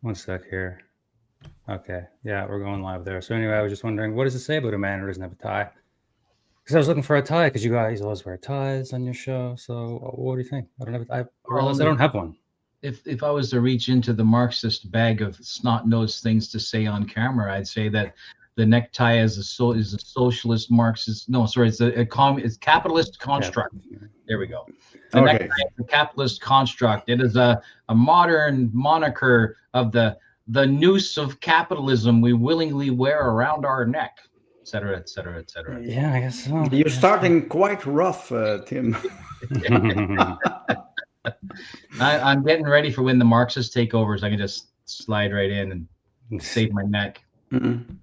One sec here. Okay, yeah, we're going live there. So anyway, I was just wondering, what does it say about a man who doesn't have a tie? Because I was looking for a tie, because you guys always wear ties on your show. So what do you think? I don't have. I realize I don't have one. If I was to reach into the Marxist bag of snot-nosed things to say on camera, I'd say that the necktie is a socialist Marxist. No, sorry, it's it's capitalist construct. There we go. The necktie is a capitalist construct. It is a modern moniker of the noose of capitalism we willingly wear around our neck, et cetera, et cetera, et cetera. Yeah, I guess so. You're starting quite rough, Tim. I'm getting ready for when the Marxists take over, so I can just slide right in and save my neck. Mm-hmm.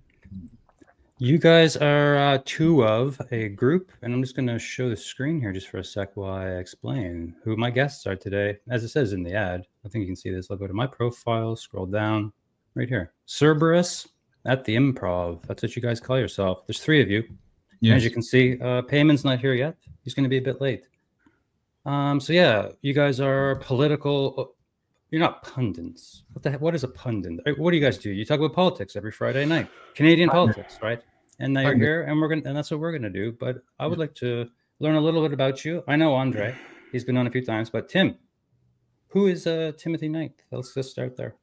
You guys are two of a group, and I'm just going to show the screen here just for a sec while I explain who my guests are today. As it says in the ad, I think you can see this. I'll go to my profile, scroll down right here. Cerberus at the Improv. That's what you guys call yourself. There's three of you. Yes. As you can see, Payman's not here yet. He's going to be a bit late. So yeah, you guys are political. You're not pundits. What is a pundit? What do you guys do? You talk about politics every Friday night, Canadian politics, right? And now you're here, and that's what we're gonna do. But I would like to learn a little bit about you. I know Andre; he's been on a few times. But Tim, who is Timothy Knight? Let's just start there.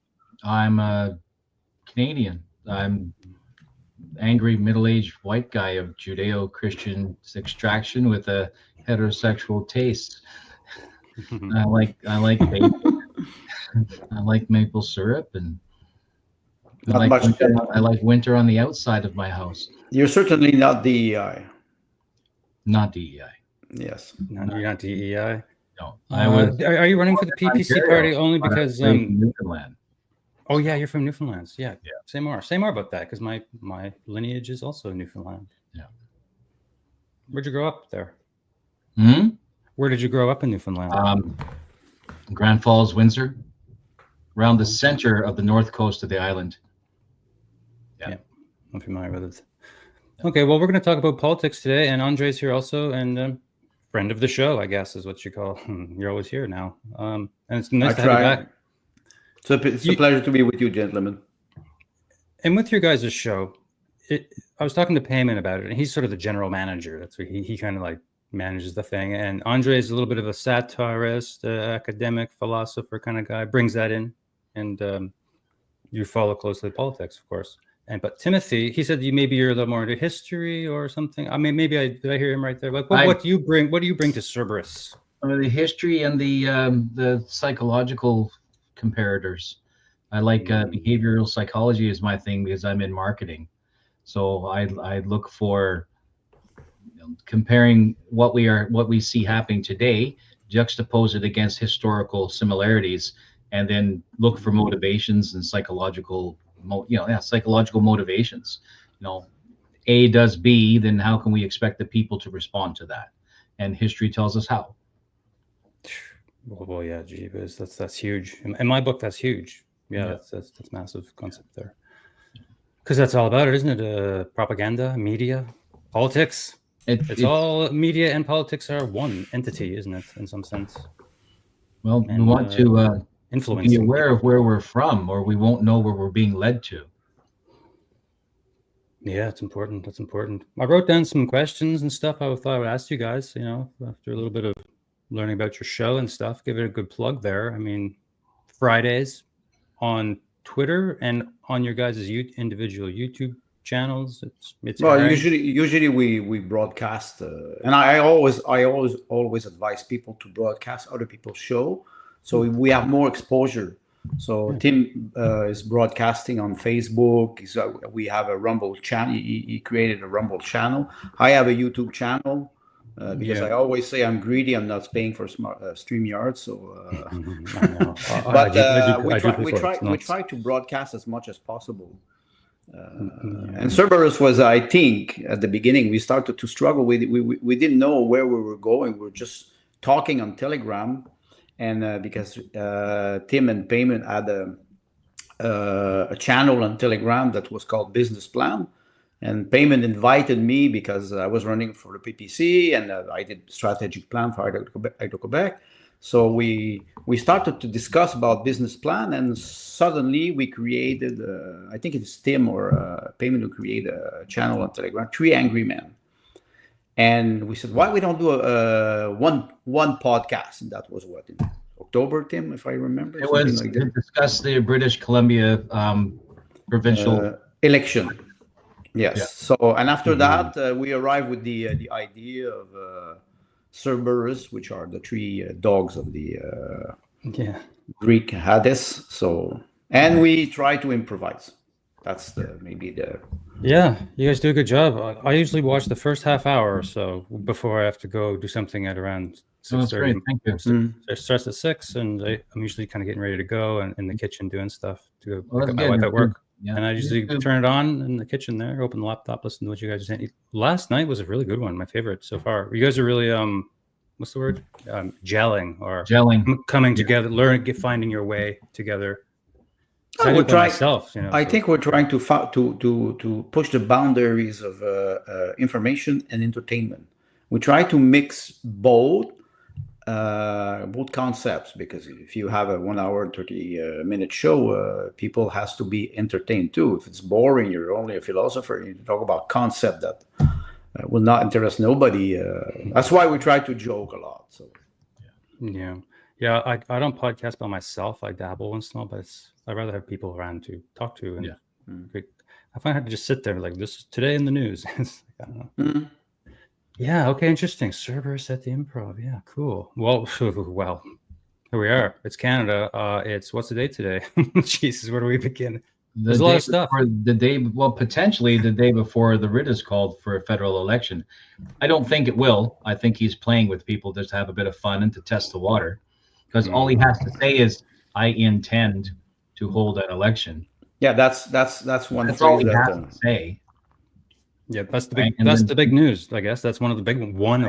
I'm a Canadian. I'm angry middle-aged white guy of Judeo-Christian extraction with a heterosexual taste. I like bacon. I like maple syrup, and I like winter on the outside of my house. You're certainly not DEI. Not DEI. Yes. No, you're not DEI. No. Are you running for the PPC party only because Newfoundland? Oh yeah, you're from Newfoundland. Yeah. Say more about that, because my lineage is also Newfoundland. Yeah. Where'd you grow up there? Hmm? Where did you grow up in Newfoundland? Grand Falls, Windsor, around the center of the north coast of the island. Yeah, I'm familiar with it. Okay, well, we're going to talk about politics today, and Andre's here also, and friend of the show, I guess, is what you call. You're always here now, and it's nice to have you back. It's a pleasure to be with you, gentlemen. And with your guys' show, I was talking to Payman about it, and he's sort of the general manager. That's what he kind of like manages the thing. And Andre is a little bit of a satirist, academic, philosopher kind of guy, brings that in. And you follow closely politics, of course. But Timothy, he said you're a little more into history or something. I mean, did I hear him right there? Like, what do you bring? What do you bring to Cerberus? The history and the psychological comparators. I like behavioral psychology is my thing because I'm in marketing. So I look for comparing what we see happening today, juxtapose it against historical similarities, and then look for motivations and psychological motivations. A does B, then how can we expect the people to respond to that? And history tells us how. Well, yeah, geez, that's huge. In my book, that's huge. Yeah. That's massive concept there. Because that's all about it, isn't it? Propaganda, media, politics. It's all media and politics are one entity, isn't it? In some sense. Well, we want to be aware of where we're from, or we won't know where we're being led to. Yeah, it's important. That's important. I wrote down some questions and stuff I thought I would ask you guys, after a little bit of learning about your show and stuff. Give it a good plug there. I mean, Fridays on Twitter and on your guys' individual YouTube channels. It's well, usually we broadcast, and I always advise people to broadcast other people's show, so we have more exposure. So Tim is broadcasting on Facebook. We have a Rumble channel. He created a Rumble channel. I have a YouTube channel because I always say I'm greedy. I'm not paying for StreamYard. So, we try to broadcast as much as possible. And Cerberus was, I think, at the beginning we started to struggle with it. We didn't know where we were going. We were just talking on Telegram. And because Tim and Payman had a channel on Telegram that was called Business Plan, and Payman invited me because I was running for the PPC and I did strategic plan for Hydro-Quebec. So we started to discuss about business plan, and suddenly we created, I think it's Tim or Payment who created a channel on Telegram, Three Angry Men. And we said, why we don't do a one podcast? And that was what, in October, Tim, if I remember? It was like to discuss the British Columbia provincial election. Yes. Yeah. So, and after that, we arrived with the idea of Cerberus, which are the three dogs of the Greek Hades. So, and we try to improvise. That's maybe the. Yeah, you guys do a good job. I usually watch the first half hour or so before I have to go do something at around 6:30. Thank you. It starts at 6, and I'm usually kind of getting ready to go and in the kitchen doing stuff to go pick up my good. wife at work. Yeah. And I usually turn it on in the kitchen there, open the laptop, listen to what you guys are saying. Last night was a really good one, my favorite so far. You guys are really what's the word? Gelling coming together, finding your way together. I would try myself. I think we're trying to push the boundaries of information and entertainment. We try to mix both concepts, because if you have a 1 hour and 30-minute show, people has to be entertained too. If it's boring, you're only a philosopher. You talk about concept that will not interest nobody. That's why we try to joke a lot. So yeah. I don't podcast by myself. I dabble once in a while, but I'd rather have people around to talk to. And I find I have to just sit there like, this is today in the news. I don't know. Yeah. Okay. Interesting. Cerberus at the Improv. Yeah. Cool. Well, here we are. It's Canada. It's what's the date today? Jesus, where do we begin? There's a lot of stuff. Potentially the day before the writ is called for a federal election. I don't think it will. I think he's playing with people just to have a bit of fun and to test the water, because all he has to say is, "I intend to hold an election." Yeah, that's one. That's all he has to say. Yeah, that's the big news. I guess that's one of the big ones.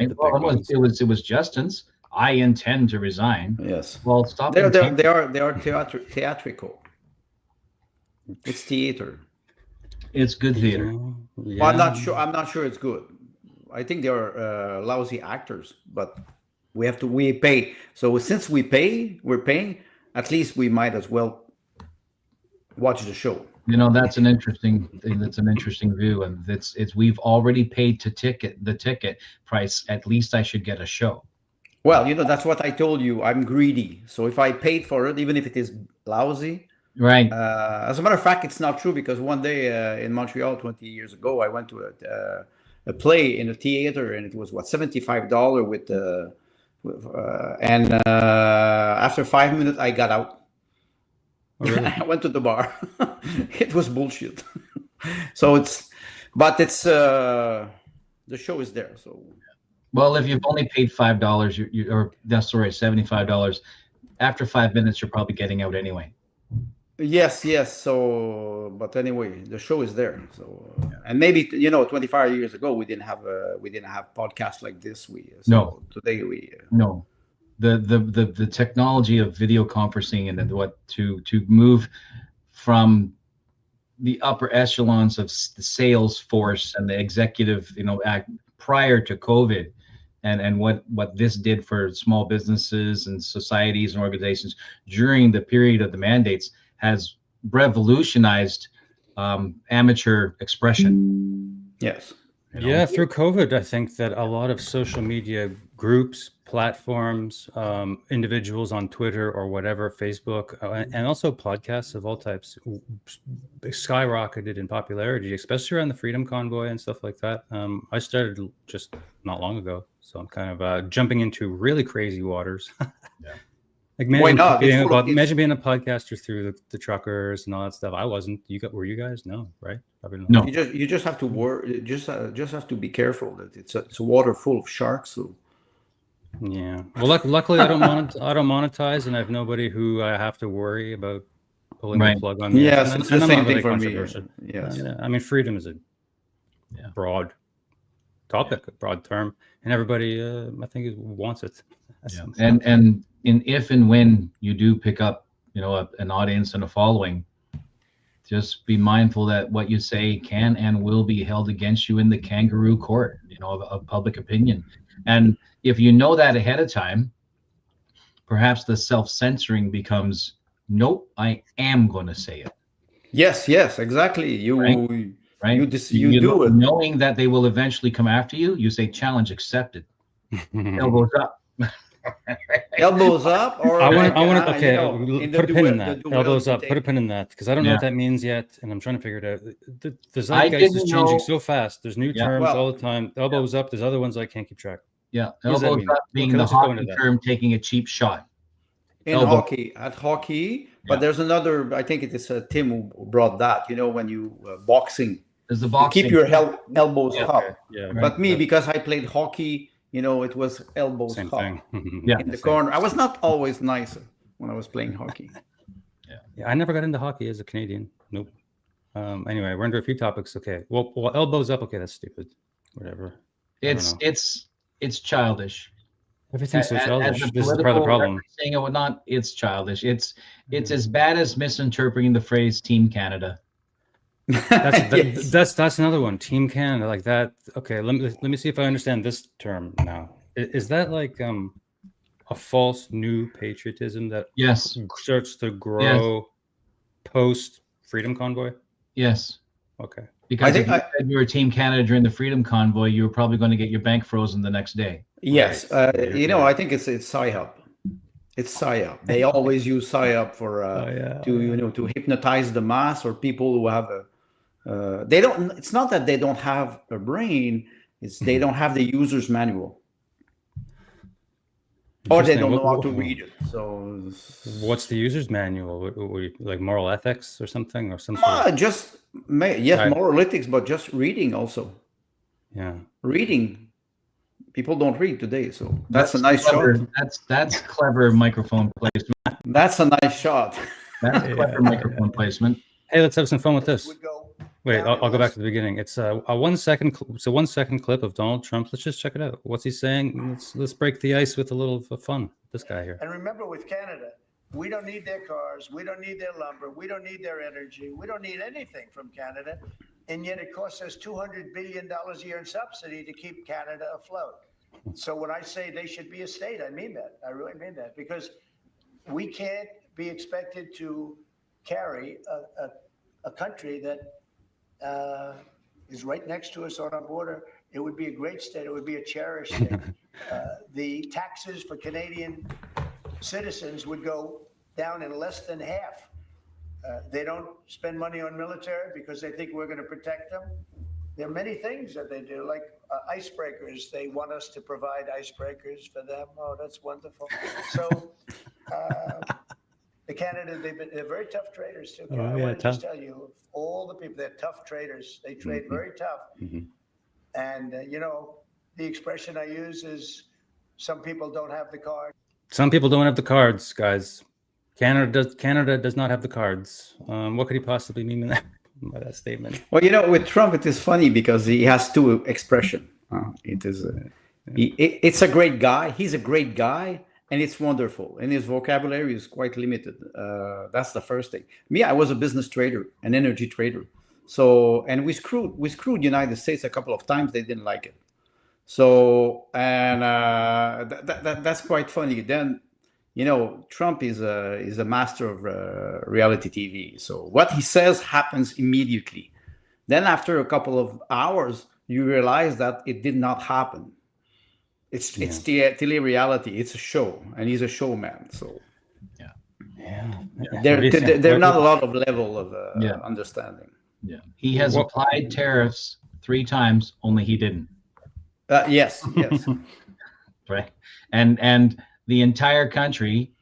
It was Justin's. I intend to resign. Yes. Well, stop. They are theatrical. It's theater. It's good theater. Yeah. Well, I'm not sure it's good. I think they are lousy actors, but we pay. So since we're paying. At least we might as well watch the show. That's an interesting thing. That's an interesting view, and it's we've already paid the ticket price. At least I should get a show. Well, that's what I told you. I'm greedy. So if I paid for it, even if it is lousy, right? As a matter of fact, it's not true, because one day in Montreal 20 years ago, I went to a play in a theater, and it was $75 with and after 5 minutes, I got out. Oh, really? I went to the bar. It was bullshit. So the show is there. So, well, if you've only paid $5, $75. After 5 minutes, you're probably getting out anyway. Yes. So, but anyway, the show is there. So, and maybe 25 years ago we didn't have podcasts like this. No. Today we no. The technology of video conferencing and to move from the upper echelons of the sales force and the executive act prior to COVID, and what this did for small businesses and societies and organizations during the period of the mandates has revolutionized amateur expression. Yes. Yeah, through COVID, I think that a lot of social media groups, platforms, individuals on Twitter or whatever, Facebook, and also podcasts of all types skyrocketed in popularity, especially around the Freedom Convoy and stuff like that. I started just not long ago, so I'm kind of jumping into really crazy waters. Yeah. Like imagine being a podcaster through the truckers and all that stuff. I wasn't. Were you guys? No, right? Probably not. No. You just have to worry. Just have to be careful that it's a water full of sharks. So. Yeah. Well, luckily I don't monetize, and I have nobody who I have to worry about pulling the plug on. Yes, it's the same thing for me. Yes. I mean, freedom is a broad topic, a broad term, and everybody I think wants it. And if and when you do pick up an audience and a following, just be mindful that what you say can and will be held against you in the kangaroo court of public opinion. And if you know that ahead of time, perhaps the self-censoring becomes, nope, I am going to say it. Yes, exactly. You Right? you do it. Knowing that they will eventually come after you, you say, challenge accepted. Elbows up. Elbows up, or I like, want to. you Okay, know, in put a the pin in duel, that. the duel Elbows you up. Put a take. pin in that because I don't know Yeah. what that means yet, and I'm trying to figure it out. The I zeitgeist is didn't changing know- so fast. There's new Yeah. terms Well, all the time. Elbows up. There's other ones I can't keep track. Yeah, What does that elbows mean? up being Okay, the let's just go into hockey that. term, taking a cheap shot. In Elbow. hockey, but Yeah. there's another. I think it is Tim who brought that. You know, when you boxing, There's the you boxing. keep your elbows Yeah. up. Yeah, Right. But me, because I played hockey, you know, it was elbows same up thing. Yeah. in the corner. I was not always nice when I was playing hockey. Yeah, I never got into hockey as a Canadian. Nope. Anyway, we're under a few topics. Okay. Well, elbows up. Okay, that's stupid. Whatever. It's childish. Everything's so As childish. a This is the part of the political problem. saying it would not. It's childish. It's as bad as misinterpreting the phrase "Team Canada." Yes. That's another one. Team Canada, like that. Okay, let me see if I understand this term now. Is that like a false new patriotism that Yes. starts to grow post Freedom Convoy? Yes. Okay. Because think if you said you were Team Canada during the Freedom Convoy, you were probably going to get your bank frozen the next day. Yes, Right. you know, I think it's psyop. It's psyop. They always use psyop for you know, to hypnotize the mass or people who have they don't. It's not that they don't have a brain; it's they don't have the user's manual, or they don't know how to read it. So, what's the user's manual? Like moral ethics or something, or some sort of, just moral ethics, but just reading also. yeah. Reading. People don't read today, so that's a nice clever. shot. That's clever microphone placement. That's a nice shot. That's clever microphone placement. Hey, let's have some fun with this. Would go Wait, down I'll the go back list. to the beginning. It's a 1 second. It's a 1 second clip of Donald Trump. Let's just check it out. What's he saying? Let's break the ice with a little fun. This guy here. And remember, with Canada, we don't need their cars, we don't need their lumber, we don't need their energy, we don't need anything from Canada, and yet it costs us $200 billion a year in subsidy to keep Canada afloat. So when I say they should be a state, I mean that. I really mean that, because we can't be expected to carry a country that is right next to us on our border. It would be a great state. It would be a cherished state. The taxes for Canadian citizens would go down in less than half. They don't spend money on military because they think we're going to protect them. There are many things that they do, like icebreakers. They want us to provide icebreakers for them. Oh, that's wonderful. So the Canada, they're very tough traders too. I want to just tell you, all the people, they're tough traders. They trade very tough. And, you know, the expression I use is some people don't have the card. Some people don't have the cards, guys. Canada does not have the cards. What could he possibly mean by that statement? Well, you know, with Trump, it is funny because he has two expressions. It is, it's a great guy. He's a great guy, and it's wonderful. And his vocabulary is quite limited. That's the first thing. Me, I was a business trader, an energy trader. So, and we screwed the United States a couple of times. They didn't like it. So, and that's quite funny. Then, you know, Trump is a master of reality TV. So what he says happens immediately. Then after a couple of hours, you realize that it did not happen. It's tele-reality. It's a show, and he's a showman. So they're not a lot of level of understanding. Yeah, he has applied tariffs 3 times, only he didn't. Yes. Right, and the entire country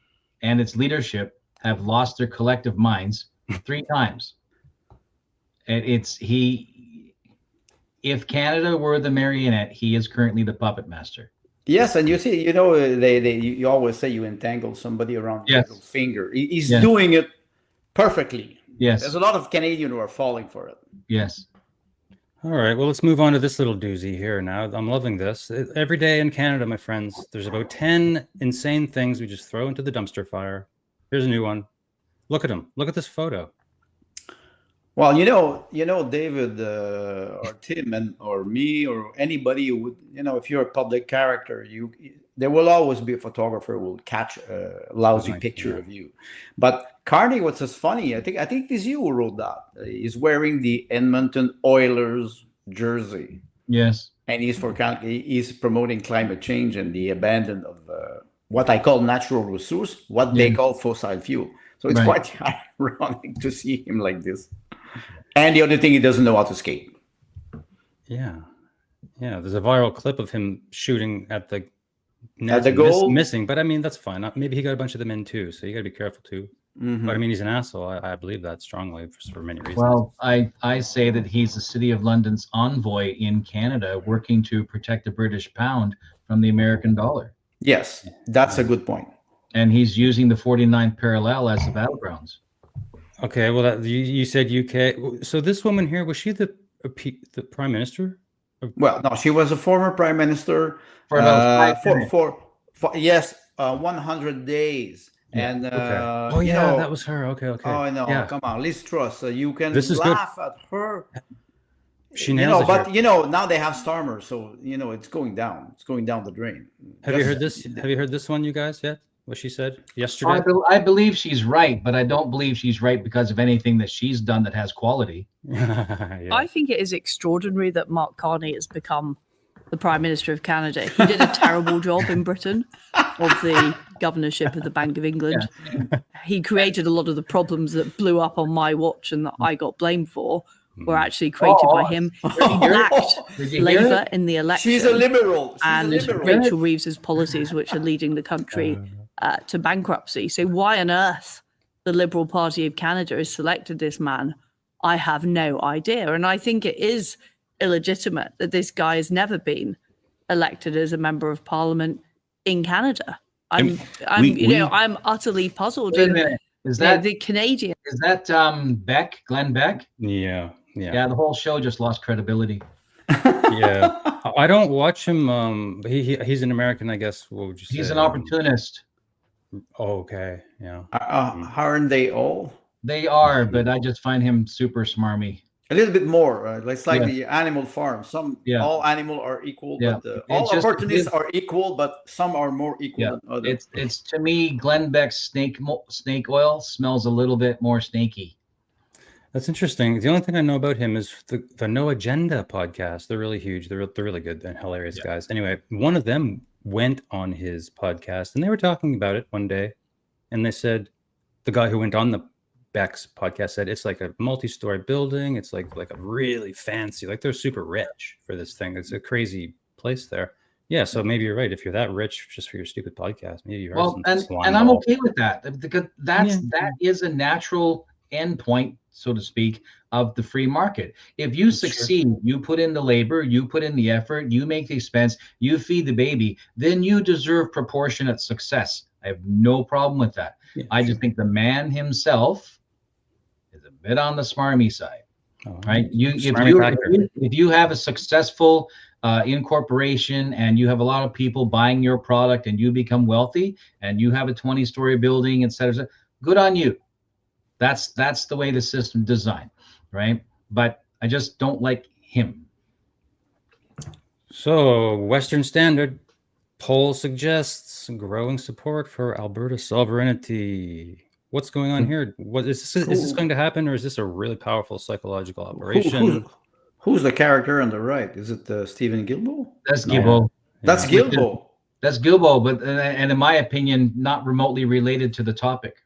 and its leadership have lost their collective minds 3 times. And if Canada were the marionette, he is currently the puppet master. Yes, and you see, you know, you always say you entangle somebody around your little finger. He's doing it perfectly. Yes. There's a lot of Canadians who are falling for it. Yes. All right, well, let's move on to this little doozy here now. I'm loving this. Every day in Canada, my friends, there's about 10 insane things we just throw into the dumpster fire. Here's a new one. Look at him. Look at this photo. Well, David or Tim or me or anybody who would, if you're a public character, there will always be a photographer who will catch a lousy picture of you. But Carney, what's just funny, I think it's you who wrote that. He's wearing the Edmonton Oilers jersey. Yes. And he's promoting climate change and the abandon of what I call natural resource, what they call fossil fuel. So it's quite ironic to see him like this. And the other thing, he doesn't know how to skate. Yeah. There's a viral clip of him shooting at the net, at the goal, missing. But I mean, that's fine. Maybe he got a bunch of them in too. So you got to be careful too. Mm-hmm. But I mean, he's an asshole. I believe that strongly for many reasons. Well, I say that he's the City of London's envoy in Canada, working to protect the British pound from the American dollar. Yes, that's a good point. And he's using the 49th parallel as the battlegrounds. Okay, well, you said UK. So this woman here, was she the prime minister? Well, no, she was a former prime minister for 100 days. Yeah. And that was her. Okay. Oh no, come on, Liz Truss. You can laugh at her. She nails it. But now they have Starmer, so it's going down. It's going down the drain. Have you heard this? Have you heard this one, you guys? Yet? What she said yesterday? I believe she's right, but I don't believe she's right because of anything that she's done that has quality. I think it is extraordinary that Mark Carney has become the Prime Minister of Canada. He did a terrible job in Britain of the governorship of the Bank of England. Yeah. He created a lot of the problems that blew up on my watch and that I got blamed for were actually created by him. He backed Labour in the election. She's a liberal. Rachel Reeves's policies, which are leading the country to bankruptcy. So why on earth the Liberal Party of Canada has selected this man, I have no idea. And I think it is illegitimate that this guy has never been elected as a member of Parliament in Canada. I'm utterly puzzled. Wait a minute. Is that the Canadian? Is that Beck, Glenn Beck? Yeah. The whole show just lost credibility. Yeah, I don't watch him. He's an American, I guess. What would you say? He's an opportunist. Oh, okay. Yeah. Aren't they all? They are, but I just find him super smarmy. A little bit more. It's like the Animal Farm. All animals are equal, but all opportunists are equal, but some are more equal than others. It's to me, Glenn Beck's snake oil smells a little bit more snaky. That's interesting. The only thing I know about him is the No Agenda podcast. They're really huge. They're really good and hilarious guys. Anyway, one of them went on his podcast and they were talking about it one day, and they said the guy who went on the Beck's podcast said it's like a multi-story building. It's like a really fancy, like they're super rich for this thing. It's a crazy place there. Yeah, so maybe you're right. If you're that rich just for your stupid podcast, maybe you are. And I'm okay with that because that is a natural endpoint, so to speak, of the free market. If you succeed, you put in the labor, you put in the effort, you make the expense, you feed the baby, then you deserve proportionate success. I have no problem with that. Yeah, I just think the man himself is a bit on the smarmy side, right? If you have a successful incorporation and you have a lot of people buying your product and you become wealthy and you have a 20-story building, et cetera, good on you. That's the way the system designed, right? But I just don't like him. So Western Standard poll suggests growing support for Alberta sovereignty. What's going on here? Is this going to happen, or is this a really powerful psychological operation? Who's the character on the right? Is it Stephen Guilbeault? That's Guilbeault. That's Guilbeault. That's Guilbeault, but and in my opinion, not remotely related to the topic.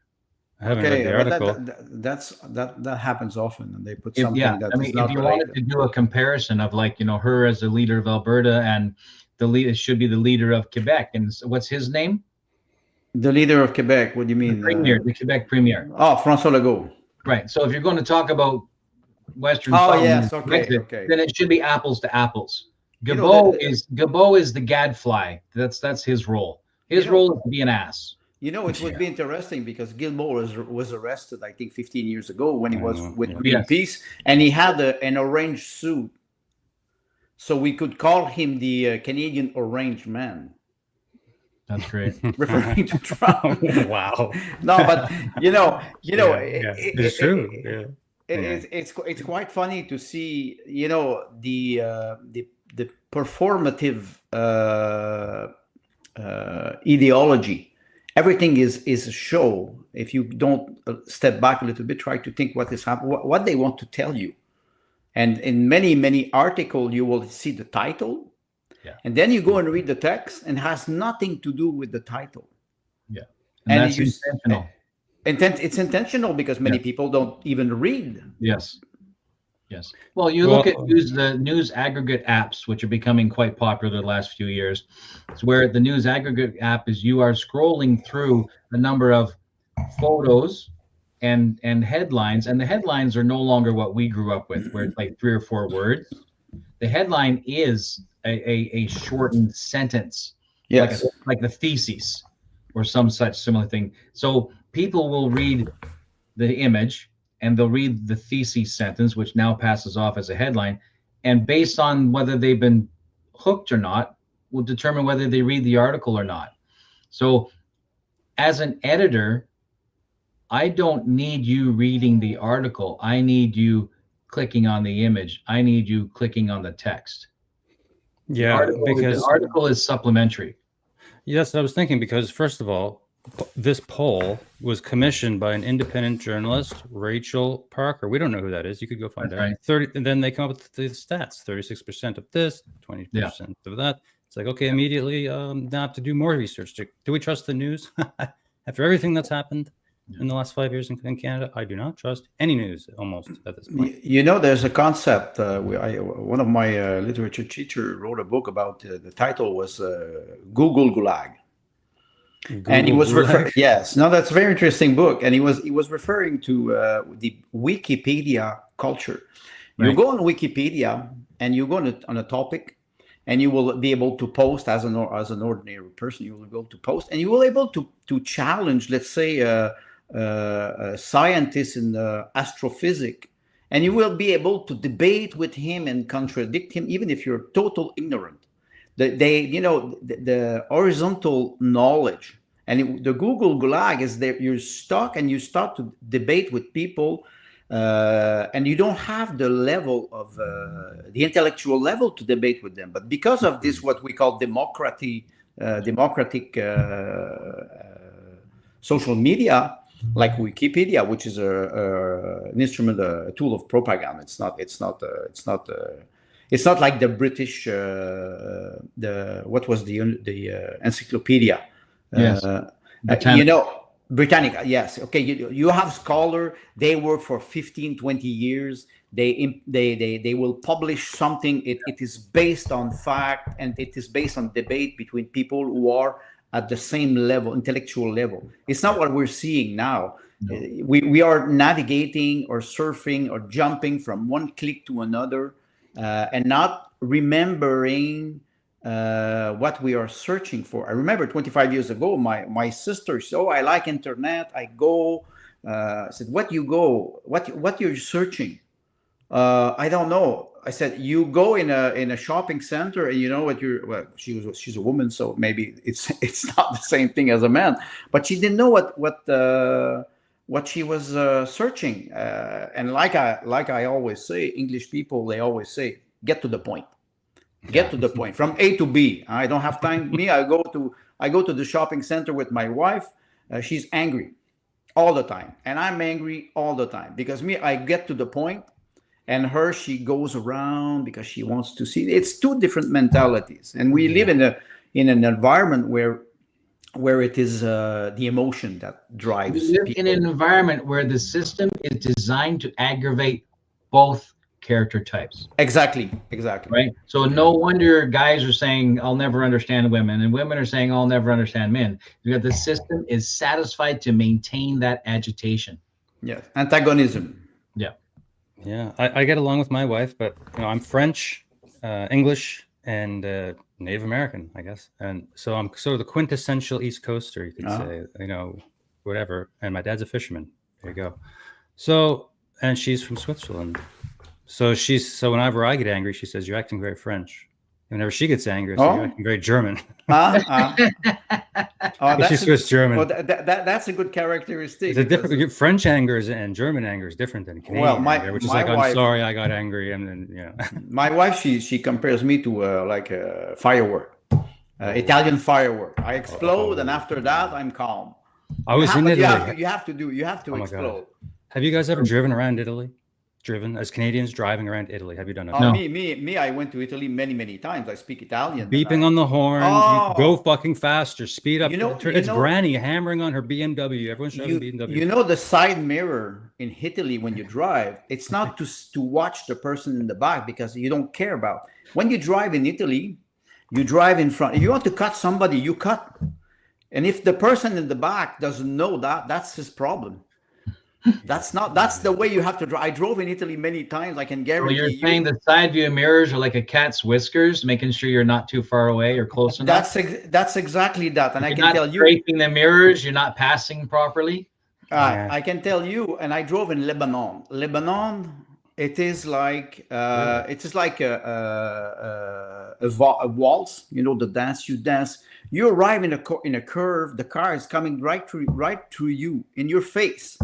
I haven't read the article. That happens often, and they put something that is not if you related. wanted to do a comparison of her as the leader of Alberta and the leader should be the leader of Quebec, and what's his name? The leader of Quebec. What do you mean? The Quebec premier. Oh, François Legault. Right. So if you're going to talk about Western, okay. Then it should be apples to apples. Guilbeault is the gadfly. That's his role. His role is to be an ass. It would be interesting because Guilbeault was arrested, I think, 15 years ago when he was with Greenpeace, and he had an orange suit. So we could call him the Canadian Orange Man. That's great. Referring to Trump. Wow. No, but it's true. Yeah. It's quite funny to see, you know, the performative ideology. Everything is a show. If you don't step back a little bit, try to think what is happening, what they want to tell you. And in many articles, you will see the title, and then you go and read the text, and it has nothing to do with the title. Yeah, and that's intentional. It's intentional because many people don't even read. Yes. Well, you look at the news aggregate apps, which are becoming quite popular the last few years. It's where the news aggregate app is you are scrolling through a number of photos and headlines, and the headlines are no longer what we grew up with, where it's like 3 or 4 words. The headline is a shortened sentence, like the thesis or some such similar thing. So people will read the image and they'll read the thesis sentence, which now passes off as a headline, and based on whether they've been hooked or not, will determine whether they read the article or not. So as an editor, I don't need you reading the article. I need you clicking on the image. I need you clicking on the text. Yeah, because the article is supplementary. Yes, I was thinking, because first of all, this poll was commissioned by an independent journalist, Rachel Parker. We don't know who that is. You could go find out. Right. 30, and then they come up with the stats: 36% of this, 20% of that. It's like, okay, immediately now I have to do more research. Do we trust the news? After everything that's happened in the last 5 years in Canada, I do not trust any news almost at this point. You know, there's a concept. One of my literature teacher wrote a book about. The title was Google Gulag. And he was referring, yes, no, that's a very interesting book. And he was referring to the Wikipedia culture. Right. You go on Wikipedia and you go on a topic, and you will be able to post as an ordinary person. You will be able to post, and you will be able to challenge, let's say, a scientist in astrophysics, and you will be able to debate with him and contradict him, even if you're total ignorant. The horizontal knowledge, and the Google Gulag is that you're stuck and you start to debate with people, and you don't have the level of the intellectual level to debate with them. But because of this, what we call democratic social media, like Wikipedia, which is an instrument, a tool of propaganda. It's not like the British, what was the encyclopedia? Yes. Britannica. Yes. Okay. You have scholar. They work for 15, 20 years. They will publish something. It is based on fact, and it is based on debate between people who are at the same level, intellectual level. It's not what we're seeing now. No. We are navigating or surfing or jumping from one click to another. And not remembering what we are searching for. I remember 25 years ago, my sister said, "Oh, I like internet. I go." I said, "What you go? What you're searching?" I don't know. I said, "You go in a shopping center, and you know what you're." Well, she's a woman, so maybe it's not the same thing as a man. But she didn't know what she was searching, and like I always say, English people, they always say, get to the point. Get to the point, from A to B. I don't have time. Me, I go to the shopping center with my wife. She's angry all the time, and I'm angry all the time, because me, I get to the point, and her, she goes around because she wants to see. It's two different mentalities, and we live in an environment where it is the emotion that drives. We live in an environment where the system is designed to aggravate both character types. Exactly. Right? So no wonder guys are saying, "I'll never understand women," and women are saying, "I'll never understand men." Because the system is satisfied to maintain that agitation. Yes, antagonism. Yeah, I get along with my wife, but I'm French, English, and Native American, I guess, and so I'm sort of the quintessential East Coaster, you could say, whatever. And my dad's a fisherman. There you go. So, and she's from Switzerland. So whenever I get angry, she says, "You're acting very French." Whenever she gets angry, so you're acting very German. She's Swiss German. Well, that's a good characteristic. It's a different French anger and German anger is different than Canadian anger, which is like, I'm sorry, I got angry, and then My wife, she compares me to like a firework, Italian firework. I explode, and after that, I'm calm. I was in Italy. You have to explode. Have you guys ever driven around Italy? Driven as Canadians driving around Italy? Have you done it? No. Me. I went to Italy many times. I speak Italian. Beeping on the horn. You go fucking faster. Speed up. It's Granny hammering on her BMW. Everyone's driving BMW. You know the side mirror in Italy when you drive. It's not to watch the person in the back because you don't care about. When you drive in Italy, you drive in front. If you want to cut somebody, you cut. And if the person in the back doesn't know that, that's his problem. That's the way you have to drive. I drove in Italy many times. I can guarantee you're saying the side view mirrors are like a cat's whiskers, making sure you're not too far away or close enough. That's exactly that. And I can tell you, scraping the mirrors, you're not passing properly. I can tell you, and I drove in Lebanon. It is like a waltz. You know the dance. You dance. You arrive in a curve. The car is coming right through you in your face.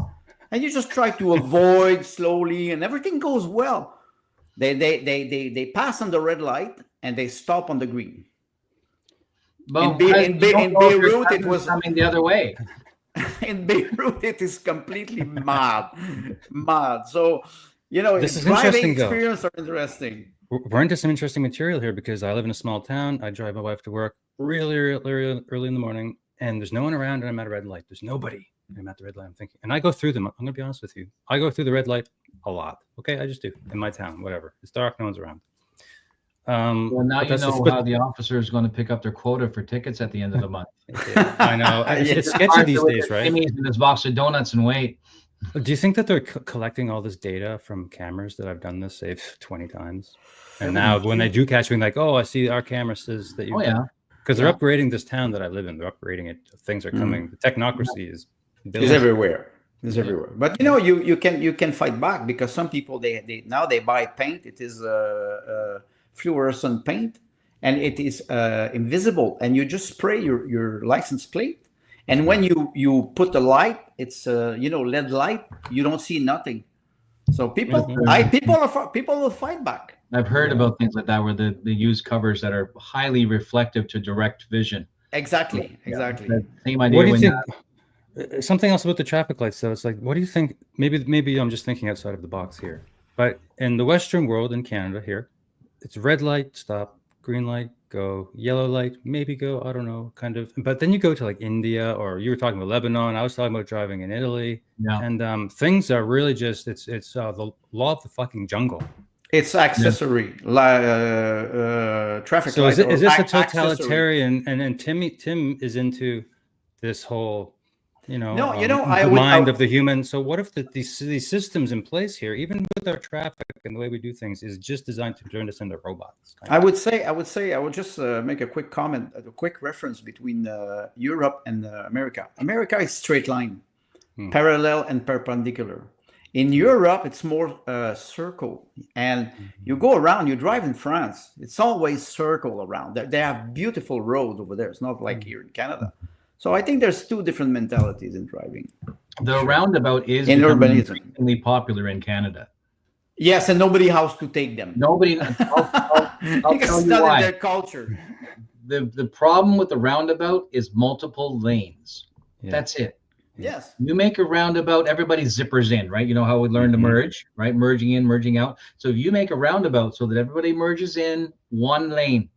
And you just try to avoid slowly, and everything goes well. They pass on the red light and they stop on the green. But in Beirut, it was coming the other way. In Beirut, it is completely mad. So this is driving interesting. Experience are interesting. We're into some interesting material here because I live in a small town. I drive my wife to work really early in the morning, and there's no one around, and I'm at a red light. There's nobody. I'm at the red light. I'm thinking, and I go through them. I'm going to be honest with you. I go through the red light a lot. Okay, I just do in my town. Whatever. It's dark. No one's around. Well, now you know how the officer is going to pick up their quota for tickets at the end of the month. I know. It's sketchy these days, right? In this box of donuts and wait. Do you think that they're collecting all this data from cameras that I've done this, say, 20 times? And now when they do catch me, like, oh, I see our camera says that you. Because they're upgrading this town that I live in. They're upgrading it. Things are coming. The technocracy is. It's everywhere. It's everywhere. But you can fight back because some people they now they buy paint. It is fluorescent paint, and it is invisible. And you just spray your license plate, and when you put the light, it's LED light. You don't see nothing. So people will fight back. I've heard about things like that where they use covers that are highly reflective to direct vision. Exactly. Same idea. What do you think? Something else about the traffic lights, though. It's like, what do you think? Maybe I'm just thinking outside of the box here. But in the Western world, in Canada here, it's red light, stop, green light, go, yellow light, maybe go, I don't know, kind of. But then you go to like India, or you were talking about Lebanon. I was talking about driving in Italy. Yeah. And things are really just, it's the law of the fucking jungle. It's accessory, traffic. So is this a totalitarian? And Tim is into this whole, the mind of the human. So what if these systems in place here, even with our traffic and the way we do things, is just designed to turn us into robots? I would just make a quick comment, a quick reference between Europe and America. America is straight line, parallel and perpendicular. In Europe, it's more circle. And you go around, you drive in France, it's always circle around. They have beautiful roads over there. It's not like here in Canada. So I think there's two different mentalities in driving. The roundabout is increasingly popular in Canada. Yes, and nobody has to take them. Nobody. I'll tell you why. Their culture. The problem with the roundabout is multiple lanes. Yeah. That's it. Yes. You make a roundabout, everybody zippers in, right? You know how we learn to merge, right? Merging in, merging out. So if you make a roundabout so that everybody merges in one lane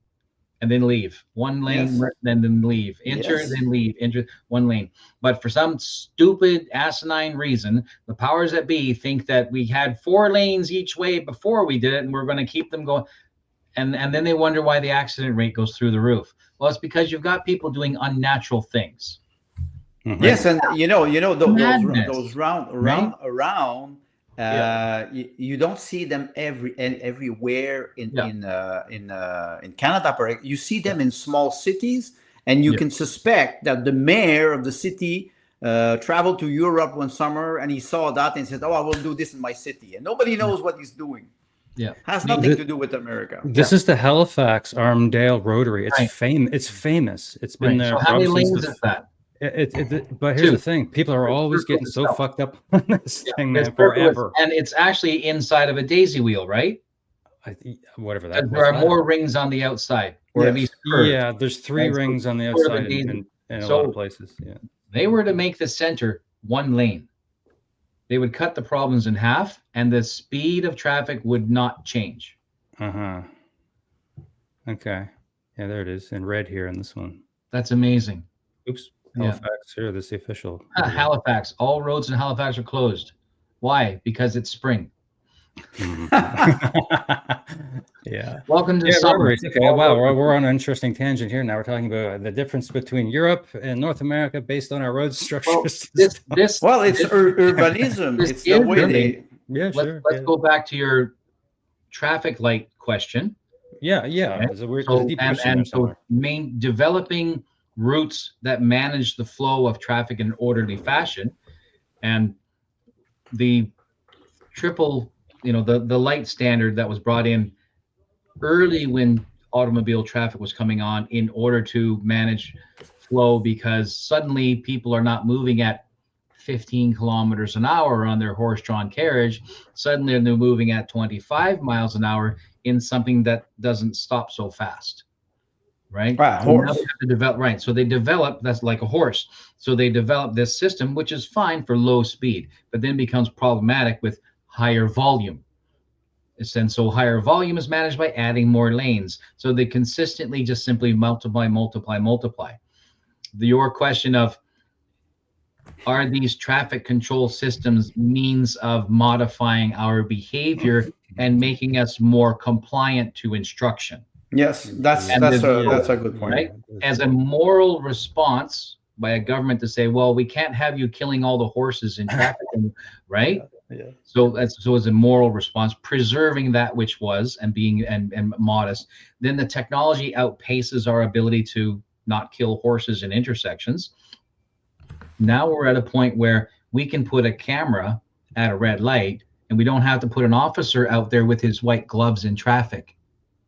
and then leave, one lane, then leave, enter, then leave, enter, one lane. But for some stupid, asinine reason, the powers that be think that we had 4 lanes each way before we did it, and we're going to keep them going. And then they wonder why the accident rate goes through the roof. Well, it's because you've got people doing unnatural things. Mm-hmm. Yes, and those round around. You don't see them everywhere in Canada. You see them in small cities, and you can suspect that the mayor of the city traveled to Europe one summer and he saw that and said, "Oh, I will do this in my city," and nobody knows what he's doing. Has nothing to do with America. This is the Halifax Armdale Rotary. It's Right. It's famous. It's been there. So how many probably since lanes is that? but here's Two. the thing: people are always circle getting so itself. fucked up on this thing, It's man, forever. and it's actually inside of a daisy wheel, right? Whatever that. There are more rings on the outside, or at least curved. Yeah, there's 3 Right, so rings on the sort of a outside daisy. in a So- lot of places. Yeah. They were to make the center one lane. They would cut the problems in half, and the speed of traffic would not change. Uh-huh. Okay. Yeah, there it is in red here in this one. That's amazing. Oops. Yeah. Halifax here. This is the official. Halifax. All roads in Halifax are closed. Why? Because it's spring. Yeah. Welcome to Yeah, summer. Rotaries. Okay. Wow, we're on an interesting tangent here. Now we're talking about the difference between Europe and North America based on our road structures. Well, it's urbanism. this It's the is way urban. Yeah, sure. Let's go back to your traffic light question. Yeah. Okay. There's a So, deep and, question there and so somewhere. developing routes that manage the flow of traffic in an orderly fashion, and the triple, the light standard that was brought in early when automobile traffic was coming on in order to manage flow, because suddenly people are not moving at 15 kilometers an hour on their horse-drawn carriage. Suddenly they're moving at 25 miles an hour in something that doesn't stop so fast, right? Right, So now horse. they have to develop, right? So they develop, that's like a horse. So they develop this system, which is fine for low speed, but then becomes problematic with higher volume. And so higher volume is managed by adding more lanes. So they consistently just simply multiply. Your question of, are these traffic control systems means of modifying our behavior and making us more compliant to instruction? Yes, that's And a good point. Right? As a moral response by a government to say, well, we can't have you killing all the horses in traffic, right? Yeah. So as a moral response, preserving that which was and being and modest, then the technology outpaces our ability to not kill horses in intersections. Now we're at a point where we can put a camera at a red light, and we don't have to put an officer out there with his white gloves in traffic.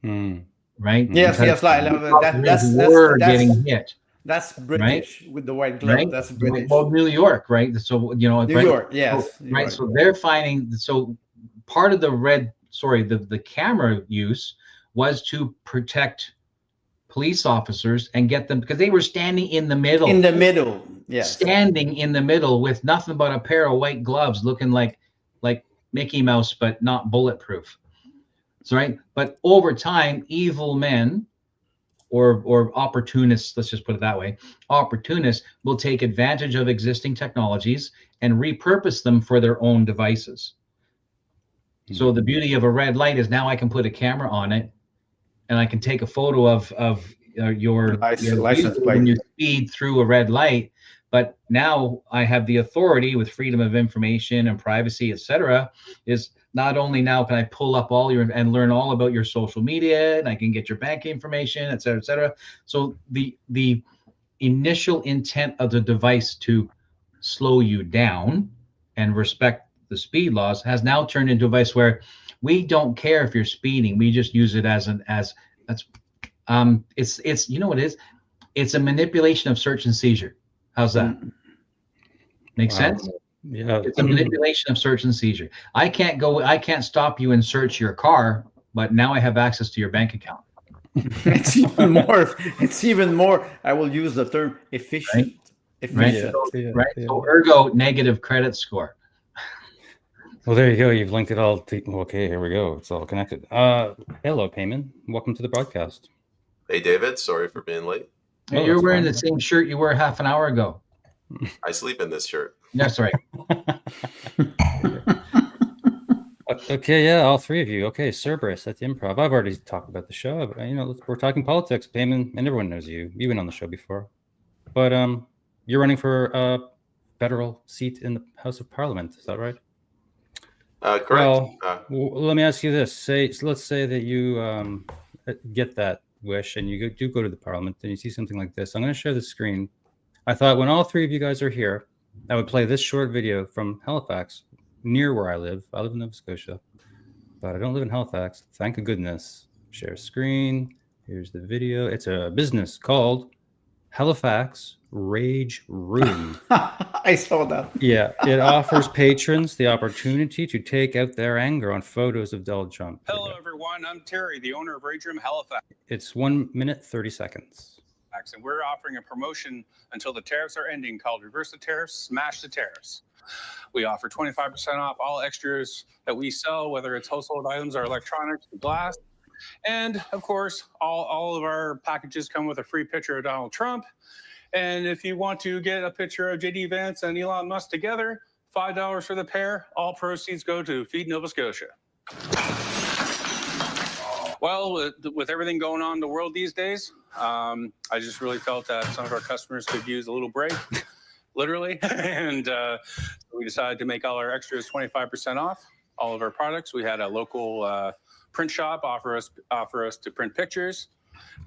Right? Yes, Because that's getting hit. That's British with the white glove. Right? That's British. Well, New York, right? So New York, yes. So, right. So they're finding, so part of the camera use was to protect police officers and get them, because they were standing in the middle. In the middle, yes. Standing in the middle with nothing but a pair of white gloves, looking like Mickey Mouse, but not bulletproof. So, right. But over time, evil men or opportunists, let's just put it that way, opportunists will take advantage of existing technologies and repurpose them for their own devices. So the beauty of a red light is now I can put a camera on it and I can take a photo of your license plate when you speed through a red light. But now I have the authority with freedom of information and privacy, etc. Is not only now can I pull up all your and learn all about your social media, and I can get your bank information, et cetera, et cetera. So the initial intent of the device to slow you down and respect the speed laws has now turned into a device where we don't care if you're speeding. We just use it it's you know what it is? It's a manipulation of search and seizure. How's that? Make sense? Yeah. It's a manipulation of search and seizure. I can't stop you and search your car, but now I have access to your bank account. It's even more, I will use the term efficient. Right? So ergo, negative credit score. Well, there you go. You've linked it all to, okay, here we go. It's all connected. Hello, Payman. Welcome to the broadcast. Hey, David. Sorry for being late. Hey, you're wearing the same shirt you wore half an hour ago. I sleep in this shirt. That's right. Okay, yeah, all 3 of you. Okay, Cerberus at the Improv. I've already talked about the show. We're talking politics, Payman, and everyone knows you. You've been on the show before. But you're running for a federal seat in the House of Parliament. Is that right? Correct. Well, let me ask you this. Let's say that you get that wish and you do go to the Parliament and you see something like this. I'm going to share the screen. I thought when all 3 of you guys are here, I would play this short video from Halifax, near where I live. I live in Nova Scotia. but I don't live in Halifax. Thank goodness. Share screen. Here's the video. It's a business called Halifax Rage Room. I saw that. Yeah, it offers patrons the opportunity to take out their anger on photos of Donald Trump. Hello, everyone. I'm Terry, the owner of Rage Room Halifax, It's 1 minute, 30 seconds. and we're offering a promotion until the tariffs are ending called Reverse the Tariffs, Smash the Tariffs. We offer 25% off all extras that we sell, whether it's household items or electronics, glass. And of course, all of our packages come with a free picture of Donald Trump. And if you want to get a picture of JD Vance and Elon Musk together, $5 for the pair. All proceeds go to Feed Nova Scotia. Well, with everything going on in the world these days, I just really felt that some of our customers could use a little break, literally. And we decided to make all our extras 25% off all of our products. We had a local print shop offer us to print pictures.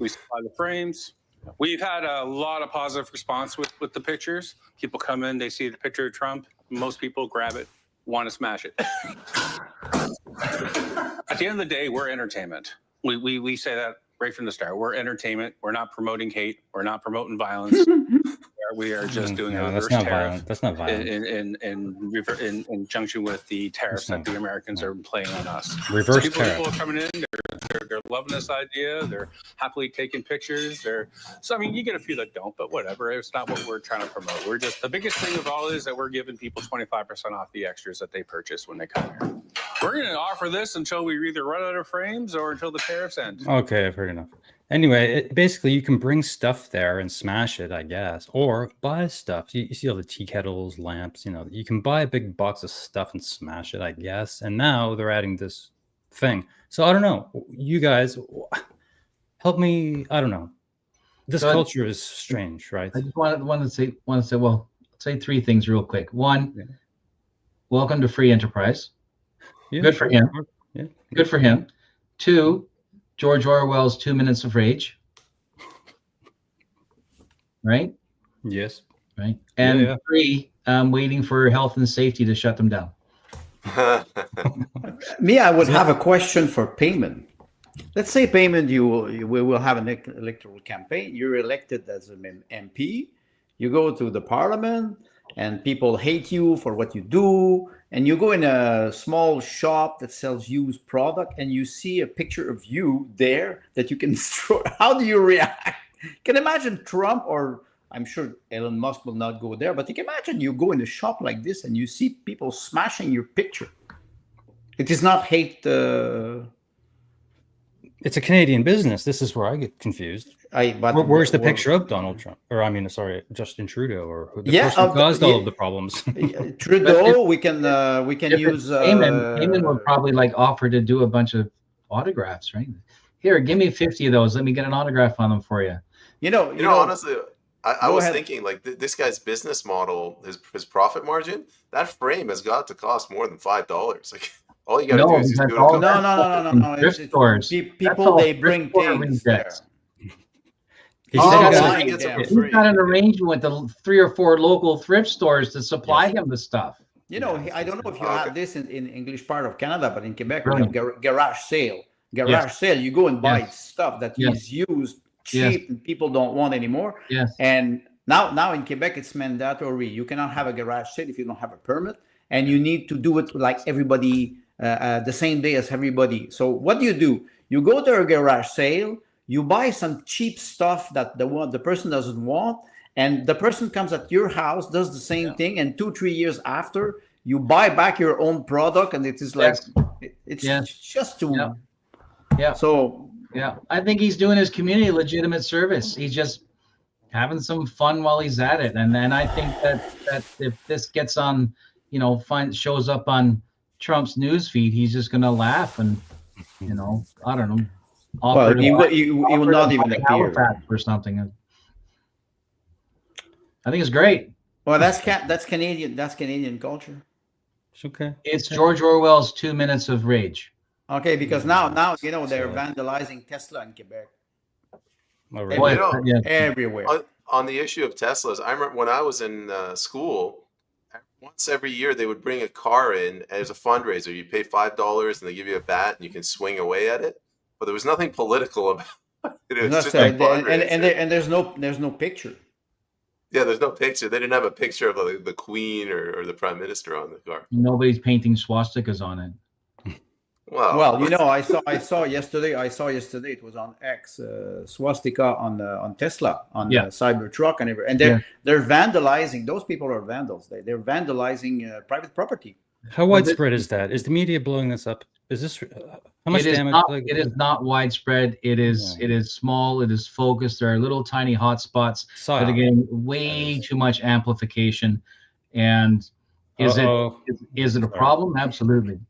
We supply the frames. We've had a lot of positive response with the pictures. People come in, they see the picture of Trump. Most people grab it, want to smash it. At the end of the day, we're entertainment. We say that right from the start. We're entertainment. We're not promoting hate. We're not promoting violence. We are just doing a reverse tariff. That's not violent. In conjunction with the tariffs that the Americans are playing on us. Reverse People tariff. are coming in. They're loving this idea. They're happily taking pictures. So I mean, you get a few that don't, but whatever. It's not what we're trying to promote. We're just, the biggest thing of all is that we're giving people 25% off the extras that they purchase when they come here. We're going to offer this until we either run out of frames or until the tariffs end. Okay, I've heard enough. Anyway, basically, you can bring stuff there and smash it, I guess, or buy stuff. You see all the tea kettles, lamps, you can buy a big box of stuff and smash it, I guess. And now they're adding this thing. So I don't know. You guys, help me. I don't know. This culture is strange, right? I just want to say, well, say three things real quick. One, welcome to free enterprise. Yeah, Good for him. Yeah. Good for him. Two, George Orwell's 2 Minutes of Rage. Right? Yes. Right. And Yeah. three, waiting for health and safety to shut them down. Me, I would have a question for payment. Let's say payment, we will have an electoral campaign. You're elected as an MP. You go to the parliament and people hate you for what you do. And you go in a small shop that sells used product and you see a picture of you there that you can destroy. How do you react? Can imagine Trump, or I'm sure Elon Musk will not go there, but you can imagine you go in a shop like this and you see people smashing your picture. It is not hate. It's a Canadian business. This is where I get confused. Where's the picture of Donald Trump? Or I mean, sorry, Justin Trudeau, or the person who caused all of the problems. Trudeau, we can use. Heyman would probably offer to do a bunch of autographs, right? Here, give me 50 of those. Let me get an autograph on them for you. You know, honestly, I was thinking this guy's business model, his profit margin, that frame has got to cost more than $5. All you got to do is just do it. No. Thrift stores. People, they bring things there. He's got an arrangement with the 3 or 4 local thrift stores to supply him the stuff. I don't know if you have this in English part of Canada, but in Quebec, we have garage sale. Sale, you go and buy stuff that is used cheap and people don't want anymore. Yes. And now in Quebec, it's mandatory. You cannot have a garage sale if you don't have a permit, and you need to do it like everybody the same day as everybody. So what do? You go to a garage sale, you buy some cheap stuff that the person doesn't want, and the person comes at your house, does the same thing, and 2-3 years after, you buy back your own product, and it is like it's just too. Yeah. So I think he's doing his community legitimate service. He's just having some fun while he's at it, and then I think that if this gets on, shows up on Trump's news feed, he's just gonna laugh and I don't know. He will not even appear or something. I think it's great. Well, that's Canadian. That's Canadian culture. It's okay. It's George Orwell's 2 Minutes of Rage. Okay, because now they're vandalizing Tesla in Quebec. Everywhere. On the issue of Teslas, I remember when I was in school, once every year they would bring a car in as a fundraiser. You pay $5 and they give you a bat and you can swing away at it. But there was nothing political about it. It was just a fundraiser. And there's no picture. Yeah, there's no picture. They didn't have a picture of the Queen or the Prime Minister on the car. Nobody's painting swastikas on it. Well, you know, I saw yesterday. It was on X, swastika on Tesla on the Cybertruck and everything. And they're vandalizing. Those people are vandals. They're vandalizing private property. How widespread is that? Is the media blowing this up? Is this how much damage? It is not widespread. It is small. It is focused. There are little tiny hot spots that are getting way too much amplification. And is it a problem? Absolutely.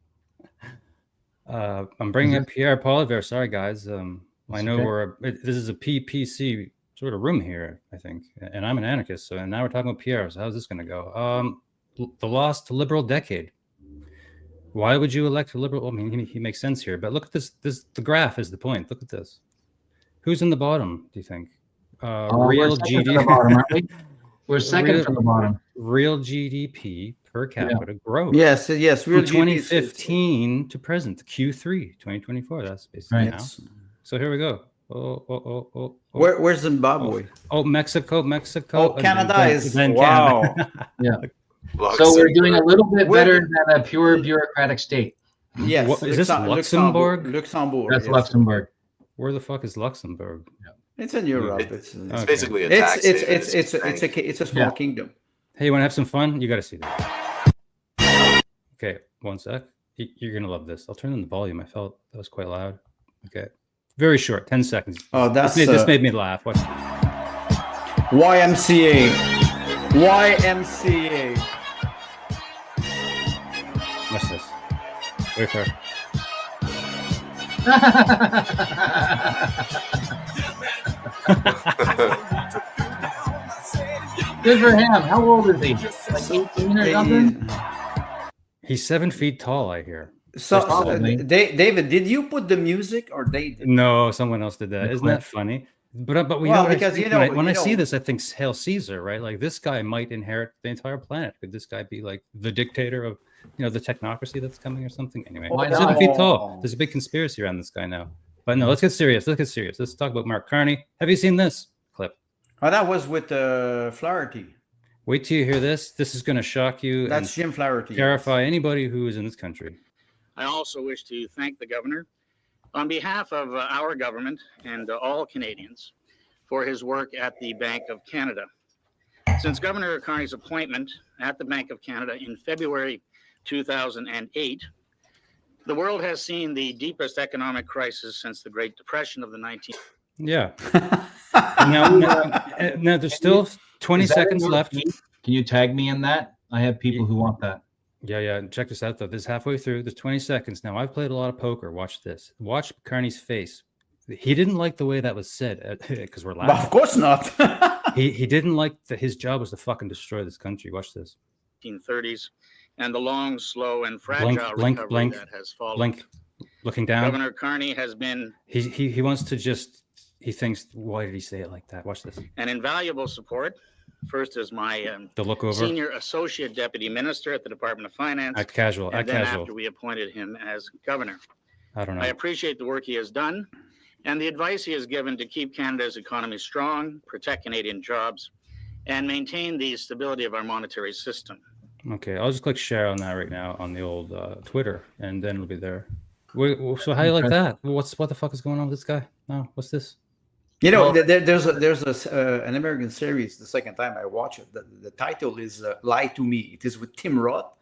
I'm bringing up Pierre Polivier. Sorry, guys. I know this is a PPC sort of room here, I think, and I'm an anarchist. So, and now we're talking about Pierre. So how's this going to go? The lost liberal decade. Why would you elect a liberal? I mean, he makes sense here, but look at this. The graph is the point. Look at this. Who's in the bottom? Do you think? Real GDP. We're second from the bottom. Real GDP per capita growth. Yes. Real from 2015 to present, Q3 2024. That's basically now. So here we go. Where's Zimbabwe? Mexico. Canada is wow. Yeah. So we're doing a little bit better than a pure bureaucratic state. Yes. Is this Luxembourg? Luxembourg. That's Luxembourg. Where the fuck is Luxembourg? Yeah. It's in Europe. It's basically a tax. It's a small kingdom. Hey, you want to have some fun? You got to see that. Okay, one sec. You're gonna love this. I'll turn on the volume. I felt that was quite loud. Okay, very short, 10 seconds. Oh, this made me laugh. Watch. YMCA. Watch this. Wait for it. Good for him. How old is he? Like 18 or something? He's 7 feet tall, I hear. So, David, did you put the music or they did? No, someone else did that. Isn't that funny? But we know because when I see this, I think Hail Caesar, right? Like this guy might inherit the entire planet. Could this guy be like the dictator of the technocracy that's coming or something? Anyway, 7 feet tall. There's a big conspiracy around this guy now. But no, let's get serious. Let's talk about Mark Carney. Have you seen this clip? Oh, that was with Flaherty. Wait till you hear this. This is going to shock you. That's Jim Flaherty. Terrify anybody who is in this country. I also wish to thank the governor on behalf of our government and all Canadians for his work at the Bank of Canada. Since Governor Carney's appointment at the Bank of Canada in February 2008, the world has seen the deepest economic crisis since the Great Depression of the 19th. Yeah. now there's still 20 seconds left. Can you tag me in that? I have people who want that. Yeah. Check this out, though. This is halfway through. There's 20 seconds. Now, I've played a lot of poker. Watch this. Watch Carney's face. He didn't like the way that was said because we're laughing. Well, of course not. he didn't like that his job was to fucking destroy this country. Watch this. 1930s and the long, slow, and fragile recovery that has followed. Looking down. Governor Carney has been... He wants to just... He thinks, why did he say it like that? Watch this. An invaluable support. First as my senior associate deputy minister at the Department of Finance. Act casual. After we appointed him as governor. I don't know. I appreciate the work he has done and the advice he has given to keep Canada's economy strong, protect Canadian jobs, and maintain the stability of our monetary system. Okay, I'll just click share on that right now on the old Twitter, and then it'll be there. So how do you like that? What the fuck is going on with this guy? No, what's this? There's an American series. The second time I watch it, the title is "Lie to Me." It is with Tim Roth,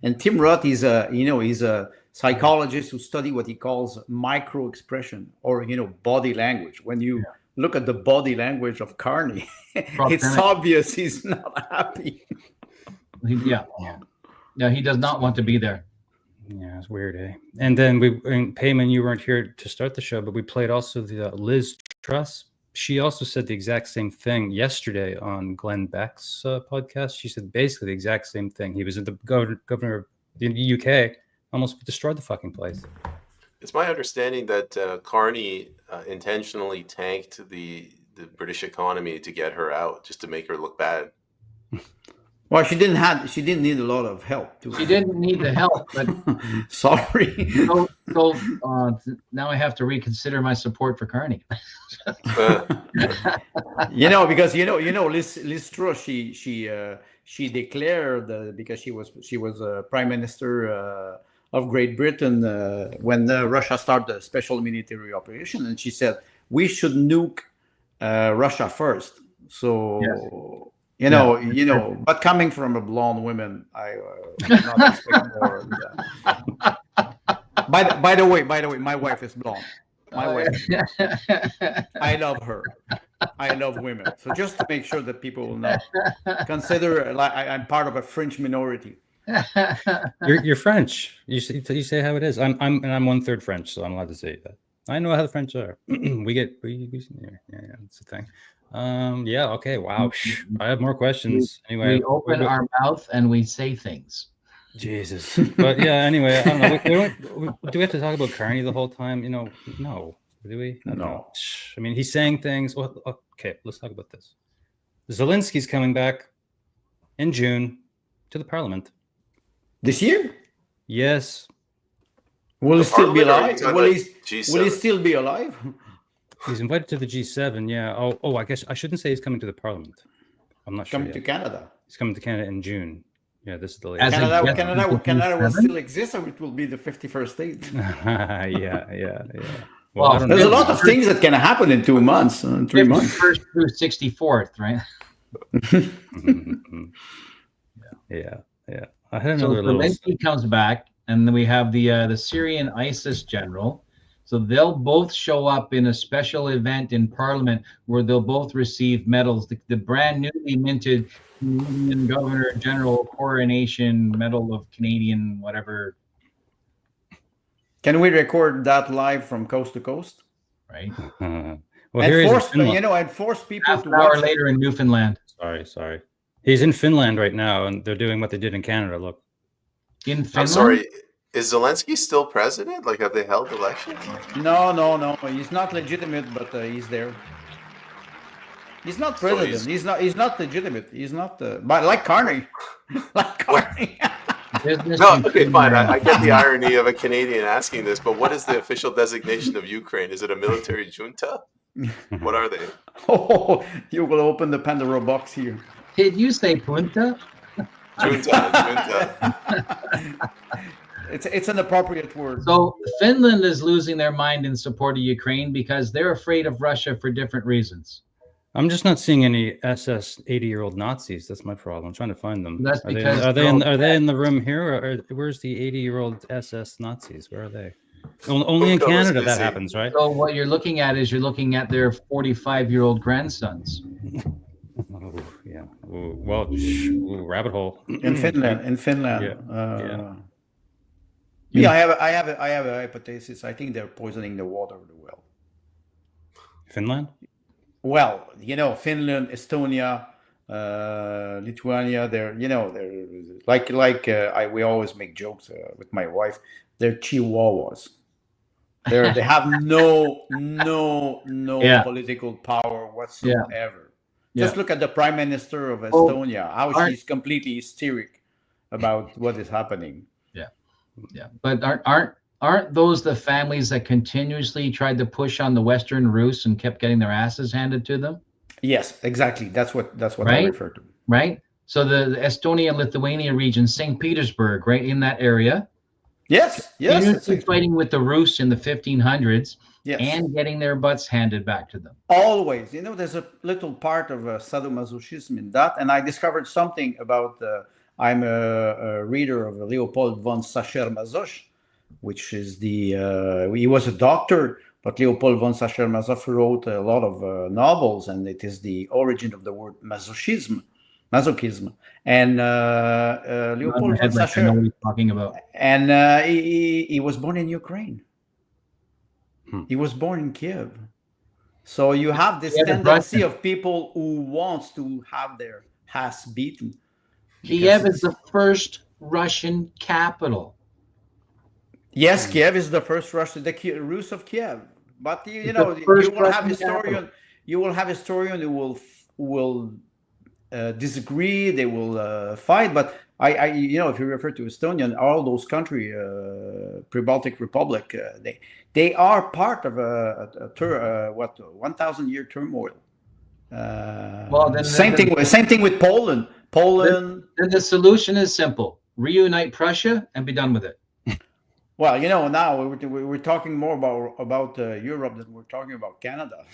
and Tim Roth is he's a psychologist who study what he calls micro expression or body language. When you look at the body language of Carney, it's obvious he's not happy. Yeah, he does not want to be there. Yeah, it's weird, eh? And then Payman, you weren't here to start the show, but we played also the Liz Truss. She also said the exact same thing yesterday on Glenn Beck's podcast. She said basically the exact same thing. He was the governor of the UK, almost destroyed the fucking place. It's my understanding that Carney intentionally tanked the British economy to get her out, just to make her look bad. Well, she didn't need a lot of help. She didn't need the help, but sorry. So now I have to reconsider my support for Carney. Because Liz Truss, she declared because she was Prime Minister of Great Britain when Russia started the special military operation, and she said we should nuke Russia first. So but coming from a blonde woman, I not expect more. By the way, my wife is blonde. My wife. I love her. I love women. So just to make sure that people will not consider like I'm part of a French minority. You're French. You say how it is. I'm 1/3 French, so I'm allowed to say that. I know how the French are. we that's the thing. Okay. Wow. I have more questions. Anyway, we open our mouth and we say things. Jesus. But anyway, I don't know. Do we have to talk about Carney the whole time? No. Do we? No. I mean, he's saying things. Well, okay, let's talk about this. Zelensky's coming back in June to the parliament. This year? Yes. Will he still be alive? Will he still be alive? He's invited to the G7, yeah. Oh, I guess I shouldn't say he's coming to the parliament. I'm not sure. Coming to Canada. He's coming to Canada in June. Yeah, this is the latest. Canada will still exist, or it will be the 51st state. Yeah. Well, there's a lot of things that can happen in 2 months, 3 months. 51st through 64th, right? Yeah. I had another Zelensky comes back, and then we have the Syrian ISIS general. So they'll both show up in a special event in Parliament where they'll both receive medals. The brand newly minted Canadian Governor General Coronation Medal of Canadian whatever. Can we record that live from coast to coast? Right. Well, and force people half an hour later in Newfoundland. Sorry. He's in Finland right now, and they're doing what they did in Canada. Look. In Finland? I'm sorry. Is Zelensky still president? Like, have they held elections? No. He's not legitimate, but he's there. He's not president. So he's not legitimate. He's not. But like Carney. No, okay, fine. I get the irony of a Canadian asking this, but what is the official designation of Ukraine? Is it a military junta? What are they? Oh, you will open the Pandora box here. Did you say junta? Junta. It's an appropriate word. So Finland is losing their mind in support of Ukraine because they're afraid of Russia for different reasons. I'm just not seeing any SS 80-year-old Nazis. That's my problem. I'm trying to find them. That's because are they in the room here, or where's the 80-year-old SS Nazis? Where are they? Only in Canada that happens, right? So what you're looking at is their 45-year-old grandsons. Oh, yeah. Ooh, well, rabbit hole. In Finland. Yeah. I have a hypothesis. I think they're poisoning the water of the well. Finland? Well, Finland, Estonia, Lithuania. They're we always make jokes with my wife. They're chihuahuas. They have no political power whatsoever. Yeah. Just look at the Prime Minister of Estonia. How she's completely hysteric about what is happening. Yeah, but aren't those the families that continuously tried to push on the Western Rus and kept getting their asses handed to them? Yes, exactly. That's what right? I refer to. Right. So the Estonia and Lithuania region, St. Petersburg, right in that area. Yes. Fighting with the Rus in the 1500s. Yes. And getting their butts handed back to them. Always. There's a little part of sadomasochism in that, and I discovered something about. I'm a reader of Leopold von Sacher-Masoch, which is he was a doctor, but Leopold von Sacher-Masoch wrote a lot of novels, and it is the origin of the word masochism. And Leopold von Sacher, I know what he's talking about. And he was born in Ukraine. He was born in Kiev. So you have this tendency of people who wants to have their ass beaten. Kiev is the first Russian capital. Yes, Kiev is the first Russian, the Rus of Kiev. But you will have historian who will disagree, they will fight. But I, if you refer to Estonia, all those countries, pre-Baltic Republic, they are part of a 1,000-year turmoil. Same thing with Poland. Then the solution is simple: reunite Prussia and be done with it. Well, now we're talking more about Europe than we're talking about Canada.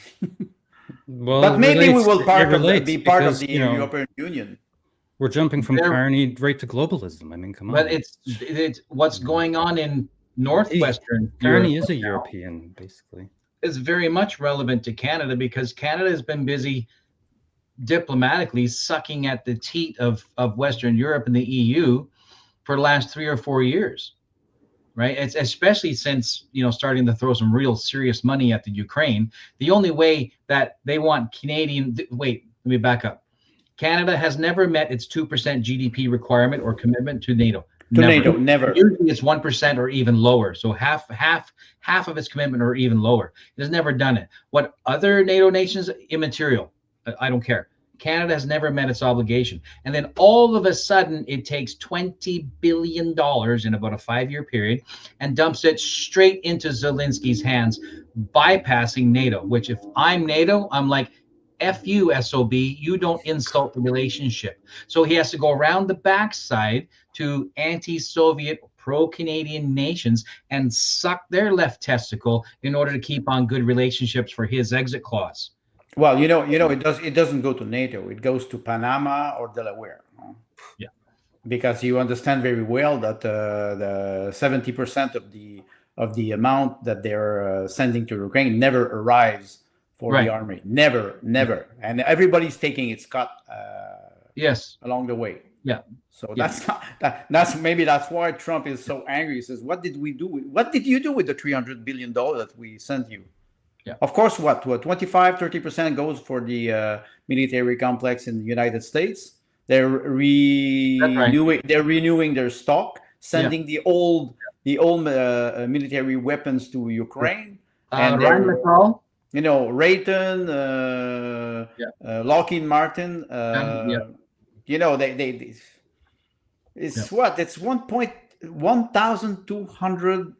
Well, but maybe we will be part of because, the European Union. We're jumping from Carney right to globalism. I mean, come on. But it's what's going on in northwestern Carney Europe is a European, basically. Is very much relevant to Canada, because Canada has been busy diplomatically sucking at the teat of Western Europe and the EU for the last 3 or 4 years. Right? It's especially since, starting to throw some real serious money at the Ukraine. The only way that they want wait, let me back up. Canada has never met its 2% GDP requirement or commitment to NATO. Never. Usually it's 1% or even lower. So half of its commitment or even lower. It has never done it. What other NATO nations, immaterial. I don't care. Canada has never met its obligation. And then all of a sudden, it takes $20 billion in about a 5-year period and dumps it straight into Zelensky's hands, bypassing NATO, which if I'm NATO, I'm like, F you, SOB, you don't insult the relationship. So he has to go around the backside to anti-Soviet, pro-Canadian nations and suck their left testicle in order to keep on good relationships for his exit clause. Well, it doesn't go to NATO. It goes to Panama or Delaware. Yeah, because you understand very well that the 70% of the amount that they're sending to Ukraine never arrives for the army. Never, and everybody's taking its cut. Yes, along the way. Yeah. So that's that's why Trump is so angry. He says, "What did you do with the $300 billion that we sent you?" Yeah. Of course, what 25-30% goes for the military complex in the United States. They're renewing their stock, sending the old military weapons to Ukraine. And Rheinmetall. Raytheon, Lockheed Martin. It's it's $1,200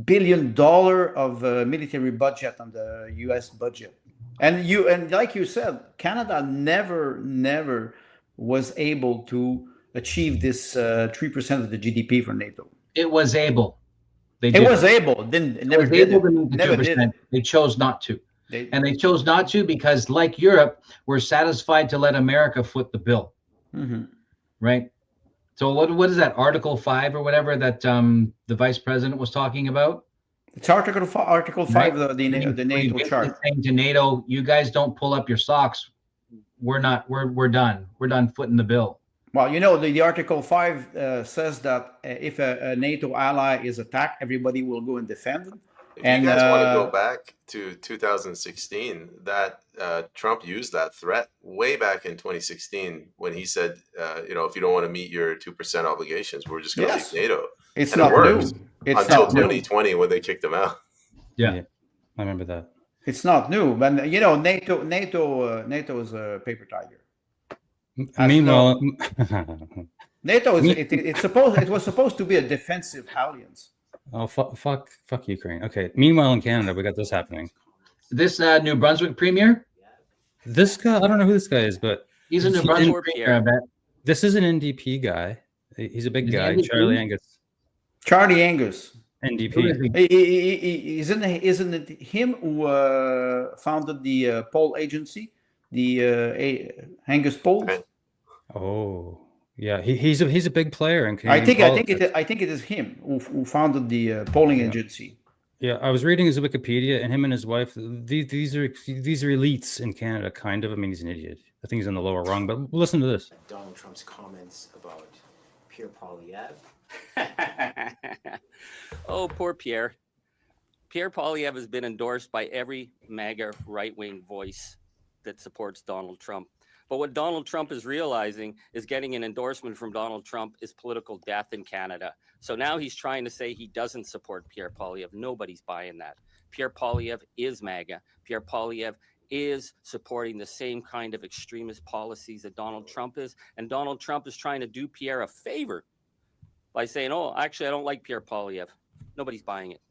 billion of military budget on the U.S. budget, and like you said, Canada never was able to achieve this 3% of the GDP for NATO. It was able. It was able. Never did it. They chose not to. They chose not to because, like Europe, we're satisfied to let America foot the bill. Mm-hmm. Right? So what is that, Article 5 or whatever that the Vice President was talking about? It's Article 5 right? of the NATO chart. Saying to NATO, you guys don't pull up your socks. We're done. We're done footing the bill. Well, the Article 5 says that if a NATO ally is attacked, everybody will go and defend. If you guys want to go back to 2016, that Trump used that threat way back in 2016 when he said, if you don't want to meet your 2% obligations, we're just going to leave NATO. It's not new. It's until not 2020 when they kicked him out. Yeah, I remember that. It's not new, but NATO is a paper tiger. Meanwhile, NATO is it was supposed to be a defensive alliance. Oh, fuck Ukraine. Okay. Meanwhile, in Canada, we got this happening. This New Brunswick premier? This guy, I don't know who this guy is, but he's a New Brunswick premier, I bet. This is an NDP guy. He's a big guy, Charlie Angus. Charlie Angus. NDP. Isn't it him who founded the poll agency, the Angus Polls? Oh. Yeah, he's a big player in Canadian politics. I think it is him who founded the polling agency. Yeah, I was reading his Wikipedia, and him and his wife. These are elites in Canada, kind of. I mean, he's an idiot. I think he's in the lower rung. But listen to this. Donald Trump's comments about Pierre Poilievre. Oh, poor Pierre. Pierre Poilievre has been endorsed by every MAGA right-wing voice that supports Donald Trump. But what Donald Trump is realizing is getting an endorsement from Donald Trump is political death in Canada. So now he's trying to say he doesn't support Pierre Poilievre. Nobody's buying that. Pierre Poilievre is MAGA. Pierre Poilievre is supporting the same kind of extremist policies that Donald Trump is. And Donald Trump is trying to do Pierre a favor by saying, oh, actually, I don't like Pierre Poilievre. Nobody's buying it.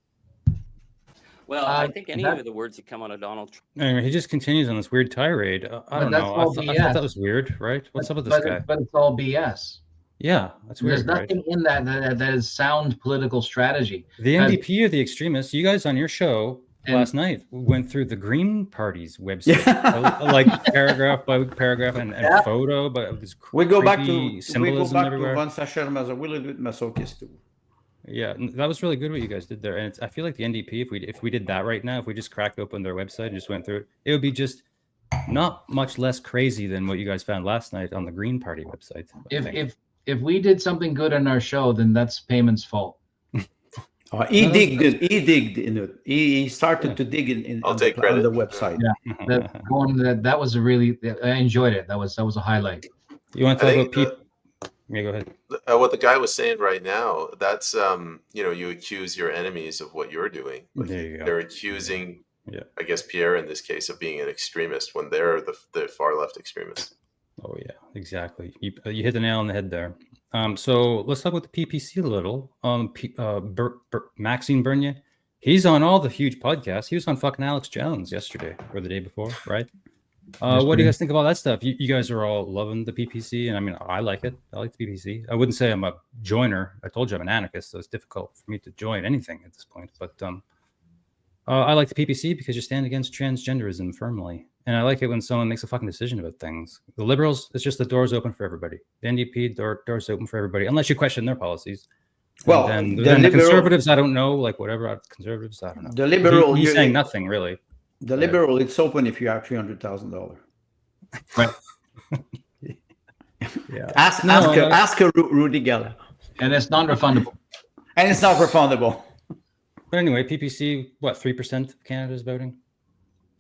Well, I think any of the words that come out of Donald Trump. Anyway, he just continues on this weird tirade. I don't know. I thought that was weird, right? What's up with this guy? But it's all BS. Yeah, that's weird. There's nothing in that is sound political strategy. The NDP are the extremists. You guys on your show last night went through the Green Party's website, like paragraph by paragraph and photo, but this we go back to everywhere. Von Sacher as a really good masochist too. Yeah, that was really good what you guys did there, and I feel like the NDP, if we did that right now, if we just cracked open their website and just went through it, it would be just not much less crazy than what you guys found last night on the Green Party website. If we did something good on our show, then that's Payman's fault. He digged in it. He started to dig in on the website. Yeah, that was a really. I enjoyed it. That was a highlight. You want to talk about people? Yeah, go ahead. What the guy was saying right now, that's you accuse your enemies of what you're doing. Like they're accusing, I guess Pierre in this case, of being an extremist when they're the far left extremists. Oh yeah, exactly. You hit the nail on the head there. So let's talk about the PPC a little. Maxime Bernier, he's on all the huge podcasts. He was on fucking Alex Jones yesterday or the day before, right? What do you guys think of all that stuff? You guys are all loving the PPC, and I mean, I like it. I like the PPC. I wouldn't say I'm a joiner. I told you I'm an anarchist, so it's difficult for me to join anything at this point. But I like the PPC because you stand against transgenderism firmly. And I like it when someone makes a fucking decision about things. The Liberals, it's just the door's open for everybody. The NDP, door's open for everybody, unless you question their policies. Well, then the Conservatives, I don't know, like whatever, Conservatives, I don't know. The Liberal, he's saying nothing, really. The Liberal, it's open if you have $300,000. Right. Yeah. Ask Rudy Geller. And it's non-refundable. And it's not refundable. But anyway, PPC, what, 3% of Canada's voting?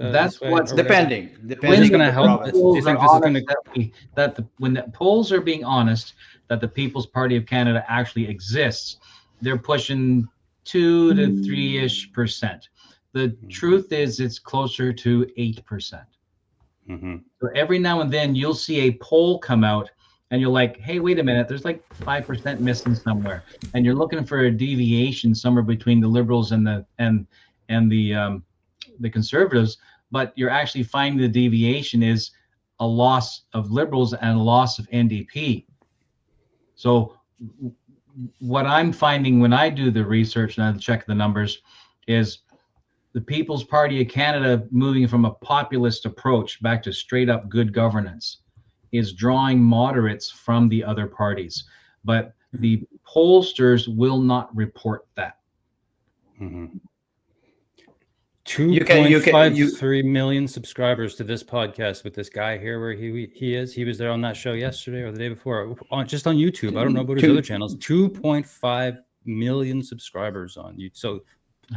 That's what's depending. Is this going to help? Do you think this is going to when the polls are being honest that the People's Party of Canada actually exists, they're pushing 2 to 3-ish%. The truth is, it's closer to 8%. Mm-hmm. So every now and then you'll see a poll come out, and you're like, "Hey, wait a minute! There's like 5% missing somewhere," and you're looking for a deviation somewhere between the Liberals and the Conservatives, but you're actually finding the deviation is a loss of Liberals and a loss of NDP. So what I'm finding when I do the research and I check the numbers is the People's Party of Canada moving from a populist approach back to straight up good governance is drawing moderates from the other parties. But the pollsters will not report that. Mm-hmm. 2.53 million subscribers to this podcast with this guy here where he is. He was there on that show yesterday or the day before, just on YouTube. I don't know about his other channels. 2.5 million subscribers on YouTube. So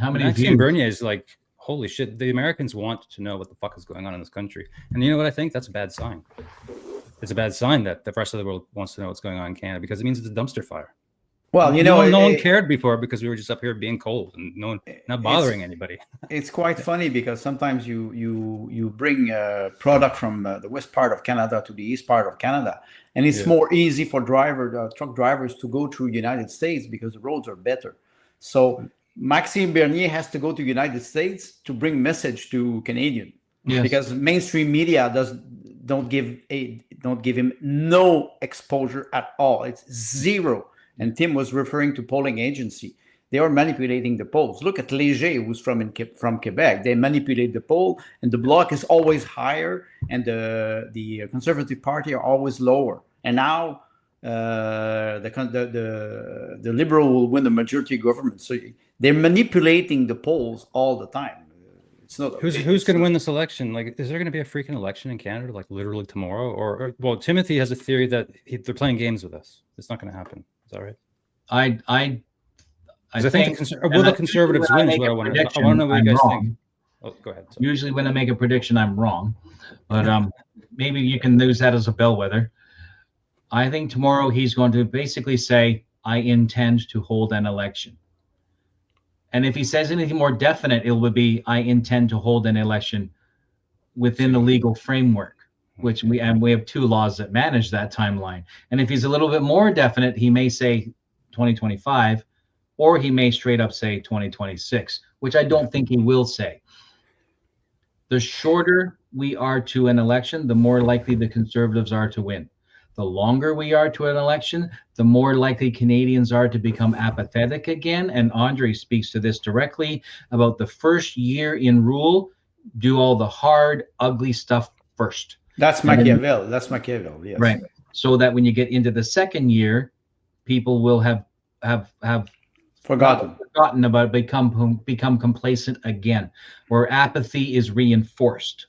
how many Maxime Bernier is like, holy shit, the Americans want to know what the fuck is going on in this country. And you know what I think? That's a bad sign. It's a bad sign that the rest of the world wants to know what's going on in Canada because it means it's a dumpster fire. Well, no one cared before because we were just up here being cold and no one not bothering anybody. It's quite funny because sometimes you bring a product from the west part of Canada to the east part of Canada, and it's more easy for truck drivers to go through the United States because the roads are better. So Maxime Bernier has to go to the United States to bring message to Canadian because mainstream media don't give him no exposure at all. It's zero. And Tim was referring to polling agency. They are manipulating the polls. Look at Léger, who's from Quebec. They manipulate the poll, and the Bloc is always higher, and the Conservative Party are always lower. And now the Liberal will win the majority government. So they're manipulating the polls all the time. It's not who's going to win this election? Like, is there going to be a freaking election in Canada, like literally tomorrow? Or well, Timothy has a theory that they're playing games with us. It's not going to happen. Is that right? I think will the Conservatives win? Is what I want to know what you guys think. Oh, go ahead. Sorry. Usually when I make a prediction, I'm wrong, but maybe you can use that as a bellwether. I think tomorrow he's going to basically say, "I intend to hold an election." And if he says anything more definite, it will be, "I intend to hold an election within the legal framework, which we have 2 laws that manage that timeline. And if he's a little bit more definite, he may say 2025, or he may straight up say 2026, which I don't think he will say. The shorter we are to an election, the more likely the Conservatives are to win. The longer we are to an election, the more likely Canadians are to become apathetic again. And Andre speaks to this directly about the first year in rule, do all the hard, ugly stuff first. That's Machiavelli. That's Machiavelli. Yes. Right. So that when you get into the second year, people will have forgotten about it, become complacent again, where apathy is reinforced.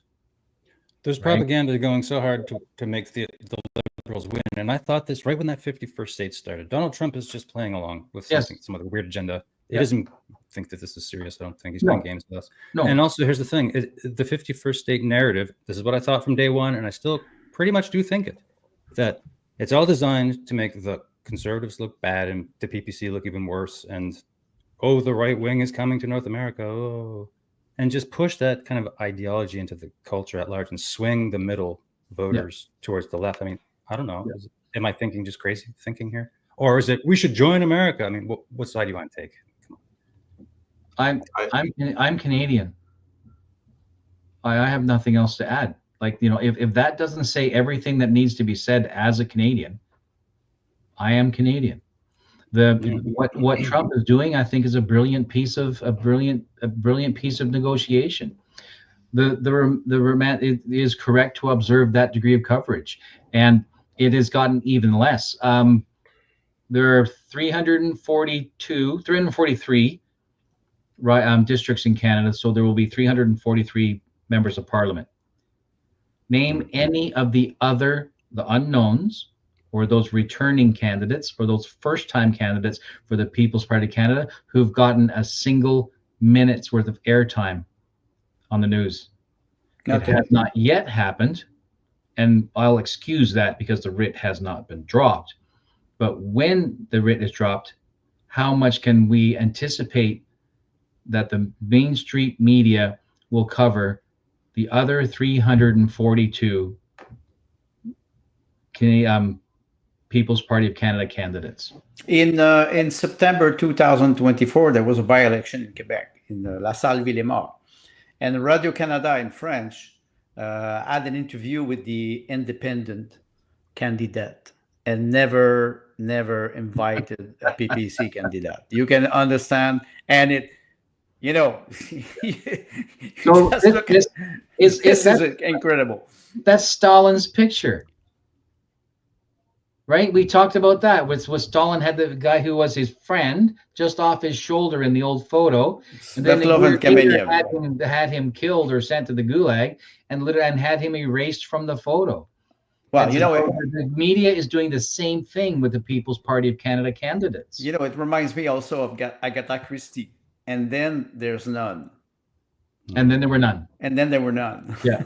There's propaganda going so hard to make the Liberals win. And I thought this right when that 51st state started. Donald Trump is just playing along with some other weird agenda. He doesn't think that this is serious. I don't think he's playing games with us. No. And also, here's the thing. The 51st state narrative, this is what I thought from day one, and I still pretty much do think it, that it's all designed to make the Conservatives look bad and the PPC look even worse. And, oh, the right wing is coming to North America. Oh. And just push that kind of ideology into the culture at large and swing the middle voters towards the left. I mean, I don't know. Am I thinking just crazy thinking here? Or is it we should join America? I mean, what side do you want to take? I'm Canadian. I have nothing else to add. Like, you know, if that doesn't say everything that needs to be said as a Canadian, I am Canadian. What Trump is doing, I think, is a brilliant piece of negotiation. It is correct to observe that degree of coverage, and it has gotten even less. There are 343 districts in Canada, so there will be 343 members of Parliament. Name any of the unknowns, or those returning candidates, or those first-time candidates for the People's Party of Canada who've gotten a single minute's worth of airtime on the news. Okay. It has not yet happened, and I'll excuse that because the writ has not been dropped. But when the writ is dropped, how much can we anticipate that the Main Street media will cover the other 342 People's Party of Canada candidates? In September 2024, there was a by-election in Quebec, in La Salle Villemort. And Radio-Canada in French had an interview with the independent candidate and never invited a PPC candidate. You can understand. And it, you know, so this is incredible. That's Stalin's picture. Right, we talked about that. Was Stalin had the guy who was his friend just off his shoulder in the old photo, and then they had him killed or sent to the gulag, and had him erased from the photo. Well, the media is doing the same thing with the People's Party of Canada candidates. You know, it reminds me also of Agatha Christie, and then there's none, and then there were none, and then there were none. Yeah.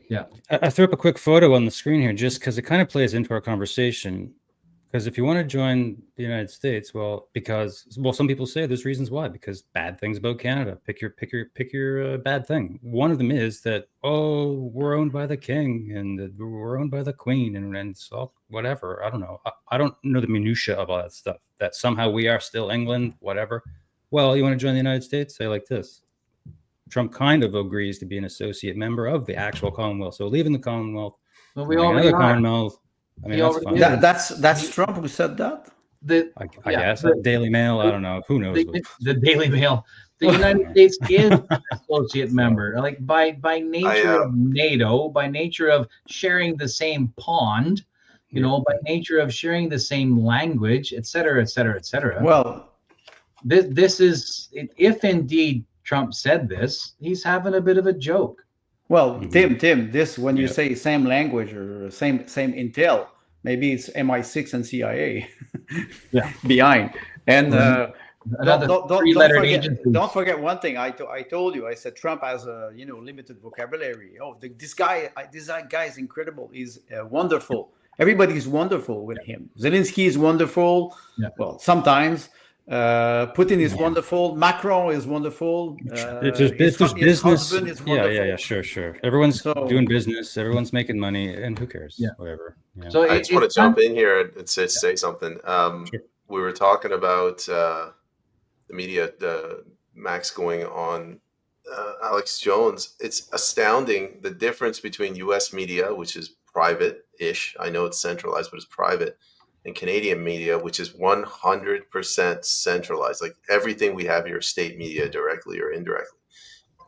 Yeah, I threw up a quick photo on the screen here just because it kind of plays into our conversation. Because if you want to join the United States, some people say there's reasons why. Because bad things about Canada. Pick your bad thing. One of them is that we're owned by the king and we're owned by the queen and so whatever. I don't know. I don't know the minutia of all that stuff. That somehow we are still England, whatever. Well, you want to join the United States? Say like this. Trump kind of agrees to be an associate member of the actual Commonwealth. So leaving the Commonwealth, well, we already are. Commonwealth. I mean, that's fine. That's Trump who said that. I guess the Daily Mail. I don't know. Who knows? The Daily Mail. The United States is an associate member, like by nature of NATO, by nature of sharing the same pond, you know, by nature of sharing the same language, et cetera, et cetera, et cetera. Well, this is, if indeed Trump said this, he's having a bit of a joke. Well, Tim, this when you say same language or same intel, maybe it's MI6 and CIA behind. And don't forget one thing. I told you. I said Trump has a limited vocabulary. This guy is incredible. He's wonderful. Everybody's wonderful with him. Zelensky is wonderful. Yeah. Well, sometimes. Putin is wonderful. Macron is wonderful. If there's his business, husband is wonderful. yeah, sure. Everyone's doing business. Everyone's making money, and who cares? Yeah. Whatever. Yeah. So I just want to jump in here and say something. Sure. We were talking about the media, Max going on Alex Jones. It's astounding the difference between U.S. media, which is private-ish. I know it's centralized, but it's private, and Canadian media, which is 100% centralized. Like everything we have here, state media, directly or indirectly.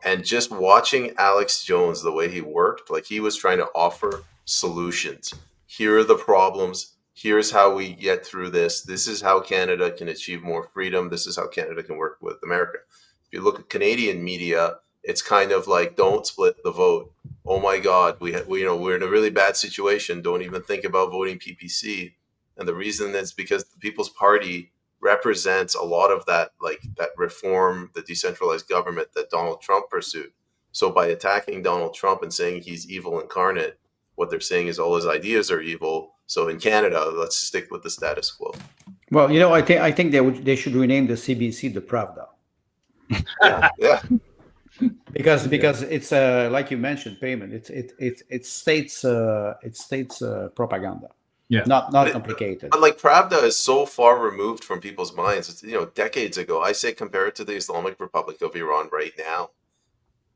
And just watching Alex Jones, the way he worked, like he was trying to offer solutions. Here are the problems. Here's how we get through this. This is how Canada can achieve more freedom. This is how Canada can work with America. If you look at Canadian media, it's kind of like, don't split the vote. Oh my God, we're in a really bad situation. Don't even think about voting PPC. And the reason is because the People's Party represents a lot of that, like that reform, the decentralized government that Donald Trump pursued. So by attacking Donald Trump and saying he's evil incarnate, what they're saying is all his ideas are evil. So in Canada, let's stick with the status quo. Well, I think they should rename the CBC the Pravda. Yeah. Because it's like you mentioned, payment. It's states propaganda. Yeah. Not complicated. But like Pravda is so far removed from people's minds. It's, decades ago. I say compare it to the Islamic Republic of Iran right now.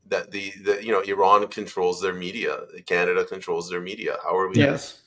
That the Iran controls their media. Canada controls their media. How are we? Yes.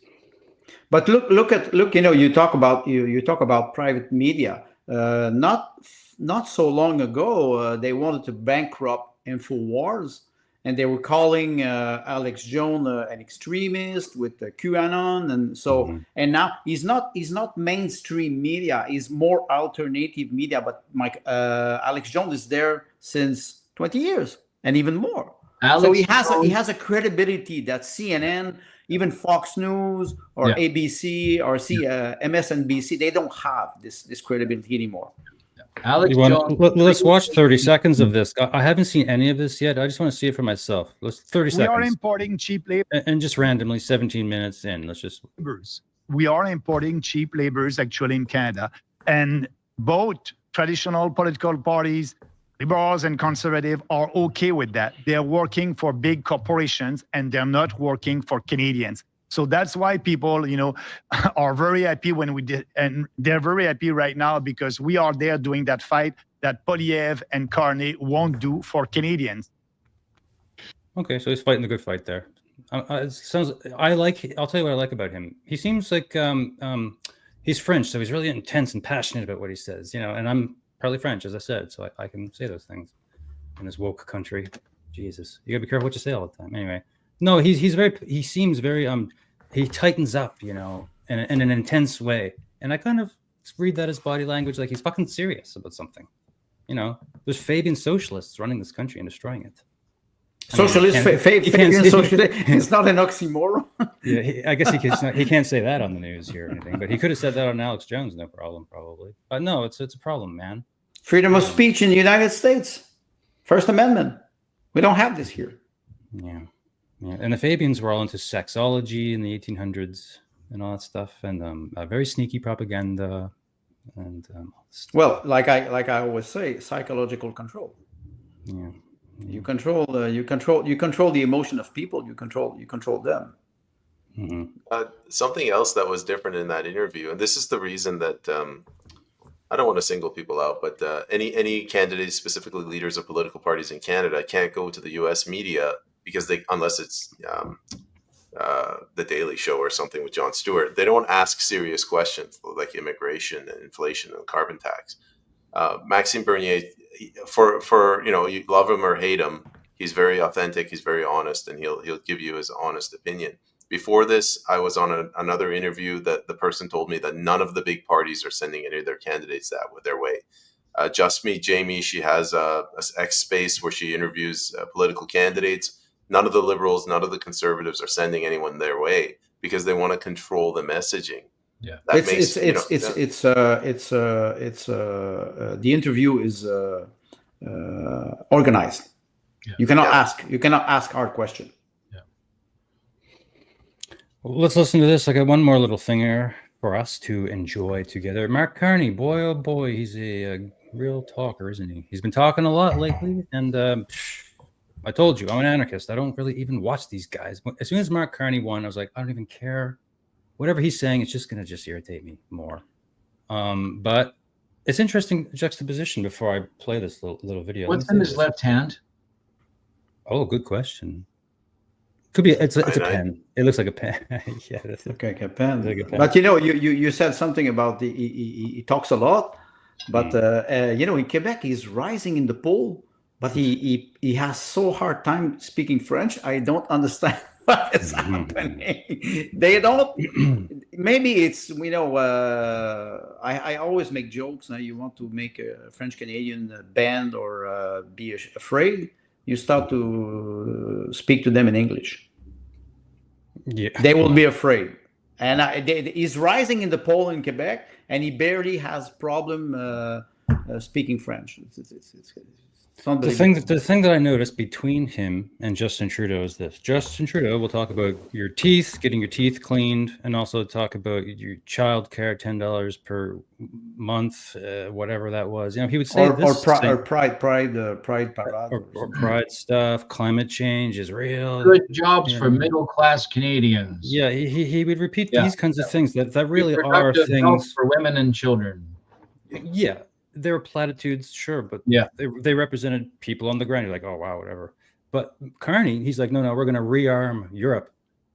But look. You talk about private media. Not so long ago, they wanted to bankrupt InfoWars, and they were calling Alex Jones an extremist with QAnon, and so and now he's not mainstream media. He's more alternative media. But Alex Jones is there since 20 years and even more. So he has a credibility that CNN, even Fox News or ABC or MSNBC, they don't have this credibility anymore. Alex Jones. Let's watch 30 seconds of this. I haven't seen any of this yet. I just want to see it for myself. Let's 30 seconds. We are importing cheap labor. And just randomly, 17 minutes in. Let's just. We are importing cheap laborers actually in Canada. And both traditional political parties, liberals and conservative, are okay with that. They're working for big corporations and they're not working for Canadians. So that's why people, are very happy when we did, and they're very happy right now because we are there doing that fight that Poilievre and Carney won't do for Canadians. Okay, so he's fighting the good fight there. I'll tell you what I like about him. He seems like he's French, so he's really intense and passionate about what he says, and I'm partly French, as I said, so I can say those things in this woke country. Jesus, you gotta be careful what you say all the time. Anyway. No, he seems very he tightens up, in an intense way. And I kind of read that as body language, like he's fucking serious about something. There's Fabian socialists running this country and destroying it. Fabian socialist, it's not an oxymoron. Yeah, I guess he can't say that on the news here or anything, but he could have said that on Alex Jones, no problem, probably. But no, it's a problem, man. Freedom of speech in the United States. First Amendment. We don't have this here. Yeah. Yeah, and the Fabians were all into sexology in the 1800s and all that stuff, and very sneaky propaganda, and well, like I always say, psychological control. Yeah, you control the emotion of people. You control them. Mm-hmm. Something else that was different in that interview, and this is the reason that I don't want to single people out, but any candidates, specifically leaders of political parties in Canada, can't go to the U.S. media. Because unless it's the Daily Show or something with Jon Stewart, they don't ask serious questions like immigration and inflation and carbon tax. Maxime Bernier, for you love him or hate him, he's very authentic, he's very honest, and he'll give you his honest opinion. Before this, I was on another interview that the person told me that none of the big parties are sending any of their candidates their way. Just Me, Jamie, she has a X space where she interviews political candidates. None of the liberals, none of the conservatives are sending anyone their way because they want to control the messaging. Yeah, the interview is organized. Yeah. You cannot ask hard question. Yeah. Well, let's listen to this. I got one more little thing here. for us to enjoy together. Mark Carney, boy, oh boy, he's a real talker, isn't he? He's been talking a lot lately, and I told you, I'm an anarchist. I don't really even watch these guys. As soon as Mark Carney won, I was like, I don't even care. Whatever he's saying, it's just going to just irritate me more. But it's interesting juxtaposition before I play this little video. What's in his left hand? Oh, good question. Could be. It's a pen. It looks like a pen. Yeah, that's Okay, a pen. like a pen. But you said something about he talks a lot, but in Quebec he's rising in the poll, but he has so hard time speaking French. I don't understand what is happening. They don't. Maybe it's I always make jokes. Now you want to make a French Canadian band or be afraid. You start to speak to them in English. Yeah, they will be afraid. And he's rising in the poll in Quebec, and he barely has problem speaking French. The thing that I noticed between him and Justin Trudeau is this. Justin Trudeau will talk about your teeth, getting your teeth cleaned, and also talk about your child care, $10 per month, whatever that was. He would say pride parade, or pride stuff. Climate change is real. Good jobs for middle class Canadians. Yeah, he would repeat these kinds of things that really are things for women and children. Yeah. There were platitudes, sure, but they represented people on the ground. You're like, oh wow, whatever. But Carney, he's like, no, we're going to rearm Europe.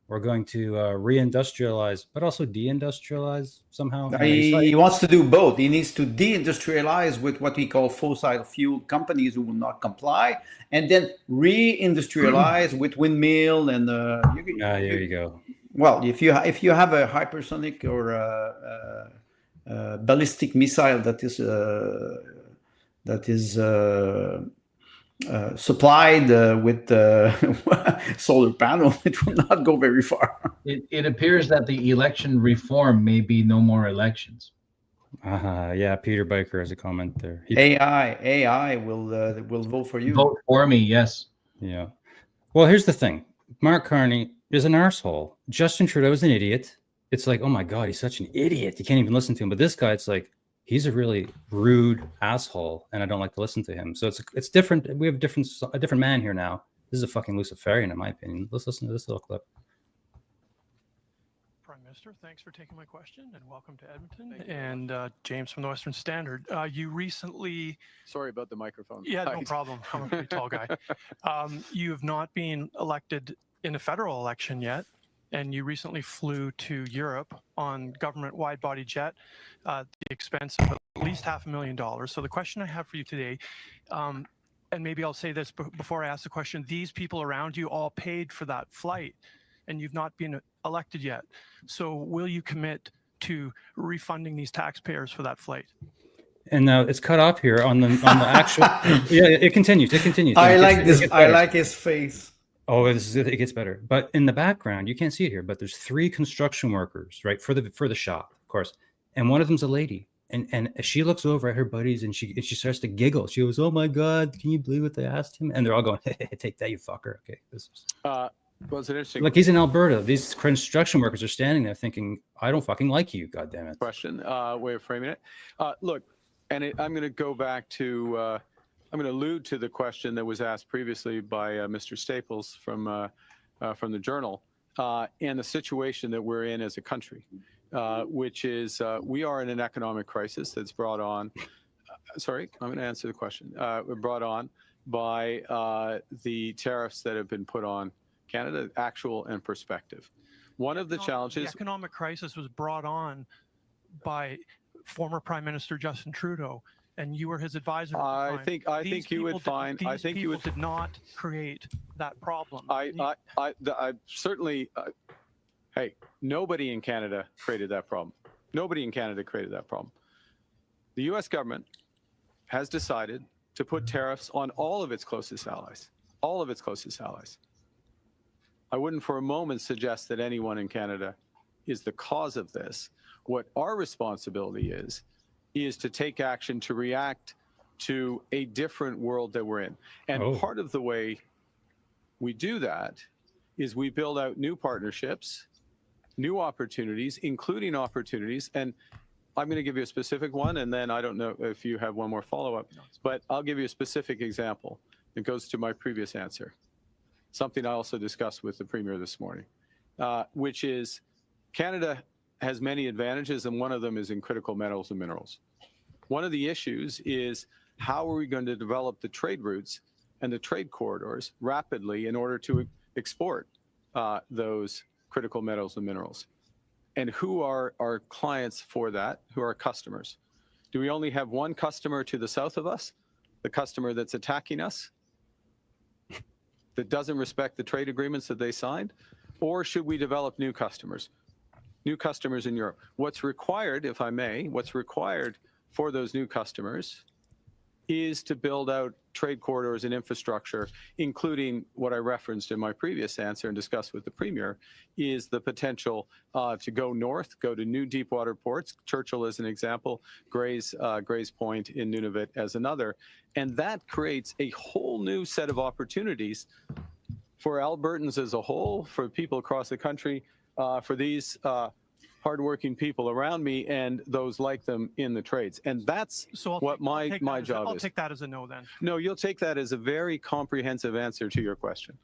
We're going to reindustrialize, but also deindustrialize somehow. He wants to do both. He needs to deindustrialize with what we call fossil fuel companies who will not comply, and then reindustrialize with windmill and. There you go. Well, if you have a hypersonic or ballistic missile that is supplied with solar panel, it will not go very far. It appears that the election reform may be no more elections. Yeah, Peter Biker has a comment there. AI will vote for you. Vote for me, yes. Yeah. Well, here's the thing. Mark Carney is an arsehole. Justin Trudeau is an idiot. It's like, oh my God, he's such an idiot. You can't even listen to him. But this guy, it's like, he's a really rude asshole, and I don't like to listen to him. So it's different. We have a different man here now. This is a fucking Luciferian, in my opinion. Let's listen to this little clip. Prime Minister, thanks for taking my question, and welcome to Edmonton. And James from the Western Standard. You recently... Sorry about the microphone. Yeah, no problem. I'm a pretty tall guy. You have not been elected in a federal election yet. And you recently flew to Europe on government wide-body jet at the expense of at least $500,000. So the question I have for you today, and maybe I'll say this before I ask the question, these people around you all paid for that flight, and you've not been elected yet. So will you commit to refunding these taxpayers for that flight? And now it's cut off here on the actual. Yeah, it continues. I like this. I like his face. Oh, it gets better. But in the background, you can't see it here, but there's 3 construction workers, right, for the shop, of course. And one of them's a lady. And she looks over at her buddies and she starts to giggle. She goes, oh my God, can you believe what they asked him? And they're all going, hey, take that, you fucker. Okay. This is well, it's an interesting like he's in Alberta. These construction workers are standing there thinking, I don't fucking like you, goddammit. Question, way of framing it. Look, and I'm going to go back to I'm going to allude to the question that was asked previously by Mr. Staples from the Journal and the situation that we're in as a country, which is we are in an economic crisis that's brought on. Sorry, I'm going to answer the question. Brought on by the tariffs that have been put on Canada, actual and prospective. One of the challenges. The economic crisis was brought on by former Prime Minister Justin Trudeau. And you were his advisor. I think you would find. I think you would did not create that problem. I certainly. Hey, nobody in Canada created that problem. Nobody in Canada created that problem. The U.S. government has decided to put tariffs on all of its closest allies. All of its closest allies. I wouldn't for a moment suggest that anyone in Canada is the cause of this. What our responsibility is to take action to react to a different world that we're in. And part of the way we do that is we build out new partnerships new opportunities, including opportunities. And I'm going to give you a specific one, and then I don't know if you have one more follow-up, but I'll give you a specific example that goes to my previous answer, something I also discussed with the Premier this morning, which is Canada has many advantages, and one of them is in critical metals and minerals. One of the issues is how are we going to develop the trade routes and the trade corridors rapidly in order to export those critical metals and minerals? And who are our clients for that? Who are our customers? Do we only have one customer to the south of us, the customer that's attacking us, that doesn't respect the trade agreements that they signed? Or should we develop new customers in Europe? What's required, if I may, what's required for those new customers is to build out trade corridors and infrastructure, including what I referenced in my previous answer and discussed with the Premier, is the potential to go north, go to new deep water ports. Churchill is an example, Gray's Point in Nunavut as another. And that creates a whole new set of opportunities for Albertans as a whole, for people across the country, for these hardworking people around me and those like them in the trades. And that's what my job is. I'll take that as a no then. No, you'll take that as a very comprehensive answer to your question.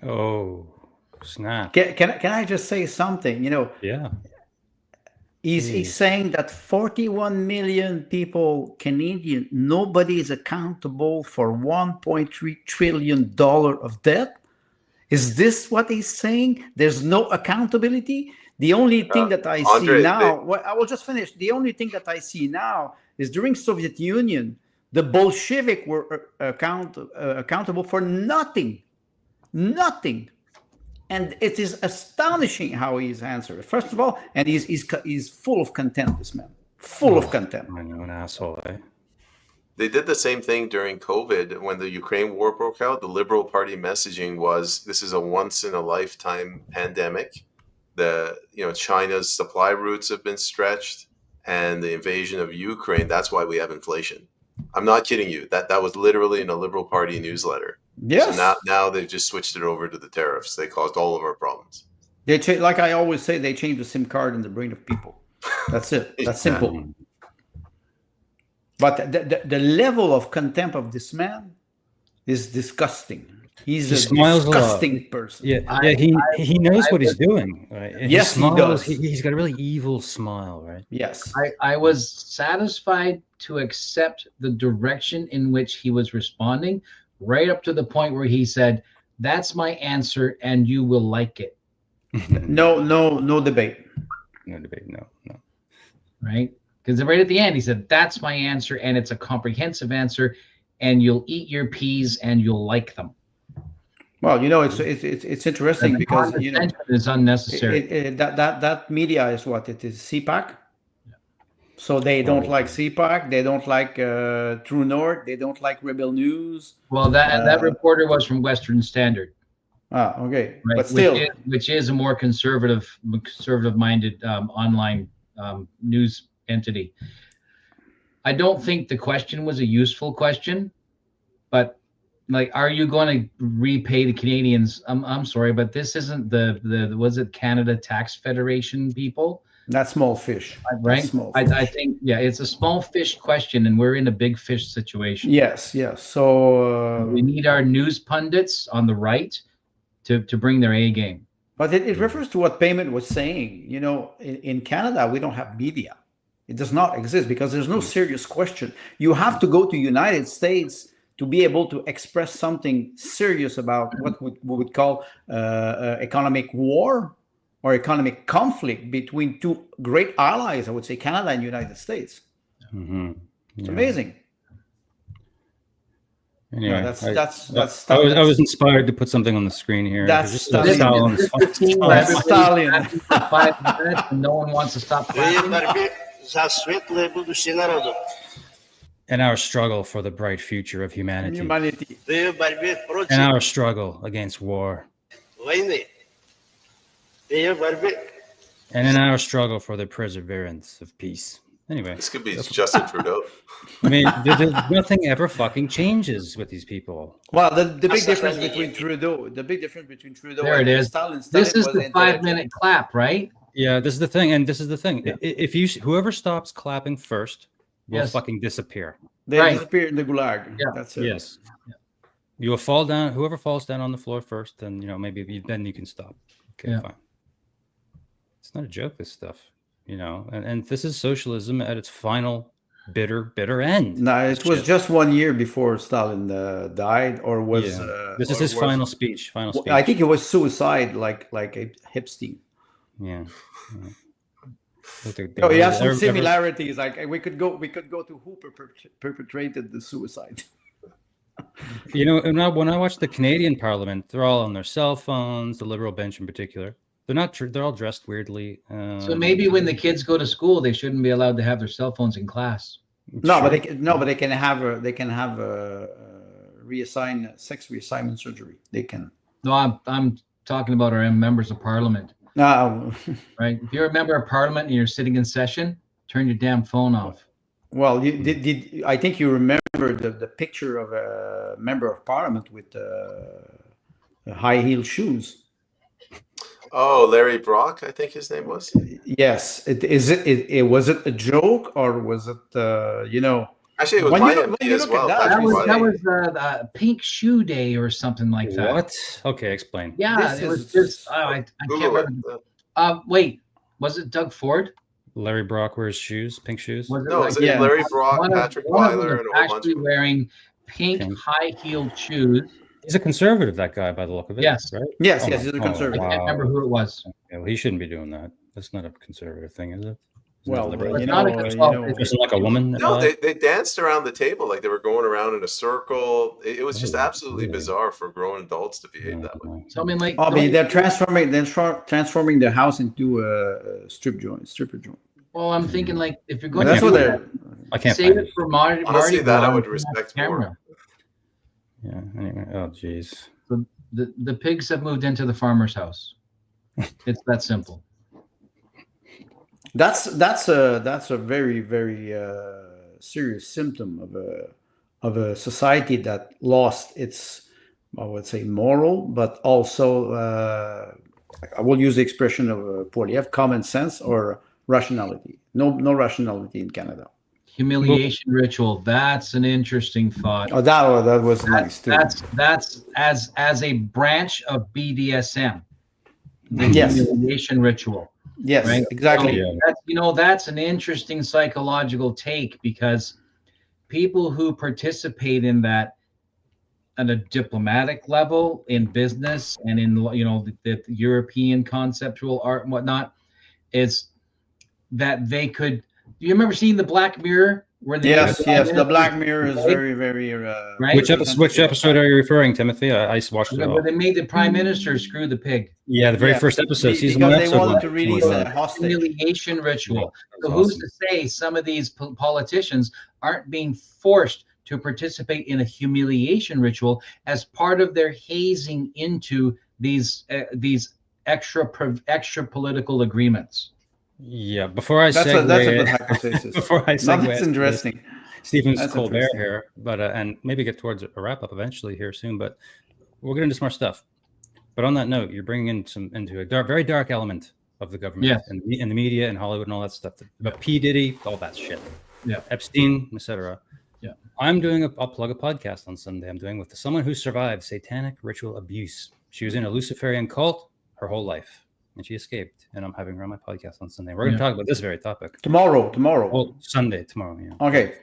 Oh, snap. Can I just say something? Yeah. He's saying that 41 million people, Canadian, nobody is accountable for $1.3 trillion of debt. Is this what he's saying? There's no accountability? The only thing that I see now, I will just finish. The only thing that I see now is during Soviet Union, the Bolshevik were accountable for nothing. Nothing. And it is astonishing how he's answered. First of all, and he's full of contempt, this man. Full of contempt. I know, an asshole, eh? They did the same thing during COVID when the Ukraine war broke out. The Liberal Party messaging was, this is a once-in-a-lifetime pandemic. China's supply routes have been stretched, and the invasion of Ukraine, that's why we have inflation. I'm not kidding you. That was literally in a Liberal Party newsletter. Yes. So now they've just switched it over to the tariffs. They caused all of our problems. Like I always say, they changed the SIM card in the brain of people. That's it. That's simple. But the level of contempt of this man is disgusting. He's a disgusting person. Yeah, he knows what he's doing, right? And yes, he does. He's got a really evil smile, right? Yes. I was satisfied to accept the direction in which he was responding, right up to the point where he said, "That's my answer, and you will like it." No debate. No debate. No. Right? Because right at the end, he said, "That's my answer, and it's a comprehensive answer, and you'll eat your peas, and you'll like them." Well, it's interesting because it's unnecessary. That media is what it is, CPAC. So they don't like CPAC. They don't like True North. They don't like Rebel News. Well, that reporter was from Western Standard. Okay, right? But still, which is a more conservative-minded online news entity. I don't think the question was a useful question, but. Like, are you going to repay the Canadians? I'm sorry, but this isn't the was it Canada Tax Federation people? That's small fish, right? Small fish. I think it's a small fish question, and we're in a big fish situation. Yes. So we need our news pundits on the right to bring their A game. But it refers to what Payment was saying. In Canada, we don't have media. It does not exist because there's no serious question. You have to go to United States to be able to express something serious about what we would call economic war or economic conflict between two great allies, I would say Canada and United States. Mm-hmm. It's amazing. Anyway, I was inspired to put something on the screen here. That's Stalin. Stalin. 5 minutes and no one wants to stop clapping. And our struggle for the bright future of humanity. And our struggle against war. And in our struggle for the perseverance of peace. Anyway, This could be Justin Trudeau. I mean, nothing ever fucking changes with these people. Well, the big difference between Trudeau, There it and is. Stalin This is was the 5-minute clap, right? Yeah, this is the thing, and this is the thing. If whoever stops clapping first will fucking disappear. They disappear in the gulag. Yeah. That's it. Yes. You will fall down. Whoever falls down on the floor first, then maybe then you can stop. Okay, fine. It's not a joke. This stuff, and this is socialism at its final bitter end. No, it was just 1 year before Stalin died, or was this is his final speech. I think it was suicide, like Epstein. Yeah. You have some similarities. Like we could go to who perpetrated the suicide. And when I watch the Canadian Parliament, they're all on their cell phones. The Liberal bench in particular, they're not. They're all dressed weirdly. So maybe when the kids go to school, they shouldn't be allowed to have their cell phones in class. No, but they can have a sex reassignment surgery. They can. No, I'm talking about our members of Parliament. No, right. If you're a member of Parliament and you're sitting in session, turn your damn phone off. Well, I think you remember the picture of a member of Parliament with high heel shoes. Oh, Larry Brock, I think his name was. Yes. Was it a joke, or was it Actually, it was my MP as well. That was Pink Shoe Day or something like that. What? Okay, explain. Yeah, it was just I can't remember. Wait, was it Doug Ford? Larry Brock wears shoes, pink shoes. Was it Larry Brock, Patrick Weiler, and a whole bunch of wearing pink high-heeled shoes. He's a conservative, that guy, by the look of it. Yes, right? Yes, he's a conservative. I can't remember who it was. Yeah, well, he shouldn't be doing that. That's not a conservative thing, is it? Well, just like a woman. No, they danced around the table like they were going around in a circle. It was just absolutely bizarre for grown adults to behave that way. So I mean, like, they're transforming the house into a stripper joint. Well, I'm thinking, like, if you're going to do that, I can't save it for Marty. Honestly, that I would respect more. Yeah. Anyway, oh geez. So the pigs have moved into the farmer's house. It's that simple. That's a very, very serious symptom of a society that lost its, I would say, moral, but also I will use the expression of Poiliev, common sense or rationality. No rationality in Canada. Humiliation ritual. That's an interesting thought. Oh, that was nice too. That's as a branch of BDSM. The humiliation ritual. Yes, right? exactly. So that's an interesting psychological take, because people who participate in that at a diplomatic level, in business, and in the European conceptual art and whatnot, is that they could. Do you remember seeing the Black Mirror? Yes, the Black Mirror is very, very. Right? Which episode are you referring, Timothy? I watched it all. Where they made the Prime Minister screw the pig. Yeah, the very first episode. Season 1, because episode they wanted 1. to release a hostage. Humiliation ritual. Yeah, so who's to say some of these politicians aren't being forced to participate in a humiliation ritual as part of their hazing into these extra political agreements? Yeah, before I that's segue, a good hypothesis. Before I segue, that's interesting. Stephen's Colbert here, but and maybe get towards a wrap up eventually here soon. But we'll get into some more stuff. But on that note, you're bringing into a very dark element of the government and the media and Hollywood and all that stuff. But P. Diddy, all that shit. Yeah, Epstein, etc. Yeah, I'll plug a podcast on Sunday. I'm doing with someone who survived satanic ritual abuse. She was in a Luciferian cult her whole life, and she escaped. And I'm having her on my podcast on Sunday. We're going to talk about this very topic tomorrow. Well, Sunday, tomorrow. Yeah. Okay.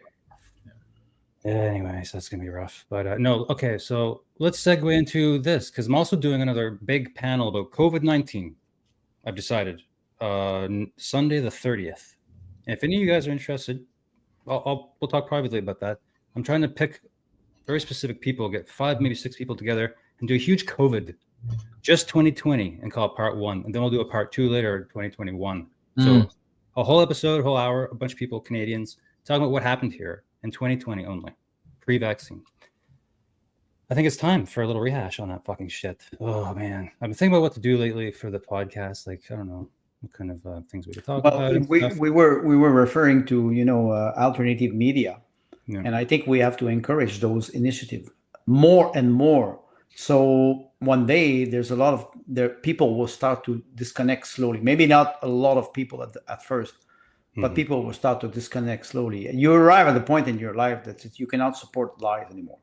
Anyway, so that's going to be rough. But no, okay. So let's segue into this, because I'm also doing another big panel about COVID-19. I've decided Sunday the 30th. And if any of you guys are interested, we'll talk privately about that. I'm trying to pick very specific people, get 5, maybe 6 people together and do a huge COVID, just 2020, and call it part 1. And then we'll do a part 2 later, 2021. So a whole episode, whole hour, a bunch of people, Canadians, talking about what happened here in 2020 only, pre-vaccine. I think it's time for a little rehash on that fucking shit. Oh man, I've been thinking about what to do lately for the podcast. Like, I don't know, what kind of things we could talk Well, about. And we, stuff. we were we were referring to alternative media, Yeah. and I think we have to encourage those initiatives more and more. So one day there's a lot of people will start to disconnect slowly. Maybe not a lot of people at first, but people will start to disconnect slowly. You arrive at the point in your life that you cannot support lies anymore.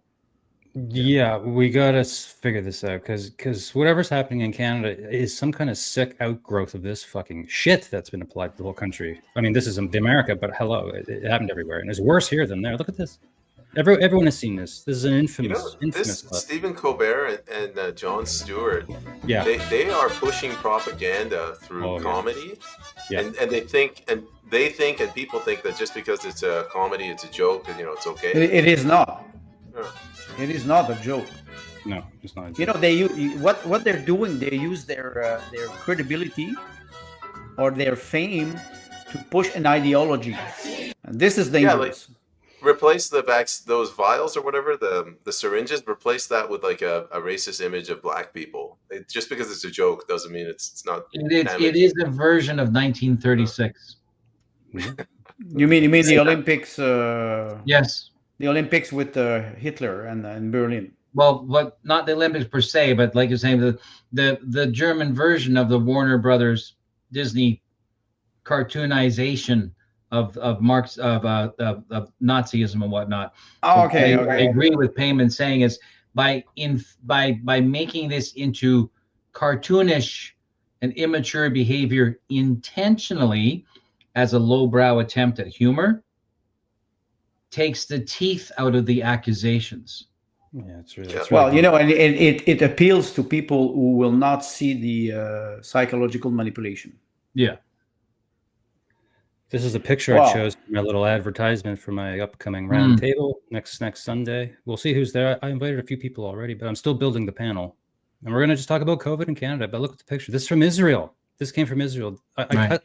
Yeah, we gotta figure this out because whatever's happening in Canada is some kind of sick outgrowth of this fucking shit that's been applied to the whole country. I mean, this is the America, but hello, it happened everywhere, and it's worse here than there. Look at this. Everyone has seen this. This is an infamous This clip. Stephen Colbert and Jon Stewart, Yeah. they are pushing propaganda through comedy, Yeah. and they think and people think that just because it's a comedy, it's a joke, and it's okay. It is not. Yeah. It is not a joke. No, it's not a joke. They use what they're doing. They use their credibility or their fame to push an ideology, and this is dangerous. Replace those vials or whatever, the syringes, replace that with like a racist image of black people. Just because it's a joke doesn't mean it's not. It is a version of 1936. You mean the Olympics? Yes. The Olympics with Hitler and Berlin. Well, not the Olympics per se, but like you're saying, the German version of the Warner Brothers Disney cartoonization of Marx of Nazism and whatnot. Okay. I agree with Payman saying is by making this into cartoonish and immature behavior intentionally as a lowbrow attempt at humor takes the teeth out of the accusations. Yeah, it's really. Well, and it appeals to people who will not see the psychological manipulation. Yeah. This is a picture I chose for my little advertisement for my upcoming roundtable next Sunday. We'll see who's there. I invited a few people already, but I'm still building the panel, and we're going to just talk about COVID in Canada. But look at the picture. This is from Israel. This came from Israel. From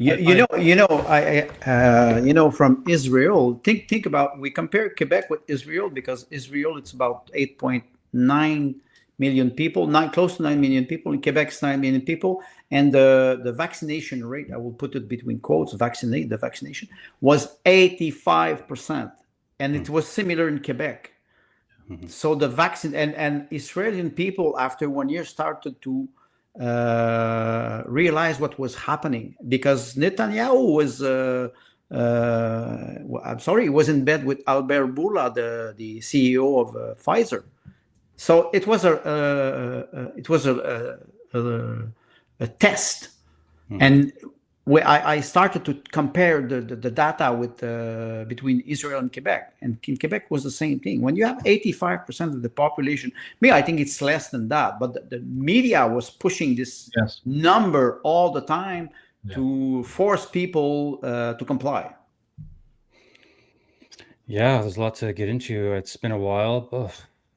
Israel. Think about, we compare Quebec with Israel because Israel it's about 8.9 million people, close to 9 million people. In Quebec, it's 9 million people, and the vaccination rate, I will put it between quotes, the vaccination was 85%, and it was similar in Quebec. So the vaccine and Israeli people after 1 year started to realize what was happening because Netanyahu was was in bed with Albert Bourla, the CEO of Pfizer. So it was a test, and I started to compare the data with between Israel and Quebec, and in Quebec was the same thing. When you have 85% of the population, I think it's less than that, but the media was pushing this number all the time to force people to comply. Yeah, there's a lot to get into. It's been a while. Ugh.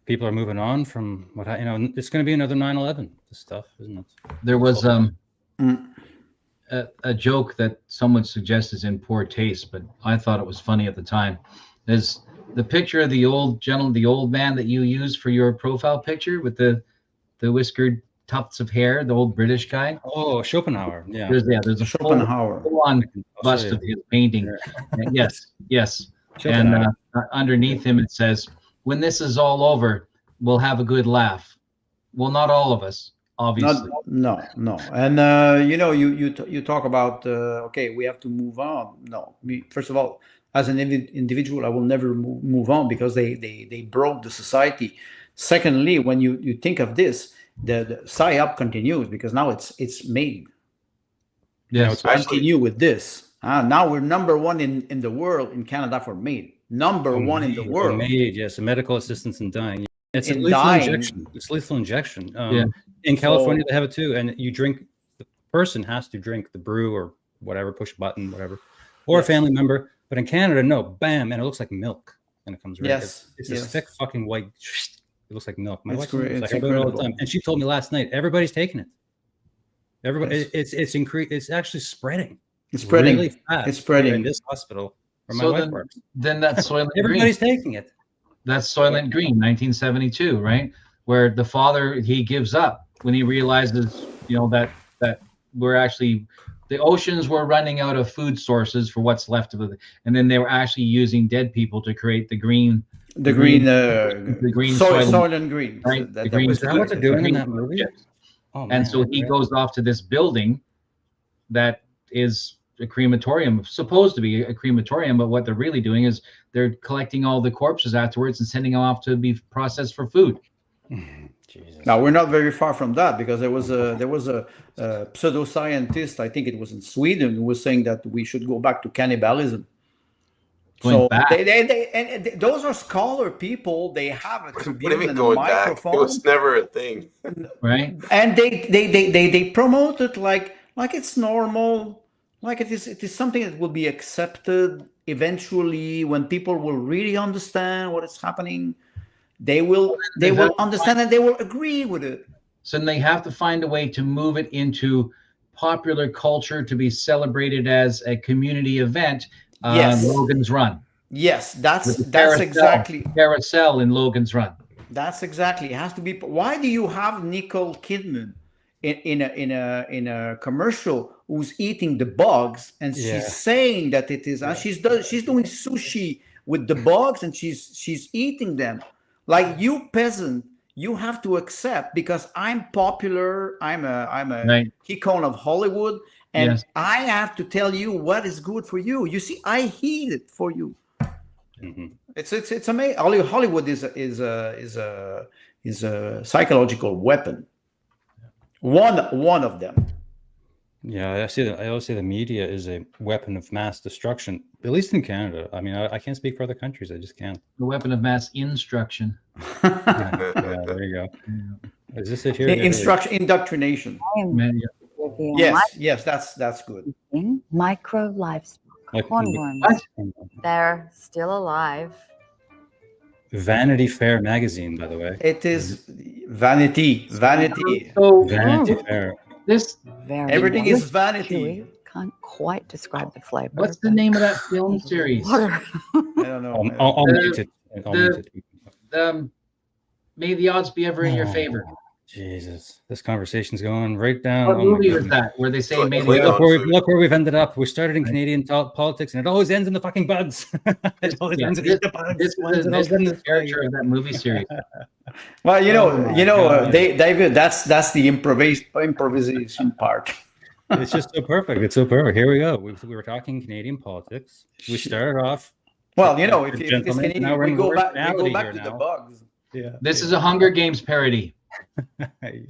People are moving on from what it's going to be another 9/11. This stuff, isn't it? There was a joke that someone suggests is in poor taste, but I thought it was funny at the time. Is the picture of the old man that you used for your profile picture with the whiskered tufts of hair, the old British guy? Oh, Schopenhauer. Yeah. There's a Schopenhauer full-on bust of his painting. Yes. And underneath him it says, "When this is all over, we'll have a good laugh." Well, not all of us, obviously. No. And you talk about we have to move on. No, first of all, as an individual, I will never move on because they broke the society. Secondly, when you think of this, the PSYOP continues because now it's made. Yes, continue with this. Now we're number one in the world in Canada for MAID. Number one in the world. MAID, yes, medical assistance in dying. It's a In lethal dying. injection. It's lethal injection. In California, they have it too. And the person has to drink the brew or whatever, push a button, whatever, or a family member. But in Canada, no, bam, and it looks like milk. And it comes right. Yes, It's this thick fucking white. It looks like milk. My It's wife great. looks It's like it all the incredible. time. And she told me last night, everybody's taking it. Everybody, Yes. it's actually spreading. It's spreading. Really fast. It's spreading. in this hospital where my So wife works. then that's Soylent Green. Everybody's taking it. That's Soylent Green, 1972, right? Where the father, he gives up when he realizes, that we're actually, the oceans were running out of food sources for what's left of it, and then they were actually using dead people to create the green soil and green. Right? So The green Is that what they're doing in that movie? chips. Oh, And so he goes off to this building that is a crematorium, supposed to be a crematorium, but what they're really doing is they're collecting all the corpses afterwards and sending them off to be processed for food. Jesus. Now we're not very far from that, because there was a pseudoscientist, I think it was in Sweden, who was saying that we should go back to cannibalism. Going So back. those are scholar people. They have a What do you tribune mean and a going back? microphone, It was never a thing. Right? and they promote it like it's normal, like it is something that will be accepted eventually when people will really understand what is happening. They will understand and they will agree with it. So then they have to find a way to move it into popular culture to be celebrated as a community event. Yes. Logan's Run. Yes, that's Carousel- exactly. Carousel in Logan's Run. That's exactly. It has to be. Why do you have Nicole Kidman in a commercial who's eating the bugs, and she's saying that it is? She's doing sushi with the bugs, and she's eating them. Like, you peasant, you have to accept, because I'm popular. I'm a Right. icon of Hollywood, and Yes. I have to tell you what is good for you. You see, I heat it for you. Mm-hmm. It's amazing. Hollywood is a psychological weapon. One of them. Yeah, I always say the media is a weapon of mass destruction, at least in Canada. I mean, I can't speak for other countries. I just can't. The weapon of mass instruction. Yeah, there you go. Is this it here? Indoctrination. Yes, that's good. Micro livestock, Like- hornworms. They're still alive. Vanity Fair magazine, by the way. It is vanity. So Vanity Fair. this Everything is vanity. Chewy. Can't quite describe the flavor. What's the name of that film series? Water. I don't know. I'll mute it. I'll mute it. May the odds be ever in your favor. Jesus, this conversation's going right down. What Oh my movie was goodness. that? Where they say Look, may the wait, odds Look where we've ended up. We started in Canadian politics, and it always ends in the fucking bugs. It always ends in the bugs. This is the character of that movie series. Well, God. David, that's the improvisation part. It's just so perfect. It's so perfect. Here we go. We were talking Canadian politics. We started off. Well, if it's gentlemen, Canadian, now we're we in go back reality to here the now. bugs. Yeah. This is a Hunger Games parody. You Anyway,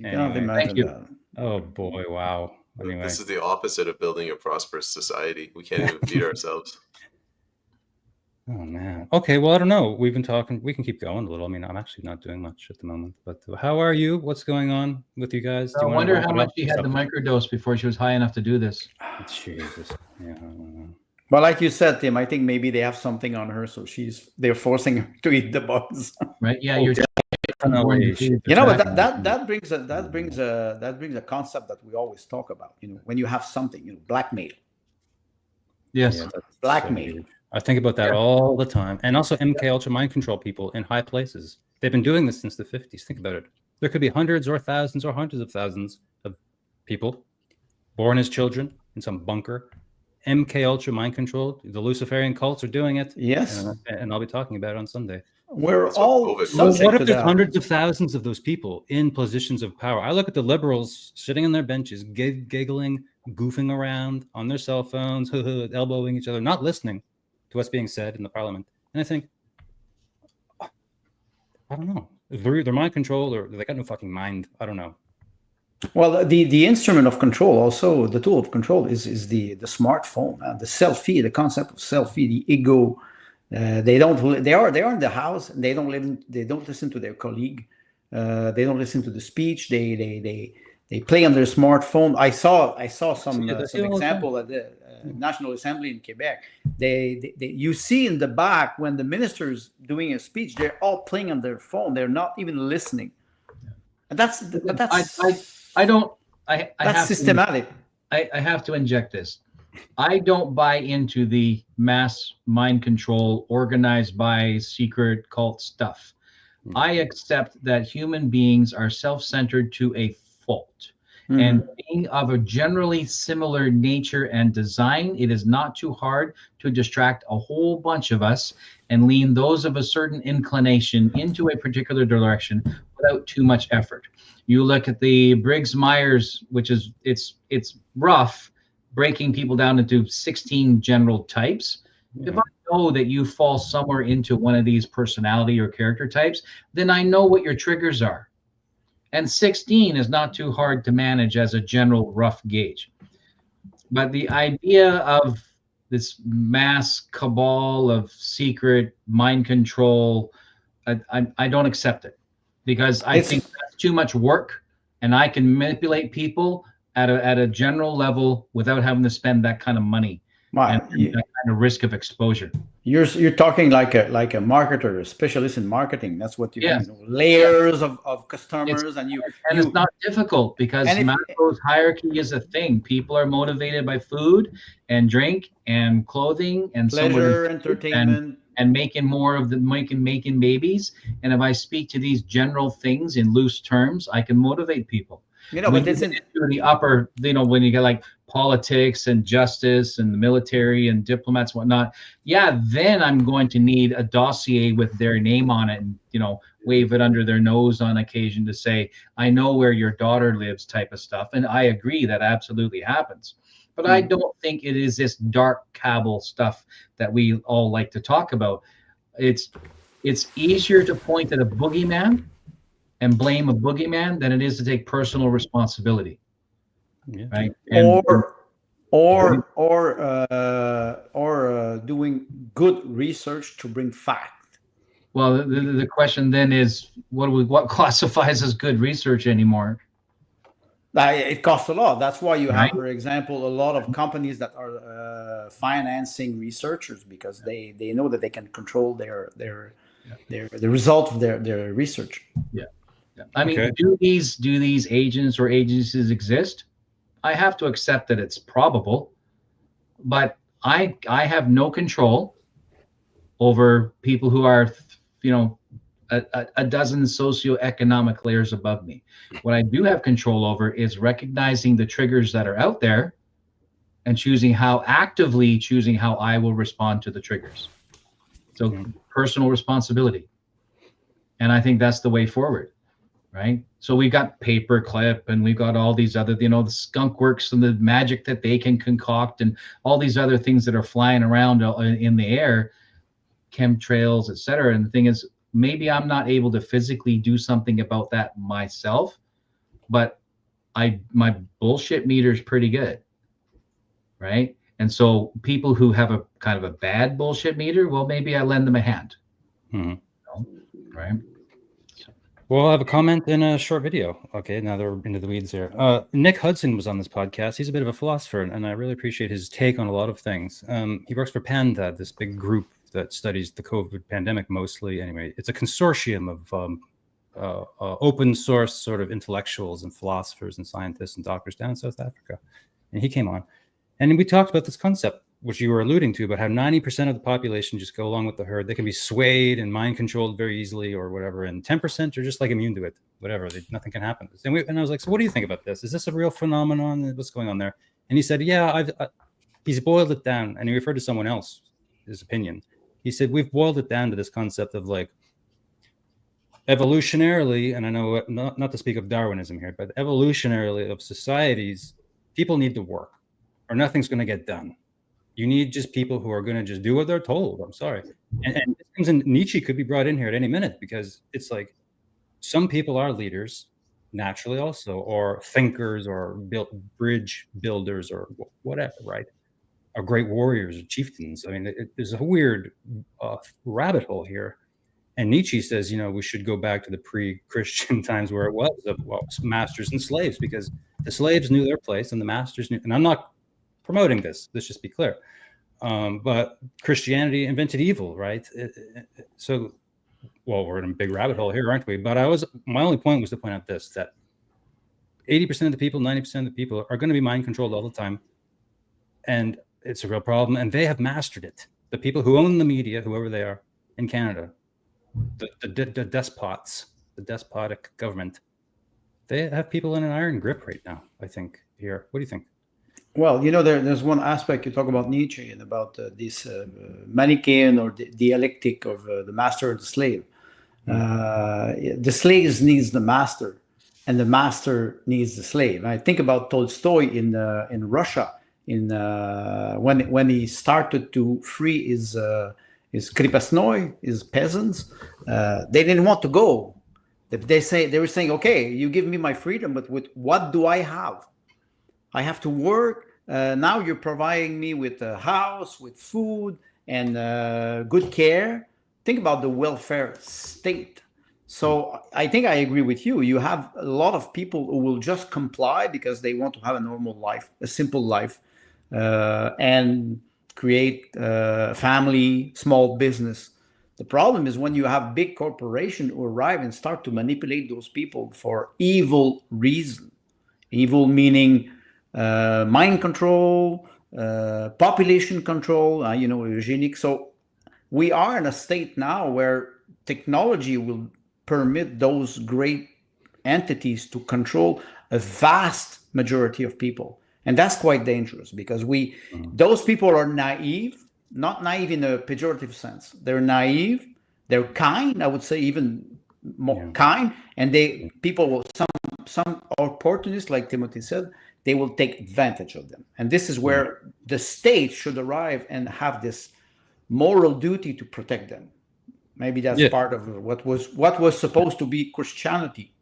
cannot imagine thank you. that. Oh boy! Wow. Anyway, This is the opposite of building a prosperous society. We can't even feed ourselves. oh man. Okay. Well, I don't know. We've been talking. We can keep going a little. I mean, I'm actually not doing much at the moment. But how are you? What's going on with you guys? I wonder how much she had the microdose before she was high enough to do this. Jesus. Yeah. I don't know. But like you said, Tim, I think maybe they have something on her, so they're forcing her to eat the bugs. Right? Yeah, you're Definitely. But that brings a concept that we always talk about. When you have something, blackmail. Yes. Yeah, that's Blackmail. so huge. I think about that all the time. And also MK Ultra mind control people in high places. They've been doing this since the 50s. Think about it. There could be hundreds or thousands or hundreds of thousands of people born as children in some bunker. MK Ultra mind control. The Luciferian cults are doing it. Yes. And I'll be talking about it on Sunday. We're That's what all COVID Well, subject what to if there's that. hundreds of thousands of those people in positions of power? I look at the liberals sitting on their benches, giggling, goofing around on their cell phones, elbowing each other, not listening to what's being said in the parliament. And I think, I don't know. They're mind controlled, or they got no fucking mind. I don't know. Well, the instrument of control, also the tool of control, is the smartphone, the selfie, the concept of selfie, the ego. They are in the house, and they don't listen to their colleague. They don't listen to the speech. They play on their smartphone. I saw some example at the National Assembly in Quebec. You see in the back when the minister's doing a speech, they're all playing on their phone. They're not even listening. And that's systematic. I have to inject this. I don't buy into the mass mind control organized by secret cult stuff. I accept that human beings are self-centered to a fault. And being of a generally similar nature and design, it is not too hard to distract a whole bunch of us and lean those of a certain inclination into a particular direction without too much effort. You look at the Briggs-Myers, which is it's rough, breaking people down into 16 general types. If I know that you fall somewhere into one of these personality or character types, then I know what your triggers are. And 16 is not too hard to manage as a general rough gauge. But the idea of this mass cabal of secret mind control, I don't accept it, because I think that's too much work, and I can manipulate people at a general level without having to spend that kind of money and that kind of risk of exposure. You're talking like a marketer, a specialist in marketing. That's what you mean. Layers of customers, it's not difficult, because Maslow's hierarchy is a thing. People are motivated by food and drink and clothing and pleasure, entertainment, and making more of the making babies. And if I speak to these general things in loose terms, I can motivate people. But it's into the upper, when you get like politics and justice and the military and diplomats and whatnot, then I'm going to need a dossier with their name on it and, wave it under their nose on occasion to say, I know where your daughter lives type of stuff. And I agree that absolutely happens. But I don't think it is this dark cabal stuff that we all like to talk about. It's easier to point at a boogeyman and blame a boogeyman than it is to take personal responsibility. Right? Or doing good research to bring fact. Well, the question then is, what classifies as good research anymore? It costs a lot. That's why you have, for example, a lot of companies that are financing researchers, because they know that they can control the result of their research. I mean, do these agents or agencies exist? I have to accept that it's probable, but I have no control over people who are, a dozen socioeconomic layers above me. What I do have control over is recognizing the triggers that are out there and actively choosing how I will respond to the triggers. So personal responsibility. And I think that's the way forward. Right. So we've got paperclip and we've got all these other, the skunk works and the magic that they can concoct and all these other things that are flying around in the air, chemtrails, etc. And the thing is, maybe I'm not able to physically do something about that myself, but my bullshit meter is pretty good. Right. And so people who have a kind of a bad bullshit meter, well, maybe I lend them a hand. Right. Well, I have a comment in a short video. Okay, now they're into the weeds here. Nick Hudson was on this podcast. He's a bit of a philosopher, and I really appreciate his take on a lot of things. He works for PANDA, this big group that studies the COVID pandemic mostly. Anyway, it's a consortium of open source sort of intellectuals and philosophers and scientists and doctors down in South Africa. And he came on, and we talked about this concept, which you were alluding to, about how 90% of the population just go along with the herd. They can be swayed and mind controlled very easily or whatever. And 10% are just like immune to it, whatever. Nothing can happen. And I was like, so what do you think about this? Is this a real phenomenon? What's going on there? And he said, yeah, he's boiled it down. And he referred to someone else, his opinion. He said, we've boiled it down to this concept of like evolutionarily, and I know not to speak of Darwinism here, but evolutionarily of societies, people need to work or nothing's going to get done. You need just people who are going to just do what they're told. I'm sorry. And Nietzsche could be brought in here at any minute, because it's like some people are leaders naturally also, or thinkers, or bridge builders, or whatever, right? Or great warriors or chieftains. I mean, there's a weird rabbit hole here. And Nietzsche says, we should go back to the pre-Christian times where it was masters and slaves, because the slaves knew their place and the masters knew. And I'm not promoting this. Let's just be clear. But Christianity invented evil, right? So, we're in a big rabbit hole here, aren't we? But my only point was to point out this, that 80% of the people, 90% of the people are going to be mind controlled all the time. And it's a real problem. And they have mastered it. The people who own the media, whoever they are in Canada, the despots, the despotic government, they have people in an iron grip right now, I think, here. What do you think? Well, there's one aspect you talk about Nietzsche and about this Manichaean or dialectic of the master and the slave. The slave needs the master, and the master needs the slave. I think about Tolstoy in Russia, when he started to free his kripasnoy, his peasants. They didn't want to go. They were saying, okay, you give me my freedom, but with what do I have? I have to work. Now you're providing me with a house, with food, and good care. Think about the welfare state. So I think I agree with you. You have a lot of people who will just comply because they want to have a normal life, a simple life, and create family, small business. The problem is when you have big corporations who arrive and start to manipulate those people for evil reason. Evil meaning mind control, population control, eugenic. So we are in a state now where technology will permit those great entities to control a vast majority of people. And that's quite dangerous because those people are naive, not naive in a pejorative sense. They're naive, they're kind, I would say even more kind, and people will, some opportunists, like Timothy said, they will take advantage of them. And this is where the state should arrive and have this moral duty to protect them. Maybe that's part of what was supposed to be Christianity,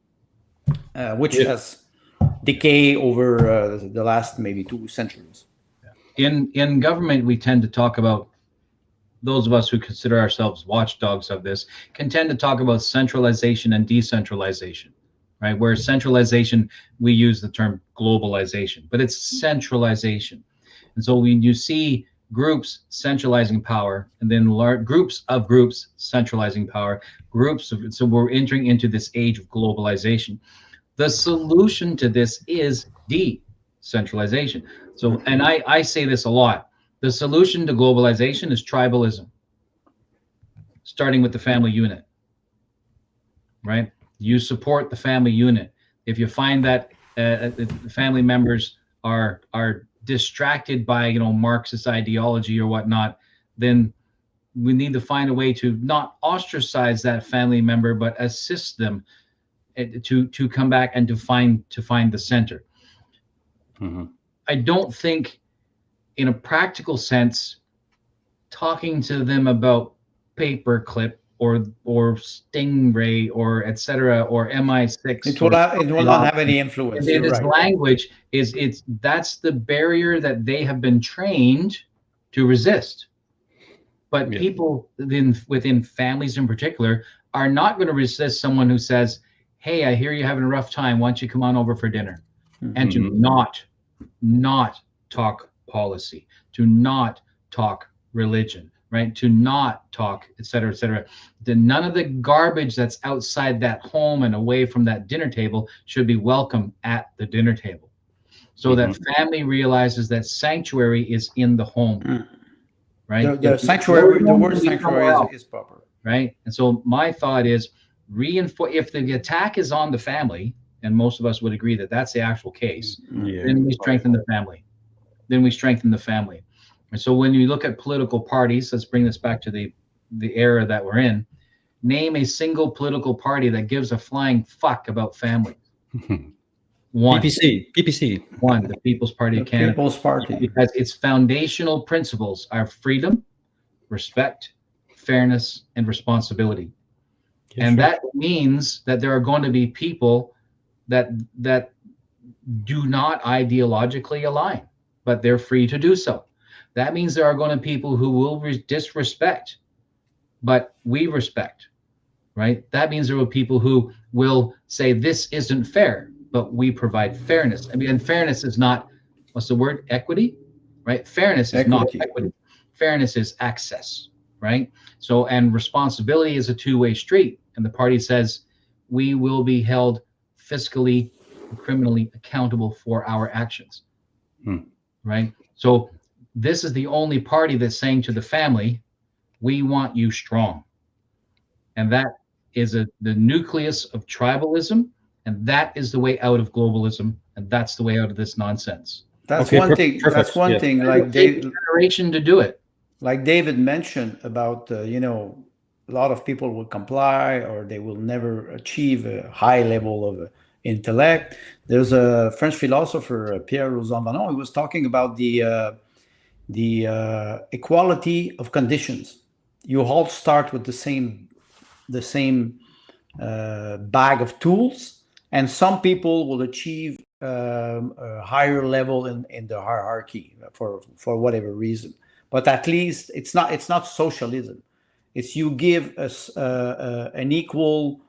which has decayed over the last maybe 2 centuries. In government, we tend to talk about, those of us who consider ourselves watchdogs of this, can tend to talk about centralization and decentralization, right? Where centralization, we use the term globalization, but it's centralization. And so when you see groups centralizing power, and then large groups of groups centralizing power, so we're entering into this age of globalization. The solution to this is decentralization. So, and I say this a lot, the solution to globalization is tribalism, starting with the family unit, right? You support the family unit. If you find that family members are distracted by Marxist ideology or whatnot, then we need to find a way to not ostracize that family member, but assist them to come back and to find the center. I don't think, in a practical sense, talking to them about paperclip or Stingray or etc. or MI6, it will not have any influence. This language that's the barrier that they have been trained to resist. But people within families in particular are not going to resist someone who says, hey, I hear you're having a rough time, why don't you come on over for dinner? And to not talk policy, to not talk religion, right? To not talk, et cetera, et cetera. None of the garbage that's outside that home and away from that dinner table should be welcome at the dinner table. So that family realizes that sanctuary is in the home, right? The sanctuary, the word sanctuary is proper. Right? And so my thought is, reinforce, if the attack is on the family, and most of us would agree that that's the actual case, then we strengthen the family. And so when you look at political parties, let's bring this back to the era that we're in. Name a single political party that gives a flying fuck about family. One. PPC. One, the People's Party of Canada. People's Party. Because its foundational principles are freedom, respect, fairness, and responsibility. That means that there are going to be people that do not ideologically align, but they're free to do so. That means there are going to be people who will disrespect, but we respect, right? That means there will be people who will say this isn't fair, but we provide fairness. I mean, and fairness is not, what's the word? Equity, right? Fairness is not equity. Fairness is access, right? So, and responsibility is a two-way street. And the party says we will be held fiscally and criminally accountable for our actions, right? So this is the only party that's saying to the family, we want you strong. And that is the nucleus of tribalism. And that is the way out of globalism, and that's the way out of this nonsense. That's Okay, one thing. perfect. That's one Yeah. thing. It Like will take a Dave, generation to do it. like David mentioned about you know, a lot of people will comply or they will never achieve a high level of intellect. There's a French philosopher, Pierre Rosanvallon. He was talking about the equality of conditions. You all start with the same bag of tools, and some people will achieve a higher level in the hierarchy for whatever reason. But at least it's not socialism. It's you give us an equal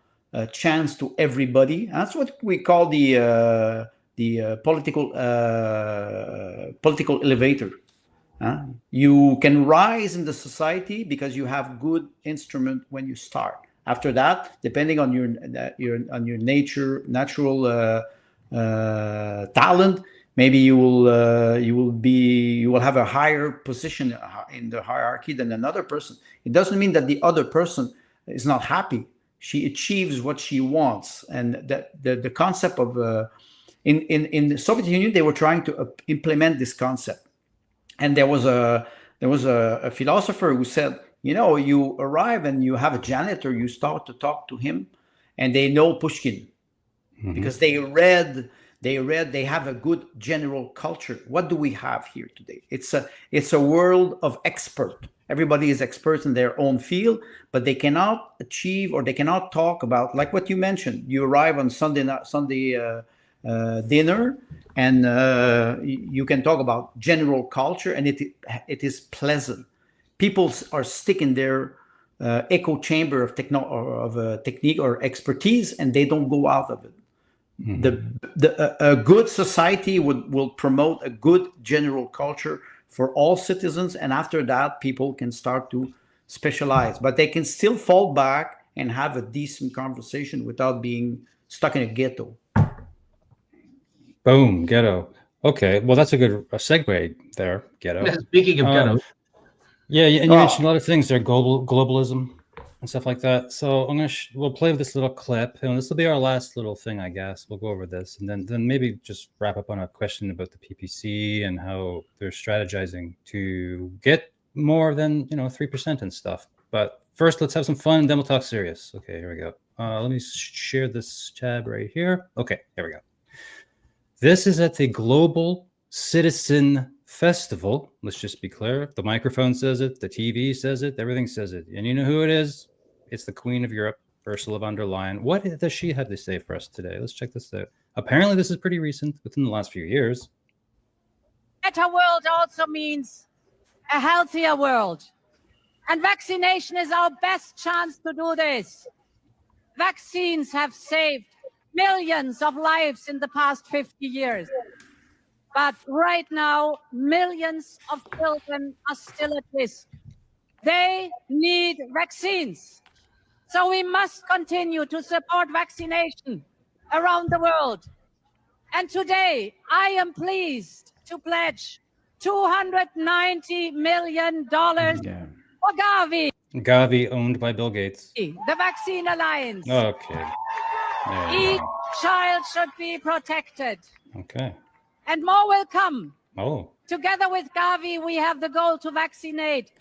chance to everybody. That's what we call the political elevator. You can rise in the society because you have good instrument when you start. After that, depending on your natural talent, maybe you will have a higher position in the hierarchy than another person. It doesn't mean that the other person is not happy. She achieves what she wants, and that the concept of in the Soviet Union, they were trying to implement this concept. And there was a philosopher who said, you know, you arrive and you have a janitor, you start to talk to him, and they know Pushkin because they have a good general culture. What do we have here today? It's a world of expert. Everybody is expert in their own field, but they cannot achieve or they cannot talk about, like what you mentioned. You arrive on Sunday dinner, and you can talk about general culture, and it is pleasant. People are stuck in their echo chamber of technique or expertise, and they don't go out of it. A good society will promote a good general culture for all citizens, and after that, people can start to specialize, but they can still fall back and have a decent conversation without being stuck in a ghetto. Boom, ghetto. Okay, well, that's a good segue there, ghetto. Speaking of ghetto. Yeah, and you mentioned a lot of things there, globalism and stuff like that. So we'll play with this little clip, and this will be our last little thing, I guess. We'll go over this, and then maybe just wrap up on a question about the PPC and how they're strategizing to get more than 3% and stuff. But first, let's have some fun, and then we'll talk serious. Okay, here we go. Let me share this tab right here. Okay, here we go. This is at the Global Citizen Festival. Let's just be clear. The microphone says it. The TV says it. Everything says it. And you know who it is? It's the Queen of Europe, Ursula von der Leyen. What does she have to say for us today? Let's check this out. Apparently, this is pretty recent, within the last few years. A better world also means a healthier world. And vaccination is our best chance to do this. Vaccines have saved millions of lives in the past 50 years. But right now, millions of children are still at risk. They need vaccines. So we must continue to support vaccination around the world. And today, I am pleased to pledge $290 million for Gavi. Gavi, owned by Bill Gates. The Vaccine Alliance. Okay. Each child should be protected. Okay. And more will come. Oh. Together with Gavi, we have the goal to vaccinate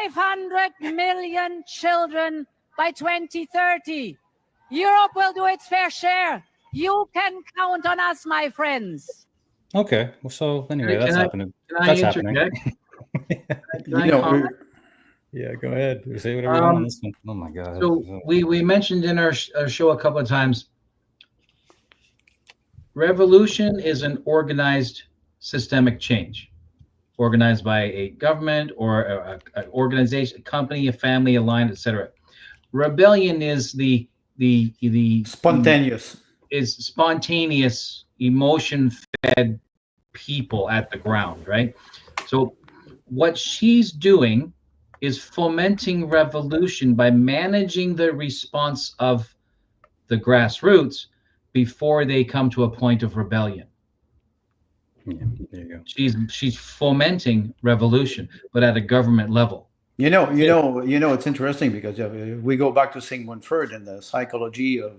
500 million children by 2030. Europe will do its fair share. You can count on us, my friends. Okay. Well, so anyway, that's happening. That's happening. Yeah, go ahead. Say whatever you want on this one. Oh my God. So we mentioned in our show a couple of times, revolution is an organized systemic change, organized by a government or an organization, a company, a family, a line, etc. Rebellion is the spontaneous, emotion-fed people at the ground, right? So what she's doing is fomenting revolution by managing the response of the grassroots before they come to a point of rebellion. Yeah, there you go. She's fomenting revolution, but at a government level. It's interesting because we go back to Sigmund Freud and the psychology of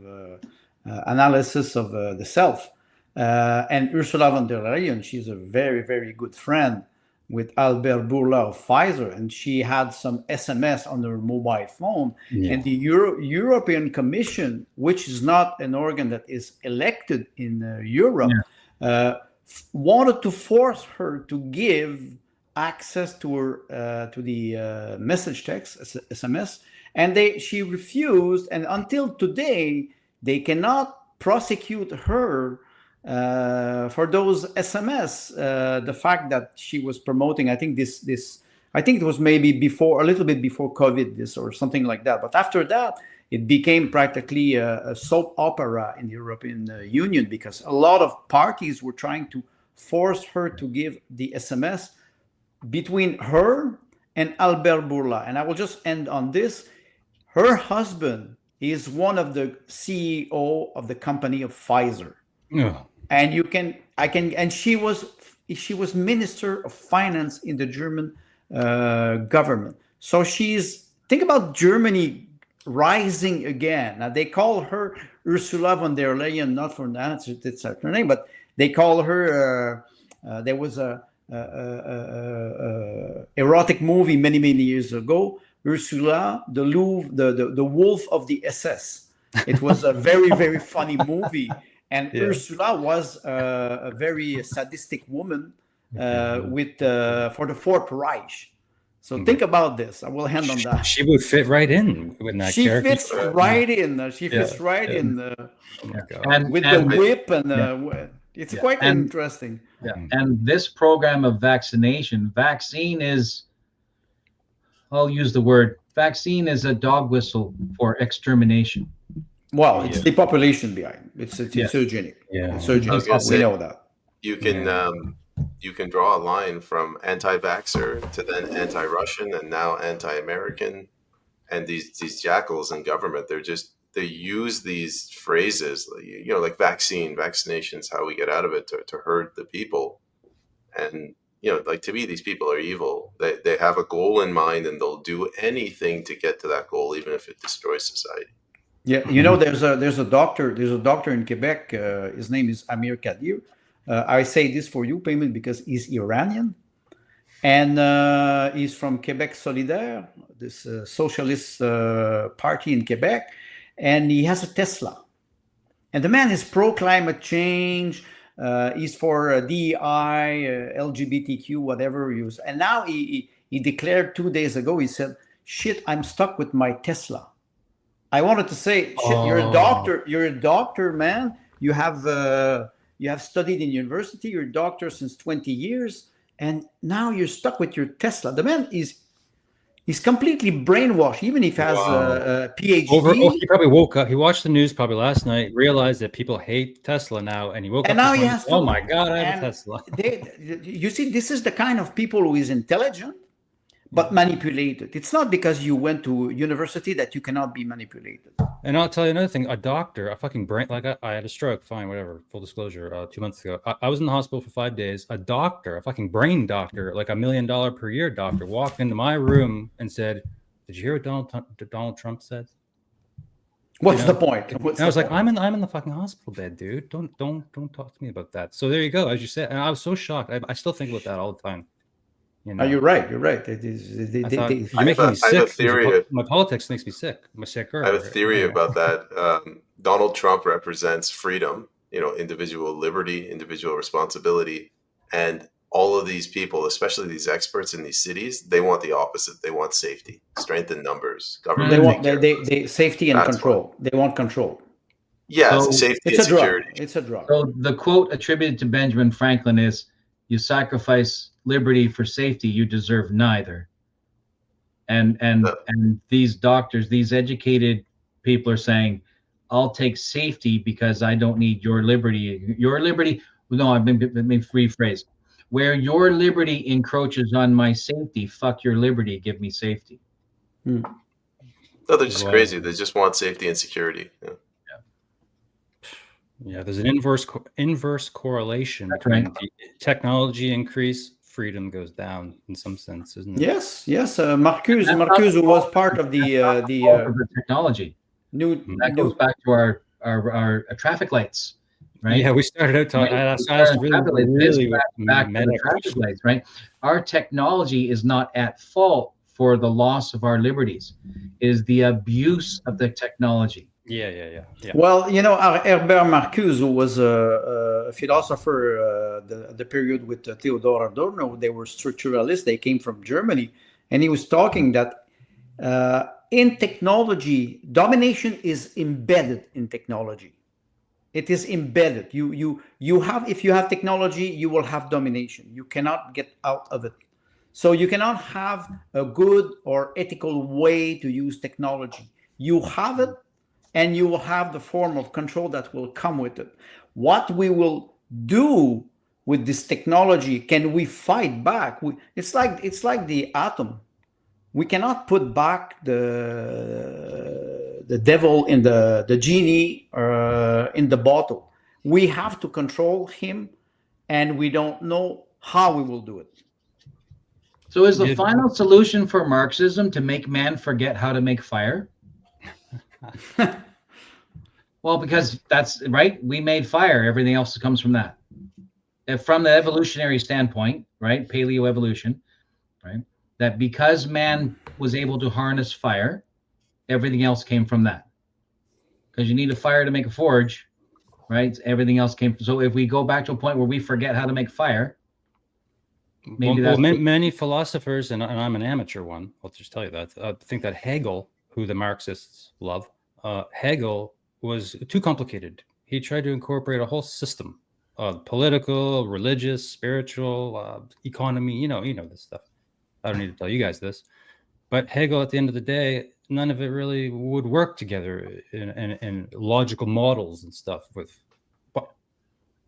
analysis of the self. And Ursula von der Leyen, she's a very, very good friend with Albert Bourla of Pfizer, and she had some SMS on her mobile phone. Yeah. And the European Commission, which is not an organ that is elected in Europe, wanted to force her to give access to her to the message text SMS, and she refused. And until today, they cannot prosecute her for those SMS. The fact that she was promoting, I think I think it was maybe a little bit before COVID, or something like that. But after that, it became practically a soap opera in the European Union, because a lot of parties were trying to force her to give the SMS between her and Albert Bourla. And I will just end on this. Her husband is one of the CEO of the company of Pfizer. Yeah. And and she was Minister of Finance in the German government. So think about Germany rising again. Now they call her Ursula von der Leyen, not for that's her name, but they call her. There was a erotic movie many years ago, Ursula, the wolf of the SS. It was a very, very funny movie. And Ursula was a very sadistic woman for the Fourth Reich. So think about this. I will hand on that. She would fit right in with that character. Fits right in. She fits right in. With the whip and it's quite interesting. Yeah. And this program of vaccine is, I'll use the word, vaccine is a dog whistle for extermination. Well, it's the population behind. It's eugenic. Yeah, it's eugenic. We know that. You can draw a line from anti-vaxxer to then anti-Russian and now anti-American, and these jackals in government. They use these phrases, like vaccination's how we get out of it, to herd the people, and to me, these people are evil. They have a goal in mind, and they'll do anything to get to that goal, even if it destroys society. Yeah, there's a doctor in Quebec. His name is Amir Kadir. I say this for you, Payman, because he's Iranian, and he's from Quebec Solidaire, this socialist party in Quebec, and he has a Tesla. And the man is pro-climate change. He's for DEI, LGBTQ, whatever he was. And now he declared 2 days ago, he said, "Shit, I'm stuck with my Tesla." I wanted to say, "Shit, you're a doctor. You're a doctor, man. You have studied in university. You're a doctor since 20 years, and now you're stuck with your Tesla." The man he's completely brainwashed, even if he has a PhD. He probably woke up. He watched the news probably last night, realized that people hate Tesla now, and he woke up. And now he has. Oh my God, I have a Tesla. You see, this is the kind of people who is intelligent, but manipulated. It's not because you went to university that you cannot be manipulated. And I'll tell you another thing. A doctor, a fucking brain, like I had a stroke, fine, whatever, full disclosure, 2 months ago. I was in the hospital for 5 days. A doctor, a fucking brain doctor, like $1 million per year doctor, walked into my room and said, "Did you hear what Donald Trump said?" What's the point? And I was like, I'm in the fucking hospital bed, dude. Don't talk to me about that. So there you go, as you said. And I was so shocked. I still think about that all the time. You're right. You're right. You're making me sick. My politics makes me sick. I'm sicker. I have a theory about that. Donald Trump represents freedom, individual liberty, individual responsibility, and all of these people, especially these experts in these cities, they want the opposite. They want safety, strength in numbers, government. They safety and control. They want control. Yeah, safety and security. It's a drug. So the quote attributed to Benjamin Franklin is, "You sacrifice liberty for safety, you deserve neither." And these doctors, these educated people are saying, "I'll take safety because I don't need your liberty." Your liberty, no, I've been rephrased. Where your liberty encroaches on my safety, fuck your liberty, give me safety. No, they're just crazy. They just want safety and security. Yeah, there's an inverse correlation between the technology increase, freedom goes down in some sense, isn't it? Yes. Marcuse, who was part of the technology. That goes back to our traffic lights, right? Yeah, we started out talking. Right? I asked really back to the traffic lights, right? Our technology is not at fault for the loss of our liberties. It is the abuse of the technology. Yeah. Well, you know, Herbert Marcuse, who was a philosopher the period with Theodor Adorno, they were structuralists. They came from Germany, and he was talking that in technology, domination is embedded in technology. It is embedded. You have, if you have technology, you will have domination. You cannot get out of it. So you cannot have a good or ethical way to use technology. You have it, and you will have the form of control that will come with it. What we will do with this technology, can we fight back? It's like the atom. We cannot put back the devil in the genie in the bottle. We have to control him, and we don't know how we will do it. So is the final solution for Marxism to make man forget how to make fire? Well, because that's right. We made fire. Everything else comes from that. If from the evolutionary standpoint, right? Paleoevolution, right? That because man was able to harness fire, everything else came from that. Because you need a fire to make a forge, right? Everything else came. So if we go back to a point where we forget how to make fire, maybe many philosophers, and I'm an amateur one, I'll just tell you that, think that Hegel, who the Marxists love, Hegel was too complicated. He tried to incorporate a whole system, political, religious, spiritual, economy, you know this stuff. I don't need to tell you guys this. But Hegel, at the end of the day, none of it really would work together in logical models and stuff. But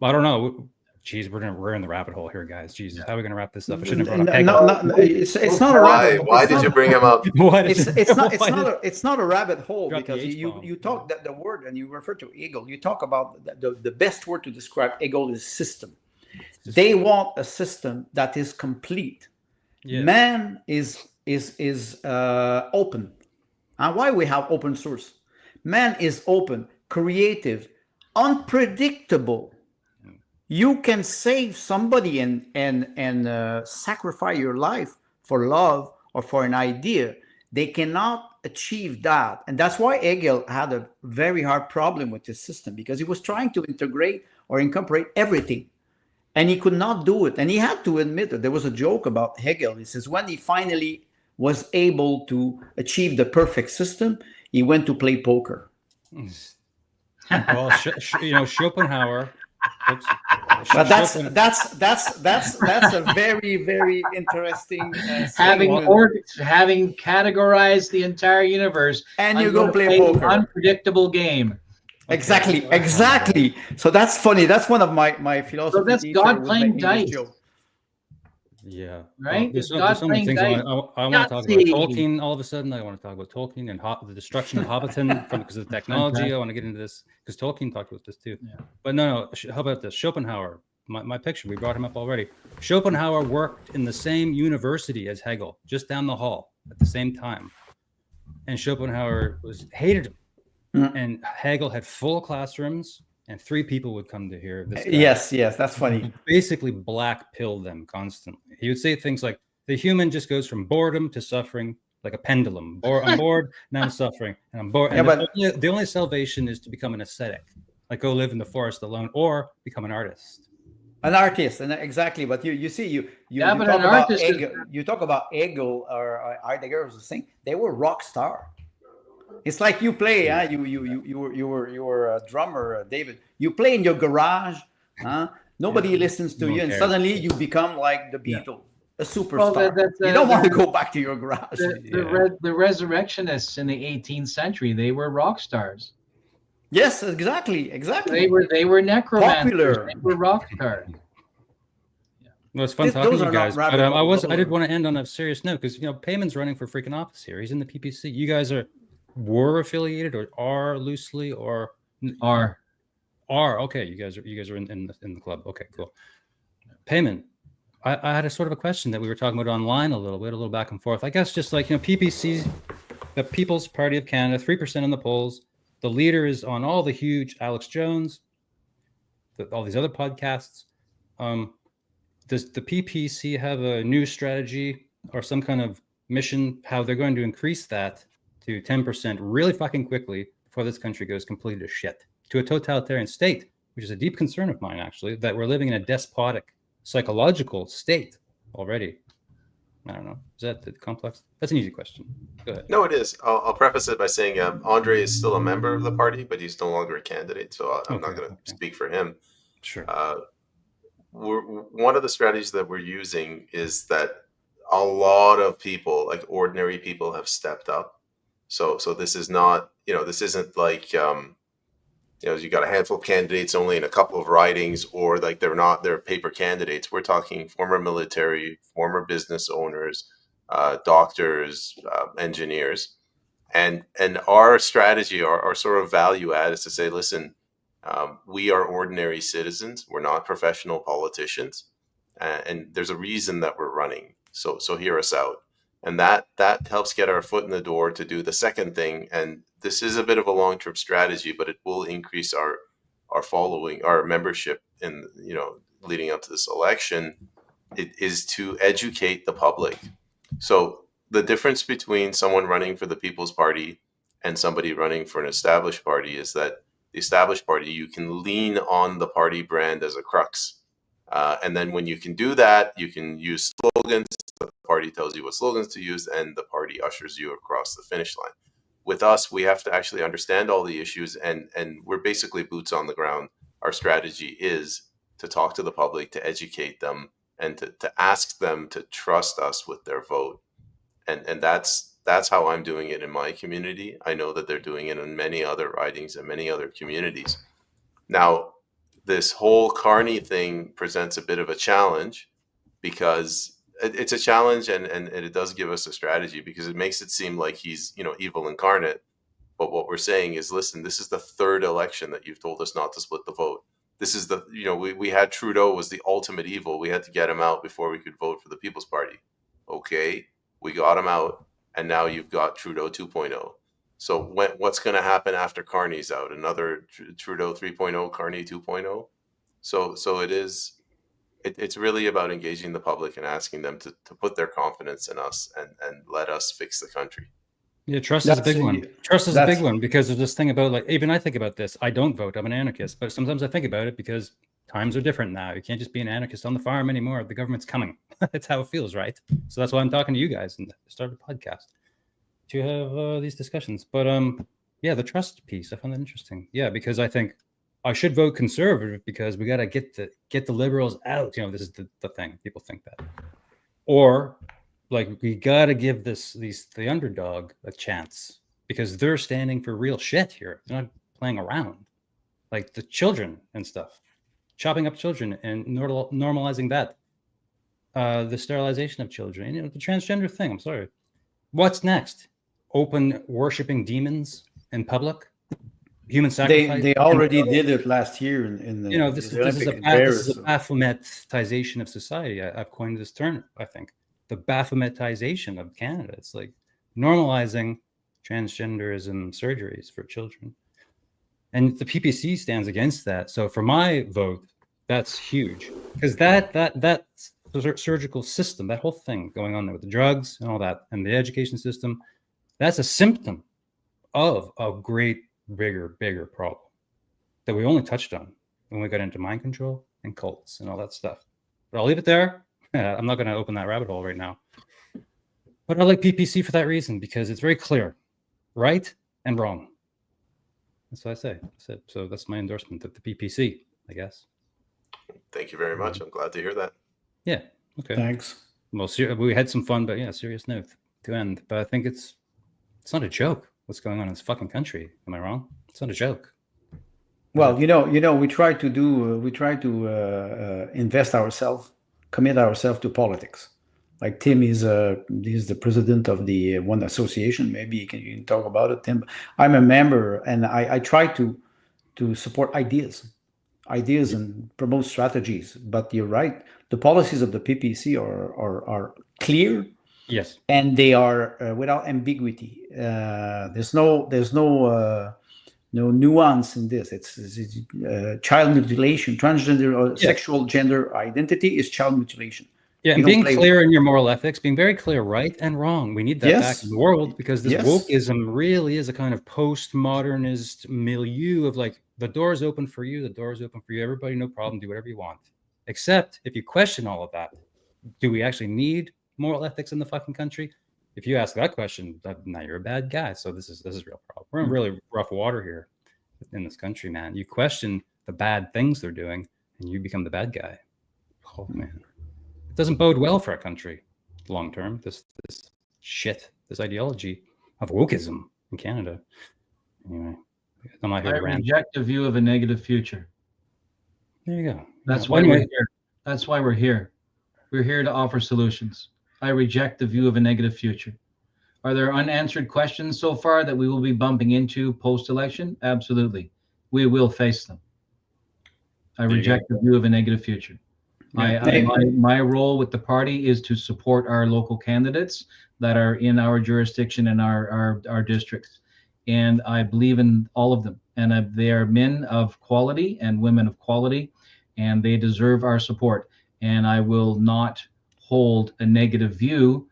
I don't know. Jeez, we're in the rabbit hole here, guys. Jesus, how are we going to wrap this up? I shouldn't have brought up Hegel. It's not a rabbit hole. Why did you bring him up? It's not a rabbit hole, because you talk that the word, and you refer to Hegel. You talk about the best word to describe Hegel is system. They want a system that is complete. Yeah. Man is open. And why we have open source? Man is open, creative, unpredictable. You can save somebody and sacrifice your life for love or for an idea. They cannot achieve that. And that's why Hegel had a very hard problem with his system, because he was trying to integrate or incorporate everything. And he could not do it. And he had to admit it. There was a joke about Hegel. He says when he finally was able to achieve the perfect system, he went to play poker. Well, Schopenhauer. But that's a very, very interesting having categorized the entire universe, and you go play poker, unpredictable game. Exactly. So that's funny. That's one of my philosophy. So that's God playing dice. Yeah. Right. There's some things I want to talk about. Tolkien. All of a sudden, I want to talk about Tolkien and the destruction of Hobbiton because of the technology. I want to get into this because Tolkien talked about this too. Yeah. But no. How about this? Schopenhauer. My picture. We brought him up already. Schopenhauer worked in the same university as Hegel, just down the hall at the same time, and Schopenhauer hated him. And Hegel had full classrooms, and 3 people would come to hear this guy. Yes, that's funny. He basically black pilled them constantly. He would say things like, the human just goes from boredom to suffering like a pendulum. I'm bored, now I'm suffering, and I'm bored. And the only salvation is to become an ascetic, like go live in the forest alone, or become an artist. An artist, and exactly. But you talk about Hegel or Heidegger was the same. They were rock star. It's like you play, you were a drummer, David. You play in your garage, nobody listens to you, and suddenly you become like the Beatles, a superstar. You don't want to go back to your garage. The resurrectionists in the 18th century, they were rock stars. Yes, exactly. They were necromancers. Popular. They were rock stars. Well, it's fun talking to you guys, but I did want to end on a serious note, because Payman's running for freaking office here. He's in the PPC. You guys were affiliated or are loosely or are okay. You guys are in the club. Okay, cool. Payman, I had a sort of a question that we were talking about online a little back and forth. I guess just like PPC, the People's Party of Canada, 3% in the polls. The leader is on all the huge Alex Jones, all these other podcasts. Does the PPC have a new strategy or some kind of mission how they're going to increase that to 10% really fucking quickly before this country goes completely to shit, to a totalitarian state, which is a deep concern of mine, actually, that we're living in a despotic psychological state already. I don't know. Is that the complex? That's an easy question. Go ahead. No, it is. I'll preface it by saying Andre is still a member of the party, but he's no longer a candidate, so I'm not going to speak for him. Sure. One of the strategies that we're using is that a lot of people, like ordinary people, have stepped up. So this is not, this isn't like, you got a handful of candidates only in a couple of ridings, or like they're paper candidates. We're talking former military, former business owners, doctors, engineers, and our strategy, our sort of value add is to say, listen, we are ordinary citizens. We're not professional politicians, and there's a reason that we're running. So hear us out, and that helps get our foot in the door to do the second thing. And this is a bit of a long-term strategy, but it will increase our following, our membership in leading up to this election. It is to educate the public. So the difference between someone running for the People's Party and somebody running for an established party is that the established party, you can lean on the party brand as a crux. And then when you can do that, you can use slogans. The party tells you what slogans to use, and the party ushers you across the finish line. With us, we have to actually understand all the issues, and we're basically boots on the ground. Our strategy is to talk to the public, to educate them, and to ask them to trust us with their vote. And that's how I'm doing it in my community. I know that they're doing it in many other ridings and many other communities. Now, this whole Carney thing presents a bit of a challenge, because it's a challenge, and it does give us a strategy, because it makes it seem like he's evil incarnate. But what we're saying is, listen, this is the third election that you've told us not to split the vote. This is the we had Trudeau was the ultimate evil. We had to get him out before we could vote for the People's Party. Okay, we got him out, and now you've got Trudeau 2.0. So what's going to happen after Carney's out? Another Trudeau 3.0, Carney 2.0. So it is. It's really about engaging the public and asking them to put their confidence in us and let us fix the country. Yeah, trust is a big one. Trust is a big one, because there's this thing about, like, even I think about this. I don't vote. I'm an anarchist, but sometimes I think about it because times are different now. You can't just be an anarchist on the farm anymore. The government's coming. That's how it feels, right? So that's why I'm talking to you guys and start a podcast to have these discussions. But yeah, the trust piece, I found that interesting. Yeah, because I think I should vote conservative because we got to get the liberals out. This is the thing. People think that. Or, like, we got to give the underdog a chance, because they're standing for real shit here. They're not playing around. Like the children and stuff. Chopping up children and normalizing that. The sterilization of children. The transgender thing. I'm sorry. What's next? Open worshiping demons in public? Human sacrifice. They already did it last year in the this is a Baphometization of society. I've coined this term, I think. The Baphometization of Canada. It's like normalizing transgenderism surgeries for children. And the PPC stands against that. So for my vote, that's huge. Because that surgical system, that whole thing going on there with the drugs and all that, and the education system, that's a symptom of a great, bigger problem that we only touched on when we got into mind control and cults and all that stuff. But I'll leave it there. I'm not going to open that rabbit hole right now. But I like PPC for that reason, because it's very clear, right and wrong. That's what I say. So that's my endorsement of the PPC, I guess. Thank you very much. I'm glad to hear that. Yeah. Okay. Thanks. Well, we had some fun, but yeah, serious note to end. But I think it's not a joke what's going on in this fucking country. Am I wrong? It's not a joke. Well, we try to invest ourselves, commit ourselves to politics. Like Tim is the president of the one association. Maybe you can talk about it, Tim. I'm a member, and I try to support ideas and promote strategies. But you're right, the policies of the PPC are clear. Yes, and they are without ambiguity. There's no no nuance in this. It's child mutilation, transgender or sexual gender identity is child mutilation. Yeah, and being clear in your moral ethics, being very clear, right and wrong. We need that back in the world, because this wokeism really is a kind of postmodernist milieu of like, the door is open for you, the door is open for you, everybody, no problem, do whatever you want. Except if you question all of that, do we actually need moral ethics in the fucking country? If you ask that question, now you're a bad guy. So this is real problem. We're in really rough water here in this country, man. You question the bad things they're doing, and you become the bad guy. Oh man, it doesn't bode well for our country long term. This shit, this ideology of wokeism in Canada. Anyway, I'm not here to rant. Reject the view of a negative future. There you go. That's why we're here. That's why we're here. We're here to offer solutions. I reject the view of a negative future. Are there unanswered questions so far that we will be bumping into post-election? Absolutely. We will face them. I reject the view of a negative future. My role with the party is to support our local candidates that are in our jurisdiction and our districts. And I believe in all of them. And they are men of quality and women of quality, and they deserve our support. And I will not hold a negative view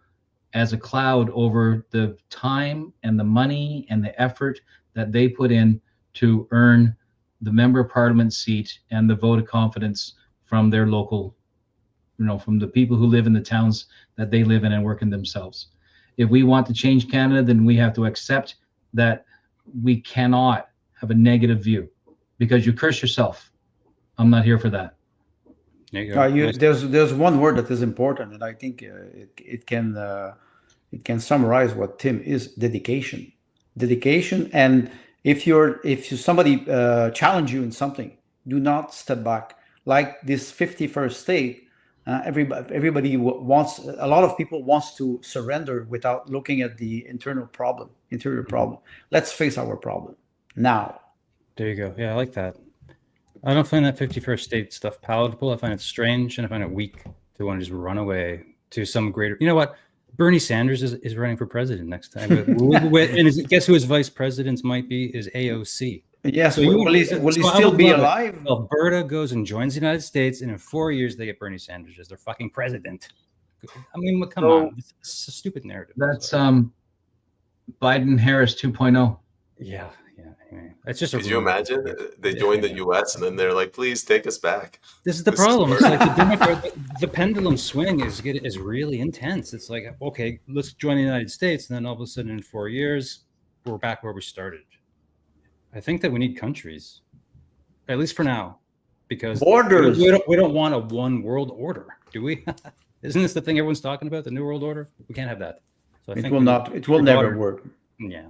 as a cloud over the time and the money and the effort that they put in to earn the member of parliament seat and the vote of confidence from their local, from the people who live in the towns that they live in and work in themselves. If we want to change Canada, then we have to accept that we cannot have a negative view, because you curse yourself. I'm not here for that. There's one word that is important, and I think it can summarize what Tim is: dedication. Dedication, and if somebody challenge you in something, do not step back. Like this 51st state, everybody wants. A lot of people wants to surrender without looking at the interior problem. Let's face our problem now. There you go. Yeah, I like that. I don't find that 51st state stuff palatable. I find it strange, and I find it weak to want to just run away to some greater. You know what? Bernie Sanders is running for president next time. And guess who his vice presidents might be? Is AOC. Yes. So will he still be alive? Alberta goes and joins the United States, and in 4 years they get Bernie Sanders as their fucking president. I mean, come on. It's a stupid narrative. That's Biden-Harris 2.0. Yeah. Anyway, it's just. Could you imagine they join the U.S. and then they're like, "Please take us back." This is the problem. It's like the pendulum swing is really intense. It's like, okay, let's join the United States, and then all of a sudden, in 4 years, we're back where we started. I think that we need countries, at least for now, because borders. We don't want a one world order, do we? Isn't this the thing everyone's talking about? The new world order? We can't have that. So I think will not. It will never work. Yeah.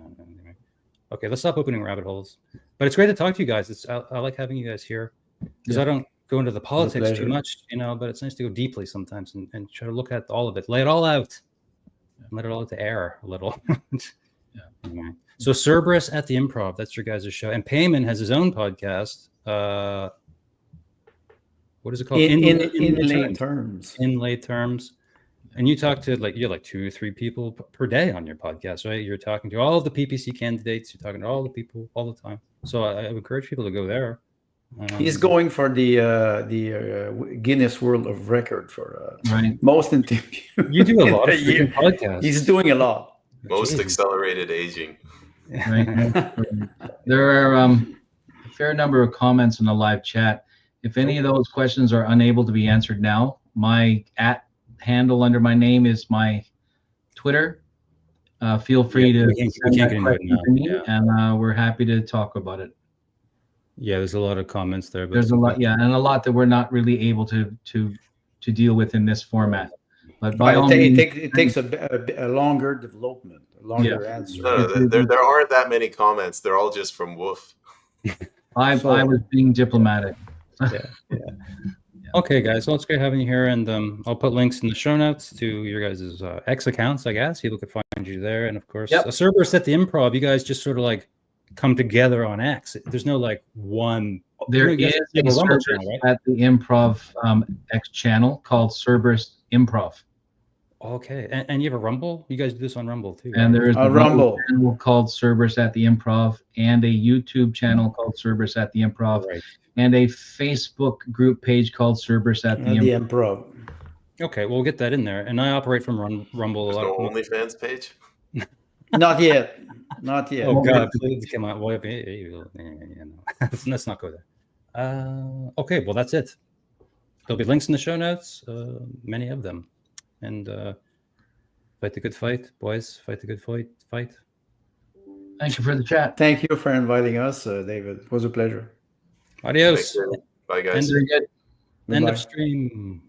Okay, let's stop opening rabbit holes. But it's great to talk to you guys. I like having you guys here, because I don't go into the politics too much, but it's nice to go deeply sometimes and try to look at all of it, lay it all out, let it all out to air a little. Anyway. So Cerberus at the Improv, that's your guys' show. And Payman has his own podcast. What is it called? In terms. In lay terms. And you talk to you have 2 or 3 people per day on your podcast, right? You're talking to all of the PPC candidates. You're talking to all the people all the time. So I encourage people to go there. He's going for the Guinness World of Record for right. most interview. You do a lot of podcasts. He's doing a lot. Most accelerated aging. Right. There are a fair number of comments in the live chat. If any of those questions are unable to be answered now, my handle under my name is my Twitter. Feel free to send that question to me, and we're happy to talk about it. Yeah, there's a lot of comments there. But there's a lot, and a lot that we're not really able to deal with in this format. But by all means, it takes a longer development, a longer answer. No, there aren't that many comments. They're all just from Wolf. I was being diplomatic. Yeah. Okay, guys. Well, it's great having you here, and I'll put links in the show notes to your guys' X accounts, I guess. People can find you there, and of course, a Cerberus at the Improv. You guys just sort of come together on X. There's no one. There is a Cerberus at the Improv X channel called Cerberus Improv. Okay, and you have a Rumble? You guys do this on Rumble too? And right? there is a Rumble channel called Cerberus at the Improv, and a YouTube channel called Cerberus at the Improv, Right. and a Facebook group page called Cerberus at the the Improv. Improv. Okay, we'll get that in there. And I operate from Rumble a There's lot. no more. OnlyFans page. Not yet. Not yet. Oh God, please come on. Well, let's not go there. Okay, well that's it. There'll be links in the show notes, many of them, and fight the good fight, boys. Fight the good fight. Thank you for the chat. Thank you for inviting us, David. It was a pleasure. Adios. Bye, guys. End Goodbye. of stream.